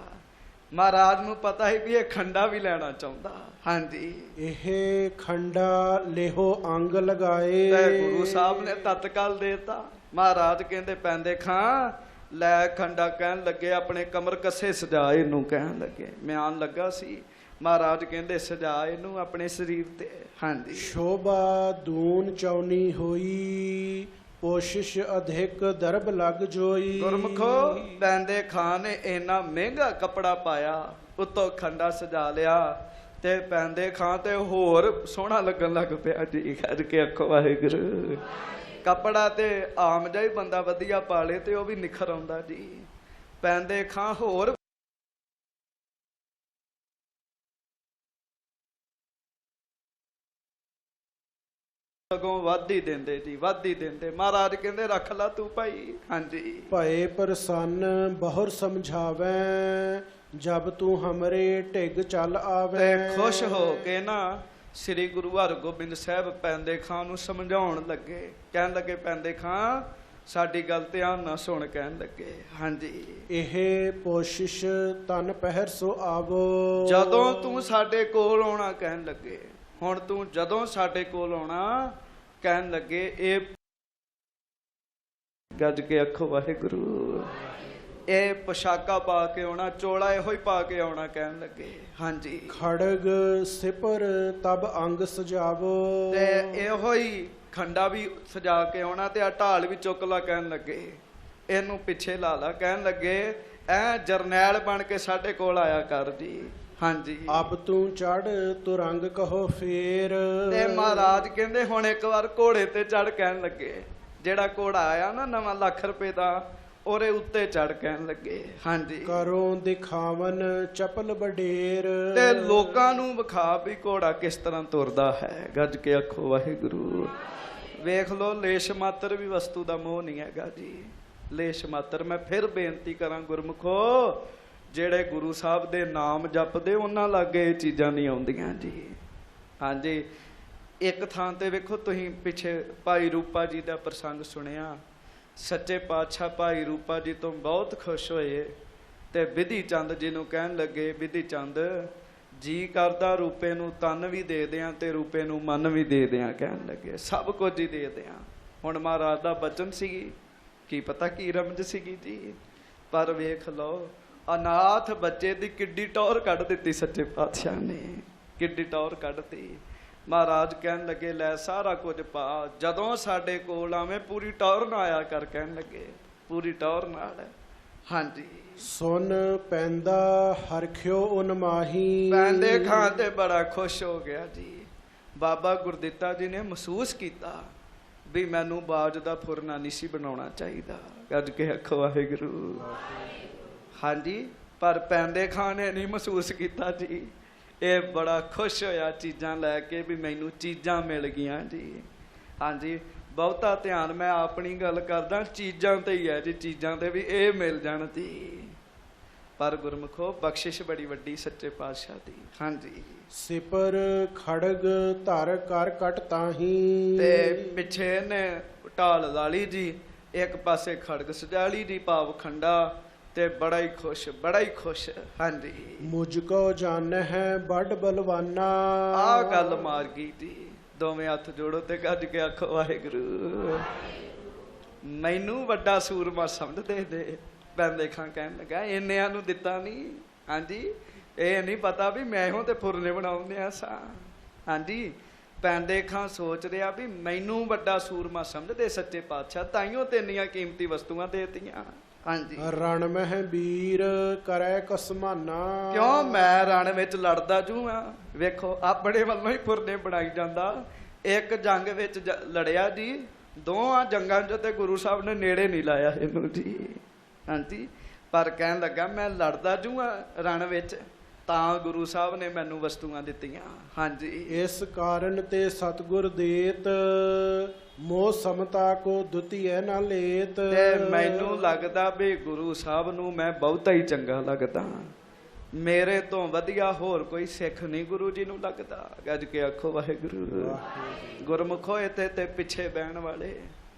ਮਹਾਰਾਜ ਨੂੰ ਪਤਾ ਹੀ ਵੀ ਇਹ ਖੰਡਾ ਵੀ ਲੈਣਾ ਚਾਹੁੰਦਾ। ਹਾਂਜੀ, ਇਹ ਖੰਡਾ ਲੇਹੋ ਅੰਗ ਲਗਾਏ। ਤੇ ਗੁਰੂ ਸਾਹਿਬ ਨੇ ਤਤਕਾਲ ਦੇਤਾ। ਮਹਾਰਾਜ ਕਹਿੰਦੇ ਪੈਂਦੇ ਖਾਂ ਲੈ ਖੰਡਾ। ਕਹਿਣ ਲੱਗੇ ਆਪਣੇ ਕਮਰ ਕੱਸੇ ਸਜਾ ਇਹਨੂੰ। ਕਹਿਣ ਲੱਗੇ ਮੈਂ ਆਉਣ ਲੱਗਾ ਸੀ, ਮਹਾਰਾਜ ਕਹਿੰਦੇ ਸਜਾ ਇਹਨੂੰ ਆਪਣੇ ਸਰੀਰ ਤੇ। ਹਾਂਜੀ, ਸ਼ੋਭਾ ਦੂਨ ਚੌਨੀ ਹੋਈ, ਕੋਸ਼ਿਸ਼ ਅਧਿਕ ਦਰਬ ਲੱਗ ਜੋਈ। ਗੁਰਮੁਖੋ, ਪੈਂਦੇ ਖਾਂ ਨੇ ਇੰਨਾ ਮਹਿੰਗਾ ਕੱਪੜਾ ਪਾਇਆ, ਉੱਤੋਂ ਖੰਡਾ ਸਜਾ ਲਿਆ ਤੇ ਪੈਂਦੇ ਖਾਂ ਤੇ ਹੋਰ ਸੋਹਣਾ ਲੱਗਣ ਲੱਗ ਪਿਆ ਜੀ। ਖੜ ਕੇ ਆਖੋ ਵਾਹਿਗੁਰੂ। ਕੱਪੜਾ ਤੇ ਆਮ ਜਿਹਾ ਹੀ ਬੰਦਾ ਵਧੀਆ ਪਾ ਲੇ ਤੇ ਉਹ ਵੀ ਨਿਖਰ ਆਉਂਦਾ ਜੀ। ਪੈਂਦੇ ਖਾਂ ਹੋਰ ਸਗੋਂ ਵੱਧ ਹੀ ਦਿੰਦੇ ਜੀ, ਵੱਧ ਹੀ ਦਿੰਦੇ। ਮਹਾਰਾਜ ਕਹਿੰਦੇ ਰੱਖ ਲਾ ਤੂੰ ਭਾਈ। ਹਾਂਜੀ। ਭਏ ਪ੍ਰਸੰਨ ਬਹੁਰ ਸਮਝਾਵੈ, ਜਬ ਤੂੰ ਹਮਰੇ ਢਿੱਗ ਚੱਲ ਆਵੈ। ਤੇ ਖੁਸ਼ ਹੋ ਕੇ ਨਾ ਸ੍ਰੀ ਗੁਰੂ ਹਰਗੋਬਿੰਦ ਸਾਹਿਬ ਪੈਂਦੇ ਖਾਂ ਨੂੰ ਸਮਝਾਉਣ ਲੱਗੇ। ਕਹਿਣ ਲੱਗੇ ਪੈਂਦੇ ਖਾਂ ਸਾਡੀ ਗੱਲ ਧਿਆਨ ਨਾਲ ਸੁਣ। ਕਹਿਣ ਲੱਗੇ ਹਾਂਜੀ। ਇਹ ਕੋਸ਼ਿਸ਼ ਤਨ ਪਹਿਰ ਸੋ ਆਵੋ, ਜਦੋਂ ਤੂੰ ਸਾਡੇ ਕੋਲ ਆਉਣਾ। ਕਹਿਣ ਲੱਗੇ ਹੁਣ ਤੂੰ ਜਦੋਂ ਸਾਡੇ ਕੋਲ ਆਉਣਾ। ਕਹਿਣ ਲੱਗੇ ਇਹ ਗੱਜ ਕੇ ਆਖੋ ਵਾਹਿਗੁਰੂ। ਇਹ ਪੋਸ਼ਾਕਾ ਪਾ ਕੇ ਆਉਣਾ, ਚੋਲਾ ਇਹੋ ਹੀ ਪਾ ਕੇ ਆਉਣਾ। ਕਹਿਣ ਲੱਗੇ ਹਾਂਜੀ। ਖੜਗ ਸਿਪਰ ਤਬ ਅੰਗ ਸਜਾਵੋ, ਤੇ ਇਹੋ ਹੀ ਖੰਡਾ ਵੀ ਸਜਾ ਕੇ ਆਉਣਾ ਤੇ ਆ ਢਾਲ ਵੀ ਚੁੱਕ ਲਾ। ਕਹਿਣ ਲੱਗੇ ਇਹਨੂੰ ਪਿੱਛੇ ਲਾ ਲਾ। ਕਹਿਣ ਲੱਗੇ ਐ ਜਰਨੈਲ ਬਣ ਕੇ ਸਾਡੇ ਕੋਲ ਆਇਆ ਕਰ ਜੀ। ਹਾਂਜੀ। ਅਬ ਤੂੰ ਚੜ ਤੁਰੰਗ ਕਹੋ ਫੇਰ। ਤੇ ਮਹਾਰਾਜ ਕਹਿੰਦੇ ਹੁਣ ਇੱਕ ਵਾਰ ਘੋੜੇ ਤੇ ਚੜ। ਕਹਿਣ ਲੱਗੇ ਜਿਹੜਾ ਘੋੜਾ ਆਇਆ ਨਾ ਨਵਾਂ ਲੱਖ ਰੁਪਏ ਦਾ, ਉਹਦੇ ਉੱਤੇ ਚੜ। ਕਹਿਣ ਲੱਗੇ ਹਾਂਜੀ। ਕਰੋ ਦਿਖਾਵਨ ਚਪਲ ਬਡੇਰ, ਤੇ ਲੋਕਾਂ ਨੂੰ ਵਿਖਾ ਵੀ ਘੋੜਾ ਕਿਸ ਤਰ੍ਹਾਂ ਤੁਰਦਾ ਹੈ। ਗੱਜ ਕੇ ਆਖੋ ਵਾਹਿਗੁਰੂ। ਵੇਖ ਲੋ ਲੇਸ਼ ਮਾਤਰ ਵੀ ਵਸਤੂ ਦਾ ਮੋਹ ਨਹੀਂ ਹੈਗਾ ਜੀ। ਲੇਸ਼ ਮਾਤਰ। ਮੈਂ ਫਿਰ ਬੇਨਤੀ ਕਰਾਂ ਗੁਰਮੁਖੋ, ਜਿਹੜੇ ਗੁਰੂ ਸਾਹਿਬ ਦੇ ਨਾਮ ਜਪਦੇ ਉਹਨਾਂ ਲਾਗੇ ਇਹ ਚੀਜ਼ਾਂ ਨਹੀਂ ਆਉਂਦੀਆਂ ਜੀ। ਹਾਂਜੀ। ਇੱਕ ਥਾਂ ਤੇ ਵੇਖੋ ਤੁਸੀਂ ਪਿੱਛੇ ਭਾਈ ਰੂਪਾ ਜੀ ਦਾ ਪ੍ਰਸੰਗ ਸੁਣਿਆ। ਸੱਚੇ ਪਾਤਸ਼ਾਹ ਭਾਈ ਰੂਪਾ ਜੀ ਤੋਂ ਬਹੁਤ ਖੁਸ਼ ਹੋਏ ਤੇ ਵਿਧੀ ਚੰਦ ਜੀ ਨੂੰ ਕਹਿਣ ਲੱਗੇ ਵਿਧੀ ਚੰਦ ਜੀ ਕਰਦਾ ਰੂਪੇ ਨੂੰ ਤਨ ਵੀ ਦੇ ਦਿਆਂ ਤੇ ਰੂਪੇ ਨੂੰ ਮਨ ਵੀ ਦੇ ਦਿਆਂ। ਕਹਿਣ ਲੱਗੇ ਸਭ ਕੁਝ ਹੀ ਦੇ ਦਿਆਂ। ਹੁਣ ਮਹਾਰਾਜ ਦਾ ਬਚਨ ਸੀਗੀ, ਕੀ ਪਤਾ ਕੀ ਰਮਜ ਸੀਗੀ ਜੀ। ਪਰ ਵੇਖ ਲਓ ਅਨਾਥ ਬੱਚੇ ਦੀ ਕਿੱਡੀ ਟੌਰ ਕੱਢ ਦਿੱਤੀ ਸੱਚੇ ਪਾਤਸ਼ਾਹ ਨੇ। ਕਿੱਡੀ ਟੌਰ ਕੱਢਤੀ। ਮਹਾਰਾਜ ਕਹਿਣ ਲੱਗੇ ਲੈ ਸਾਰਾ ਕੁਝ ਪਾ, ਜਦੋਂ ਸਾਡੇ ਕੋਲ ਆਵੇਂ ਪੂਰੀ ਟੌਰ ਨਾਲ ਆਇਆ ਕਰ। ਕਹਿਣ ਲੱਗੇ ਪੂਰੀ ਟੌਰ ਨਾਲ। ਹਾਂਜੀ। ਸੁਨ ਪੈਂਦਾ ਹਰਖਿਓ ਉਨ ਮਾਹੀ। ਪੈਂਦੇ ਖਾਂ ਤੇ ਬੜਾ ਖੁਸ਼ ਹੋ ਗਿਆ ਜੀ। ਬਾਬਾ ਗੁਰਦਿੱਤਾ ਜੀ ਨੇ ਮਹਿਸੂਸ ਕੀਤਾ ਵੀ ਮੈਨੂੰ ਬਾਜ ਦਾ ਫੁਰਨਾ ਨਹੀਂ ਸੀ ਬਣਾਉਣਾ ਚਾਹੀਦਾ। ਗੱਜ ਕੇ ਆਖੋ ਵਾਹਿਗੁਰੂ। ਹਾਂਜੀ। ਪਰ ਪੈਂਦੇ ਖਾਂ ਨੇ ਨਹੀਂ ਮਹਿਸੂਸ ਕੀਤਾ ਜੀ। ਇਹ ਬੜਾ ਖੁਸ਼ ਹੋਇਆ ਚੀਜ਼ਾਂ ਲੈ ਕੇ ਵੀ ਮੈਨੂੰ ਚੀਜ਼ਾਂ ਮਿਲ ਗਈਆਂ ਜੀ। ਹਾਂਜੀ। ਬਹੁਤਾ ਧਿਆਨ ਮੈਂ ਆਪਣੀ ਗੱਲ ਕਰਦਾ ਚੀਜ਼ਾਂ ਤੇ ਹੀ ਹੈ ਜੀ। ਚੀਜ਼ਾਂ ਤੇ ਵੀ ਇਹ ਮਿਲ ਜਾਣ ਜੀ। ਪਰ ਗੁਰਮੁਖੋ ਬਖਸ਼ਿਸ਼ ਬੜੀ ਵੱਡੀ ਸੱਚੇ ਪਾਤਸ਼ਾਹ ਦੀ। ਹਾਂਜੀ। ਸਿਪਰ ਖੜਗ ਧਰ ਕਰ ਕਟ ਤਾਹੀ। ਤੇ ਪਿੱਛੇ ਨੇ ਢਾਲ ਲਾਲੀ ਜੀ, ਇੱਕ ਪਾਸੇ ਖੜਗ ਸਜਾਲੀ ਜੀ ਭਾਵ ਖੰਡਾ। ਤੇ ਬੜਾ ਹੀ ਖੁਸ਼, ਬੜਾ ਹੀ ਖੁਸ਼। ਹਾਂਜੀ। ਮੁਝ ਕੋ ਜਾਣ ਹੈ ਵੱਡ ਬਲਵਾਨਾ। ਆਹ ਗੱਲ ਮਾਰ ਗਈ ਜੀ। ਦੋਵੇਂ ਹੱਥ ਜੋੜੋ ਤੇ ਗੱਜ ਕੇ ਆਖੋ ਵਾਹਿਗੁਰੂ। ਮੈਨੂੰ ਵੱਡਾ ਸੂਰਮਾ ਸਮਝਦੇ ਦੇ। ਪੈਂਦੇ ਖਾਂ ਕਹਿਣ ਲੱਗਾ ਇੰਨਿਆਂ ਨੂੰ ਦਿੱਤਾ ਨਹੀਂ। ਹਾਂਜੀ। ਇਹ ਨਹੀਂ ਪਤਾ ਵੀ ਮੈਂ ਇਹੋ ਤੇ ਫੁਰਨੇ ਬਣਾਉਂਦੇ ਆ ਸਾਂ। ਹਾਂਜੀ। ਪੈਂਦੇ ਖਾਂ ਸੋਚ ਰਿਹਾ ਵੀ ਮੈਨੂੰ ਵੱਡਾ ਸੂਰਮਾ ਸਮਝਦੇ ਸੱਚੇ ਪਾਤਸ਼ਾਹ, ਤਾਈਓ ਤੇ ਇੰਨੀਆਂ ਕੀਮਤੀ ਵਸਤੂਆਂ ਦੇਤੀਆਂ। ਹਾਂਜੀ। ਰਣ ਮਹਿ ਵੀਰ ਕਰੈ ਕਸਮਾਨਾ। ਕਿਉਂ ਮੈਂ ਰਣ ਵਿੱਚ ਲੜਦਾ ਜੂ ਆ। ਵੇਖੋ ਆਪਣੇ ਵੱਲੋਂ ਹੀ ਫੁਰਨੇ ਬਣਾਈ ਜਾਂਦਾ। ਇੱਕ ਜੰਗ ਵਿੱਚ ਲੜਿਆ ਜੀ, ਦੋਹਾਂ ਜੰਗਾਂ 'ਚ ਤੇ ਗੁਰੂ ਸਾਹਿਬ ਨੇ ਨੇੜੇ ਨਹੀਂ ਲਾਇਆ ਇਹਨੂੰ ਜੀ। ਹਾਂਜੀ। ਪਰ ਕਹਿਣ ਲੱਗਾ ਮੈਂ ਲੜਦਾ ਜੂ ਆ ਰਣ ਵਿੱਚ, ਤਾਂ ਗੁਰੂ ਸਾਹਿਬ ਨੇ ਮੈਨੂੰ ਵਸਤੂਆਂ ਦਿੱਤੀਆਂ। ਹਾਂਜੀ। ਇਸ ਕਾਰਨ ਤੇ ਸਤਿਗੁਰ ਦੇਤ, ਮੋਹ ਸਮਤਾ ਕੋ ਦੁਤੀਐ ਨਾ ਲੇਤ। ਤੇ ਮੈਨੂੰ ਲੱਗਦਾ ਵੀ ਗੁਰੂ ਸਾਹਿਬ ਨੂੰ ਮੈਂ ਬਹੁਤਾ ਹੀ ਚੰਗਾ ਲੱਗਦਾ। ਮੇਰੇ ਤੋਂ ਵਧੀਆ ਹੋਰ ਕੋਈ ਸਿੱਖ ਨਹੀਂ ਗੁਰੂ ਜੀ ਨੂੰ ਲੱਗਦਾ। ਗੱਜ ਕੇ ਆਖੋ ਵਾਹਿਗੁਰੂ। ਗੁਰਮੁਖੋ ਇੱਥੇ ਤੇ ਪਿੱਛੇ ਬਹਿਣ ਵਾਲੇ।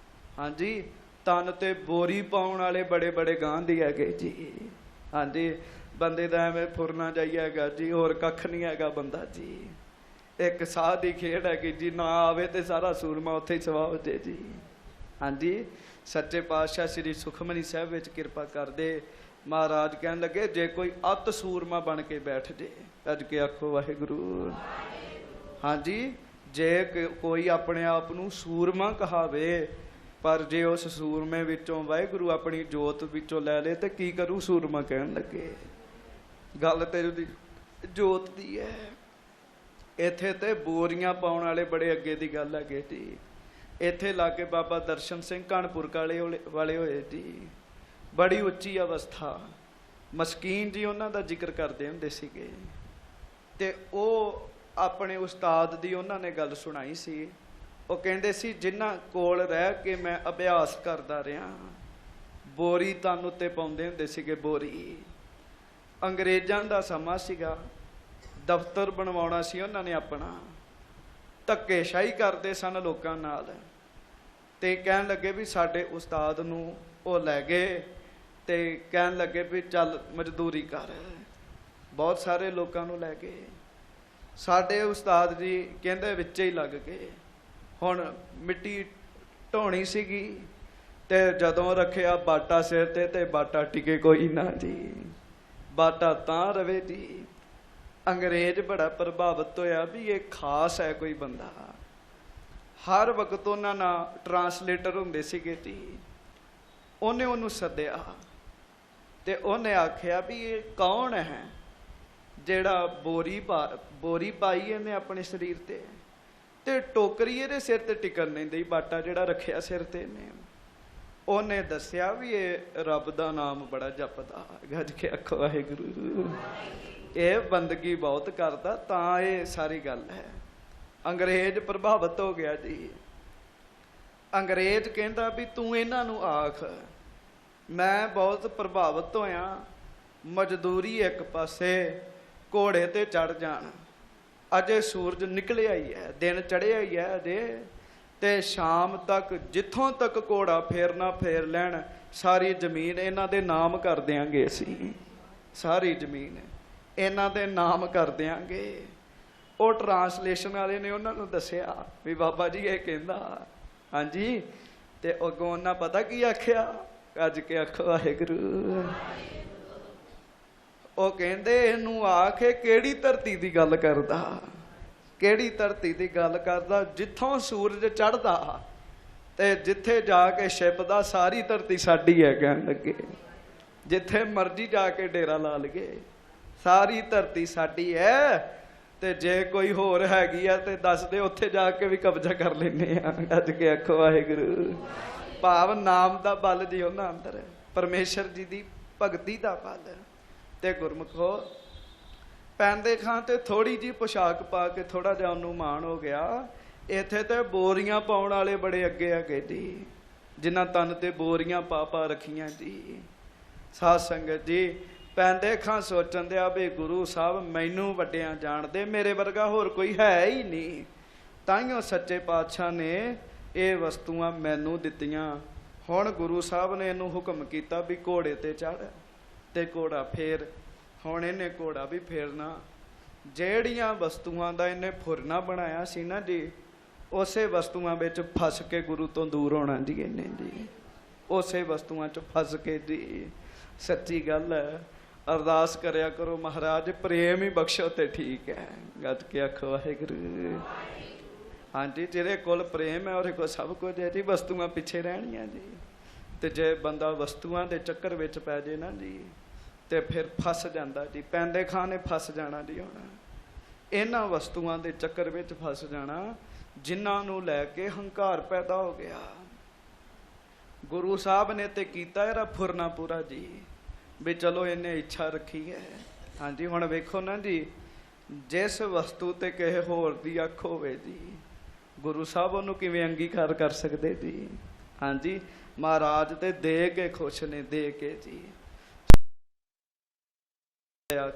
ਹਾਂਜੀ। ਤਨ ਤੇ ਬੋਰੀ ਪਾਉਣ ਵਾਲੇ ਬੜੇ ਬੜੇ ਗਾਂਧੀ ਹੈਗੇ ਜੀ। ਹਾਂਜੀ। ਬੰਦੇ ਦਾ ਐਵੇਂ ਫੁਰਨਾ ਜਾਈਏਗਾ ਜੀ, ਹੋਰ ਕੱਖ ਨਹੀਂ ਹੈਗਾ ਬੰਦਾ ਜੀ। ਇੱਕ ਸਾਹ ਦੀ ਖੇਡ ਹੈਗੀ ਜੀ, ਨਾ ਆਵੇ ਤੇ ਸਾਰਾ ਸੂਰਮਾ ਉੱਥੇ ਹੀ ਸਵਾ ਹੋ ਜੇ ਜੀ। ਹਾਂਜੀ। ਸੱਚੇ ਪਾਤਸ਼ਾਹ ਸ੍ਰੀ ਸੁਖਮਨੀ ਸਾਹਿਬ ਵਿੱਚ ਕਿਰਪਾ ਕਰਦੇ। ਮਹਾਰਾਜ ਕਹਿਣ ਲੱਗੇ ਜੇ ਕੋਈ ਅਤ ਸੂਰਮਾ ਬਣ ਕੇ ਬੈਠ ਜੇ। ਅੱਜ ਕੇ ਆਖੋ ਵਾਹਿਗੁਰੂ। ਹਾਂਜੀ। ਜੇ ਕੋਈ ਆਪਣੇ ਆਪ ਨੂੰ ਸੂਰਮਾ ਕਹਾਵੇ, ਪਰ ਜੇ ਉਸ ਸੂਰਮੇ ਵਿੱਚੋਂ ਵਾਹਿਗੁਰੂ ਆਪਣੀ ਜੋਤ ਵਿੱਚੋਂ ਲੈ ਲੇ ਤੇ ਕੀ ਕਰੂ ਸੂਰਮਾ। ਕਹਿਣ ਲੱਗੇ ਗੱਲ ਤੇਰੀ ਦੀ ਜੋਤ ਦੀ ਹੈ। ਇੱਥੇ ਤੇ ਬੋਰੀਆਂ ਪਾਉਣ ਵਾਲੇ ਬੜੇ ਅੱਗੇ ਦੀ ਗੱਲ ਹੈਗੇ ਜੀ। ਇੱਥੇ ਲਾਗੇ ਬਾਬਾ ਦਰਸ਼ਨ ਸਿੰਘ ਕਾਨਪੁਰ ਵਾਲੇ ਹੋਏ ਜੀ, ਬੜੀ ਉੱਚੀ ਅਵਸਥਾ। ਮਸਕੀਨ ਜੀ ਉਹਨਾਂ ਦਾ ਜ਼ਿਕਰ ਕਰਦੇ ਹੁੰਦੇ ਸੀਗੇ, ਤੇ ਉਹ ਆਪਣੇ ਉਸਤਾਦ ਦੀ ਉਹਨਾਂ ਨੇ ਗੱਲ ਸੁਣਾਈ ਸੀ। ਉਹ ਕਹਿੰਦੇ ਸੀ ਜਿਨ੍ਹਾਂ ਕੋਲ ਰਹਿ ਕੇ ਮੈਂ ਅਭਿਆਸ ਕਰਦਾ ਰਿਹਾ, ਬੋਰੀ ਤਨ ਉੱਤੇ ਪਾਉਂਦੇ ਹੁੰਦੇ ਸੀਗੇ। ਬੋਰੀ ਅੰਗਰੇਜ਼ਾਂ ਦਾ ਸਮਾਂ ਸੀਗਾ, ਦਫ਼ਤਰ ਬਣਵਾਉਣਾ ਸੀ ਉਹਨਾਂ ਨੇ ਆਪਣਾ, ਧੱਕੇਸ਼ਾਹੀ ਕਰਦੇ ਸਨ ਲੋਕਾਂ ਨਾਲ, ਤੇ ਕਹਿਣ ਲੱਗੇ ਵੀ ਸਾਡੇ ਉਸਤਾਦ ਨੂੰ ਉਹ ਲੈ ਗਏ ਤੇ ਕਹਿਣ ਲੱਗੇ ਵੀ ਚੱਲ ਮਜ਼ਦੂਰੀ ਕਰ। ਬਹੁਤ ਸਾਰੇ ਲੋਕਾਂ ਨੂੰ ਲੈ ਗਏ। ਸਾਡੇ ਉਸਤਾਦ ਜੀ ਕਹਿੰਦੇ ਵਿੱਚੇ ਹੀ ਲੱਗ ਗਏ। ਹੁਣ ਮਿੱਟੀ ਢੋਣੀ ਸੀਗੀ, ਤੇ ਜਦੋਂ ਰੱਖਿਆ ਬਾਟਾ ਸਿਰ ਤੇ ਬਾਟਾ ਟਿਕੇ ਕੋਈ ਨਾ ਜੀ, ਬਾਟਾ ਤਾਂ ਰਵੇ ਜੀ। ਅੰਗਰੇਜ਼ ਬੜਾ ਪ੍ਰਭਾਵਿਤ ਹੋਇਆ ਵੀ ਇਹ ਖਾਸ ਹੈ ਕੋਈ ਬੰਦਾ। ਹਰ ਵਕਤ ਉਹਨਾਂ ਨਾਲ ਟਰਾਂਸਲੇਟਰ ਹੁੰਦੇ ਸੀਗੇ ਜੀ। ਉਹਨੇ ਉਹਨੂੰ ਸੱਦਿਆ ਤੇ ਉਹਨੇ ਆਖਿਆ ਵੀ ਇਹ ਕੌਣ ਹੈ ਜਿਹੜਾ ਬੋਰੀ ਪਾਈ ਇਹਨੇ ਆਪਣੇ ਸਰੀਰ ਤੇ ਟੋਕਰੀ ਇਹਦੇ ਸਿਰ ਤੇ ਟਿਕਣ ਨਹੀਂ ਦਈ, ਬਾਟਾ ਜਿਹੜਾ ਰੱਖਿਆ ਸਿਰ ਤੇ ਨੇ। ਉਹਨੇ ਦੱਸਿਆ ਵੀ ਇਹ ਰੱਬ ਦਾ ਨਾਮ ਬੜਾ ਜਪਦਾ, ਗੱਜ ਕੇ ਆਖੋ ਵਾਹਿਗੁਰੂ। ਇਹ ਬੰਦਗੀ ਬਹੁਤ ਕਰਦਾ, ਤਾਂ ਇਹ ਸਾਰੀ ਗੱਲ ਹੈ। ਅੰਗਰੇਜ਼ ਪ੍ਰਭਾਵਿਤ ਹੋ ਗਿਆ ਜੀ। ਅੰਗਰੇਜ਼ ਕਹਿੰਦਾ ਵੀ ਤੂੰ ਇਹਨਾਂ ਨੂੰ ਆਖ ਮੈਂ ਬਹੁਤ ਪ੍ਰਭਾਵਿਤ ਹੋਇਆ, ਮਜ਼ਦੂਰੀ ਇੱਕ ਪਾਸੇ, ਘੋੜੇ ਤੇ ਚੜ ਜਾਣ। ਅਜੇ ਸੂਰਜ ਨਿਕਲਿਆ ਹੀ ਹੈ, ਦਿਨ ਚੜ੍ਹਿਆ ਹੀ ਹੈ ਅਜੇ, ਤੇ ਸ਼ਾਮ ਤੱਕ ਜਿੱਥੋਂ ਤੱਕ ਘੋੜਾ ਫੇਰਨਾ ਫੇਰ ਲੈਣ, ਸਾਰੀ ਜ਼ਮੀਨ ਇਹਨਾਂ ਦੇ ਨਾਮ ਕਰ ਦਿਆਂਗੇ ਅਸੀਂ, ਸਾਰੀ ਜ਼ਮੀਨ ਇਹਨਾਂ ਦੇ ਨਾਮ ਕਰ ਦਿਆਂਗੇ। ਉਹ ਟਰਾਂਸਲੇਸ਼ਨ ਵਾਲੇ ਨੇ ਉਹਨਾਂ ਨੂੰ ਦੱਸਿਆ ਵੀ ਬਾਬਾ ਜੀ ਇਹ ਕਹਿੰਦਾ ਹਾਂਜੀ, ਤੇ ਅੱਗੋਂ ਉਹਨਾਂ ਪਤਾ ਕੀ ਆਖਿਆ, ਅੱਜ ਕੇ ਆਖੋ ਵਾਹਿਗੁਰੂ। ਉਹ ਕਹਿੰਦੇ ਇਹਨੂੰ ਆਖ ਕਿਹੜੀ ਧਰਤੀ ਦੀ ਗੱਲ ਕਰਦਾ, ਕਿਹੜੀ ਧਰਤੀ ਦੀ ਗੱਲ ਕਰਦਾ, ਜਿੱਥੋਂ ਸੂਰਜ ਚੜ੍ਹਦਾ ਤੇ ਜਿੱਥੇ ਜਾ ਕੇ ਛਿਪਦਾ, ਸਾਰੀ ਧਰਤੀ ਸਾਡੀ ਹੈ। ਕਹਿਣ ਲੱਗੇ ਜਿੱਥੇ ਮਰਜ਼ੀ ਜਾ ਕੇ ਡੇਰਾ ਲਾ ਲਈਏ, ਸਾਰੀ ਧਰਤੀ ਸਾਡੀ ਹੈ, ਤੇ ਜੇ ਕੋਈ ਹੋਰ ਹੈਗੀ ਆ ਤੇ ਦੱਸ ਦੇ, ਉੱਥੇ ਜਾ ਕੇ ਵੀ ਕਬਜ਼ਾ ਕਰ ਲੈਂਦੇ ਆ। ਅੱਜ ਕੇ ਆਖੋ ਵਾਹਿਗੁਰੂ। ਭਾਵ ਨਾਮ ਦਾ ਬਲ ਜੀ ਉਹਨਾਂ ਅੰਦਰ, ਪਰਮੇਸ਼ਰ ਜੀ ਦੀ ਭਗਤੀ ਦਾ ਬਲ। ਤੇ ਗੁਰਮੁਖੋ ਪੈਂਦੇ ਖਾਂ ਤੇ ਥੋੜੀ ਜੀ ਪੁਸ਼ਾਕ ਪਾ ਕੇ ਥੋੜਾ ਜਿਹਾ ਉਹਨੂੰ ਮਾਣ ਹੋ ਗਿਆ। ਇੱਥੇ ਤੇ ਬੋਰੀਆਂ ਪਾਉਣ ਵਾਲੇ ਬੜੇ ਅੱਗੇ ਹੈਗੇ ਜੀ, ਜਿਨ੍ਹਾਂ ਤਨ ਤੇ ਬੋਰੀਆਂ ਪਾ ਰੱਖੀਆਂ ਜੀ। ਸਾਧ ਸੰਗਤ ਜੀ ਪੈਂਦੇ ਖਾਂ ਸੋਚਣ ਦਿਆ ਵੀ ਗੁਰੂ ਸਾਹਿਬ ਮੈਨੂੰ ਵੱਡਿਆਂ ਜਾਣਦੇ, ਮੇਰੇ ਵਰਗਾ ਹੋਰ ਕੋਈ ਹੈ ਹੀ ਨਹੀਂ। ਤਾਈਓ ਸੱਚੇ ਪਾਤਸ਼ਾਹ ਨੇ ਇਹ ਵਸਤੂਆਂ ਮੈਨੂੰ ਦਿੱਤੀਆਂ। ਹੁਣ ਗੁਰੂ ਸਾਹਿਬ ਨੇ ਇਹਨੂੰ ਹੁਕਮ ਕੀਤਾ ਵੀ ਘੋੜੇ ਤੇ ਚੜ ਤੇ ਘੋੜਾ ਫੇਰ। ਹੁਣ ਇਹਨੇ ਘੋੜਾ ਵੀ ਫੇਰਨਾ। ਜਿਹੜੀਆਂ ਵਸਤੂਆਂ ਦਾ ਇਹਨੇ ਫੁਰਨਾ ਬਣਾਇਆ ਸੀ ਨਾ ਜੀ, ਉਸੇ ਵਸਤੂਆਂ ਵਿੱਚ ਫਸ ਕੇ ਗੁਰੂ ਤੋਂ ਦੂਰ ਹੋਣਾ ਜੀ ਇਹਨੇ ਜੀ, ਉਸੇ ਵਸਤੂਆਂ 'ਚ ਫਸ ਕੇ ਜੀ। ਸੱਚੀ ਗੱਲ ਹੈ। ਅਰਦਾਸ ਕਰਿਆ ਕਰੋ, ਮਹਾਰਾਜ ਪ੍ਰੇਮ ਹੀ ਬਖਸ਼ੋ ਤੇ ਠੀਕ ਹੈ। ਗੱਜ ਕੇ ਆਖੋ ਵਾਹਿਗੁਰੂ। ਹਾਂਜੀ, ਜਿਹਦੇ ਕੋਲ ਪ੍ਰੇਮ ਹੈ ਉਹਦੇ ਕੋਲ ਸਭ ਕੁਝ ਹੈ ਜੀ। ਵਸਤੂਆਂ ਪਿੱਛੇ ਰਹਿਣੀਆਂ ਜੀ, ਤੇ ਜੇ ਬੰਦਾ ਵਸਤੂਆਂ ਦੇ ਚੱਕਰ ਵਿੱਚ ਪੈ ਜੇ ਨਾ ਜੀ, ਤੇ ਫਿਰ ਫਸ ਜਾਂਦਾ ਜੀ। ਪੈਂਦੇ ਖਾਂ ਨੇ ਫਸ ਜਾਣਾ ਜੀ। ਹੁਣ ਇਹਨਾਂ ਵਸਤੂਆਂ ਦੇ ਚੱਕਰ ਵਿੱਚ ਫਸ ਜਾਣਾ, ਜਿਨ੍ਹਾਂ ਨੂੰ ਲੈ ਕੇ ਹੰਕਾਰ ਪੈਦਾ ਹੋ ਗਿਆ। ਗੁਰੂ ਸਾਹਿਬ ਨੇ ਤੇ ਕੀਤਾ ਇਹਦਾ ਫੁਰਨਾ ਪੂਰਾ ਜੀ, ਵੀ ਚਲੋ ਇਹਨੇ ਇੱਛਾ ਰੱਖੀ ਹੈ। ਹਾਂਜੀ, ਹੁਣ ਵੇਖੋ ਨਾ ਜੀ, ਜਿਸ ਵਸਤੂ ਤੇ ਕਿਸੇ ਹੋਰ ਦੀ ਅੱਖ ਹੋਵੇ ਜੀ, ਗੁਰੂ ਸਾਹਿਬ ਉਹਨੂੰ ਕਿਵੇਂ ਅੰਗੀਕਾਰ ਕਰ ਸਕਦੇ ਜੀ। ਹਾਂਜੀ, ਮਹਾਰਾਜ ਤੇ ਦੇ ਕੇ ਖੁਸ਼ ਨੇ, ਦੇ ਕੇ ਜੀ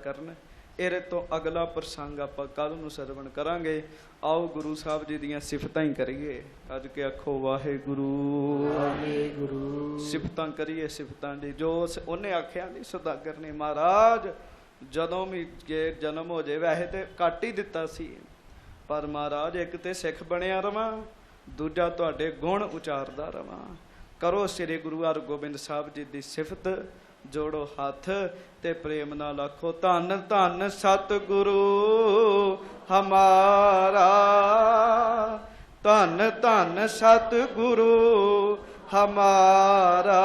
ਕਰਨ। ਇਹਦੇ ਤੋਂ ਅਗਲਾ ਪ੍ਰਸੰਗ ਆਪਾਂ ਕੱਲ ਨੂੰ ਸਰਵਣ ਕਰਾਂਗੇ। ਆਓ ਗੁਰੂ ਸਾਹਿਬ ਜੀ ਦੀਆਂ ਸਿਫਤਾਂ ਹੀ ਕਰੀਏ। ਅੱਜ ਕੇ ਆਖੋ ਵਾਹਿਗੁਰੂ ਵਾਹਿਗੁਰੂ। ਸਿਫਤਾਂ ਕਰੀਏ, ਸਿਫਤਾਂ ਦੀ ਜੋ ਉਹਨੇ ਆਖਿਆ ਨਹੀਂ ਸੁਦਾਗਰ ਨੇ। ਮਹਾਰਾਜ ਜਦੋਂ ਵੀ ਜੇ ਜਨਮ ਹੋ ਜਾਏ, ਵੈਸੇ ਤੇ ਕੱਟ ਹੀ ਦਿੱਤਾ ਸੀ, ਪਰ ਮਹਾਰਾਜ ਇੱਕ ਤੇ ਸਿੱਖ ਬਣਿਆ ਰਵਾਂ, ਦੂਜਾ ਤੁਹਾਡੇ ਗੁਣ ਉਚਾਰਦਾ ਰਵਾਂ। ਕਰੋ ਸ੍ਰੀ ਗੁਰੂ ਹਰਗੋਬਿੰਦ ਸਾਹਿਬ ਜੀ ਦੀ ਸਿਫਤ, ਜੋੜੋ ਹੱਥ ਤੇ ਪ੍ਰੇਮ ਨਾਲ ਆਖੋ ਧੰਨ ਧੰਨ ਸਤਿਗੁਰੂ ਹਮਾਰਾ, ਧੰਨ ਧੰਨ ਸਤਿਗੁਰੂ ਹਮਾਰਾ।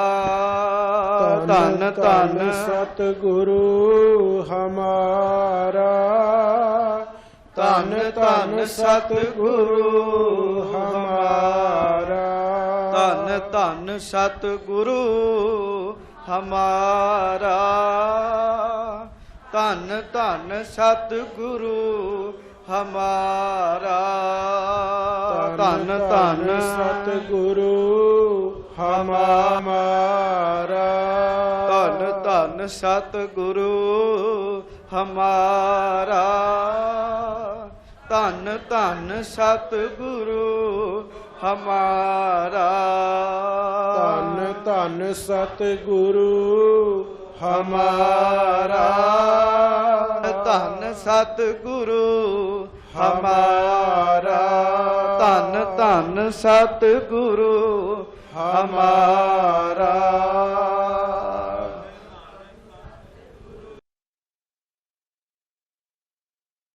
ਧੰਨ ਧੰਨ ਸਤਿਗੁਰੂ ਹਮਾਰਾ। ਧੰਨ ਧੰਨ ਸਤਿਗੁਰੂ ਹਮਾਰਾ। ਧੰਨ ਧੰਨ ਸਤਿਗੁਰੂ ਹਮਾਰਾ। ਧੰਨ ਧੰਨ ਸਤਿਗੁਰੂ ਹਮਾਰਾ। ਧੰਨ ਧੰਨ ਸਤਿਗੁਰੂ ਹਮਾਰਾ। ਧੰਨ ਧੰਨ ਸਤਿਗੁਰੂ ਹਮਾਰਾ। ਧੰਨ ਧੰਨ ਸਤਿਗੁਰੂ ਹਮਾਰਾ। ਧੰਨ ਧੰਨ ਸਤਿਗੁਰੂ ਹਮਾਰਾ। ਧੰਨ ਸਤਿਗੁਰੂ ਹਮਾਰਾ। ਧੰਨ ਧੰਨ ਸਤਿਗੁਰੂ ਹਮਾਰਾ।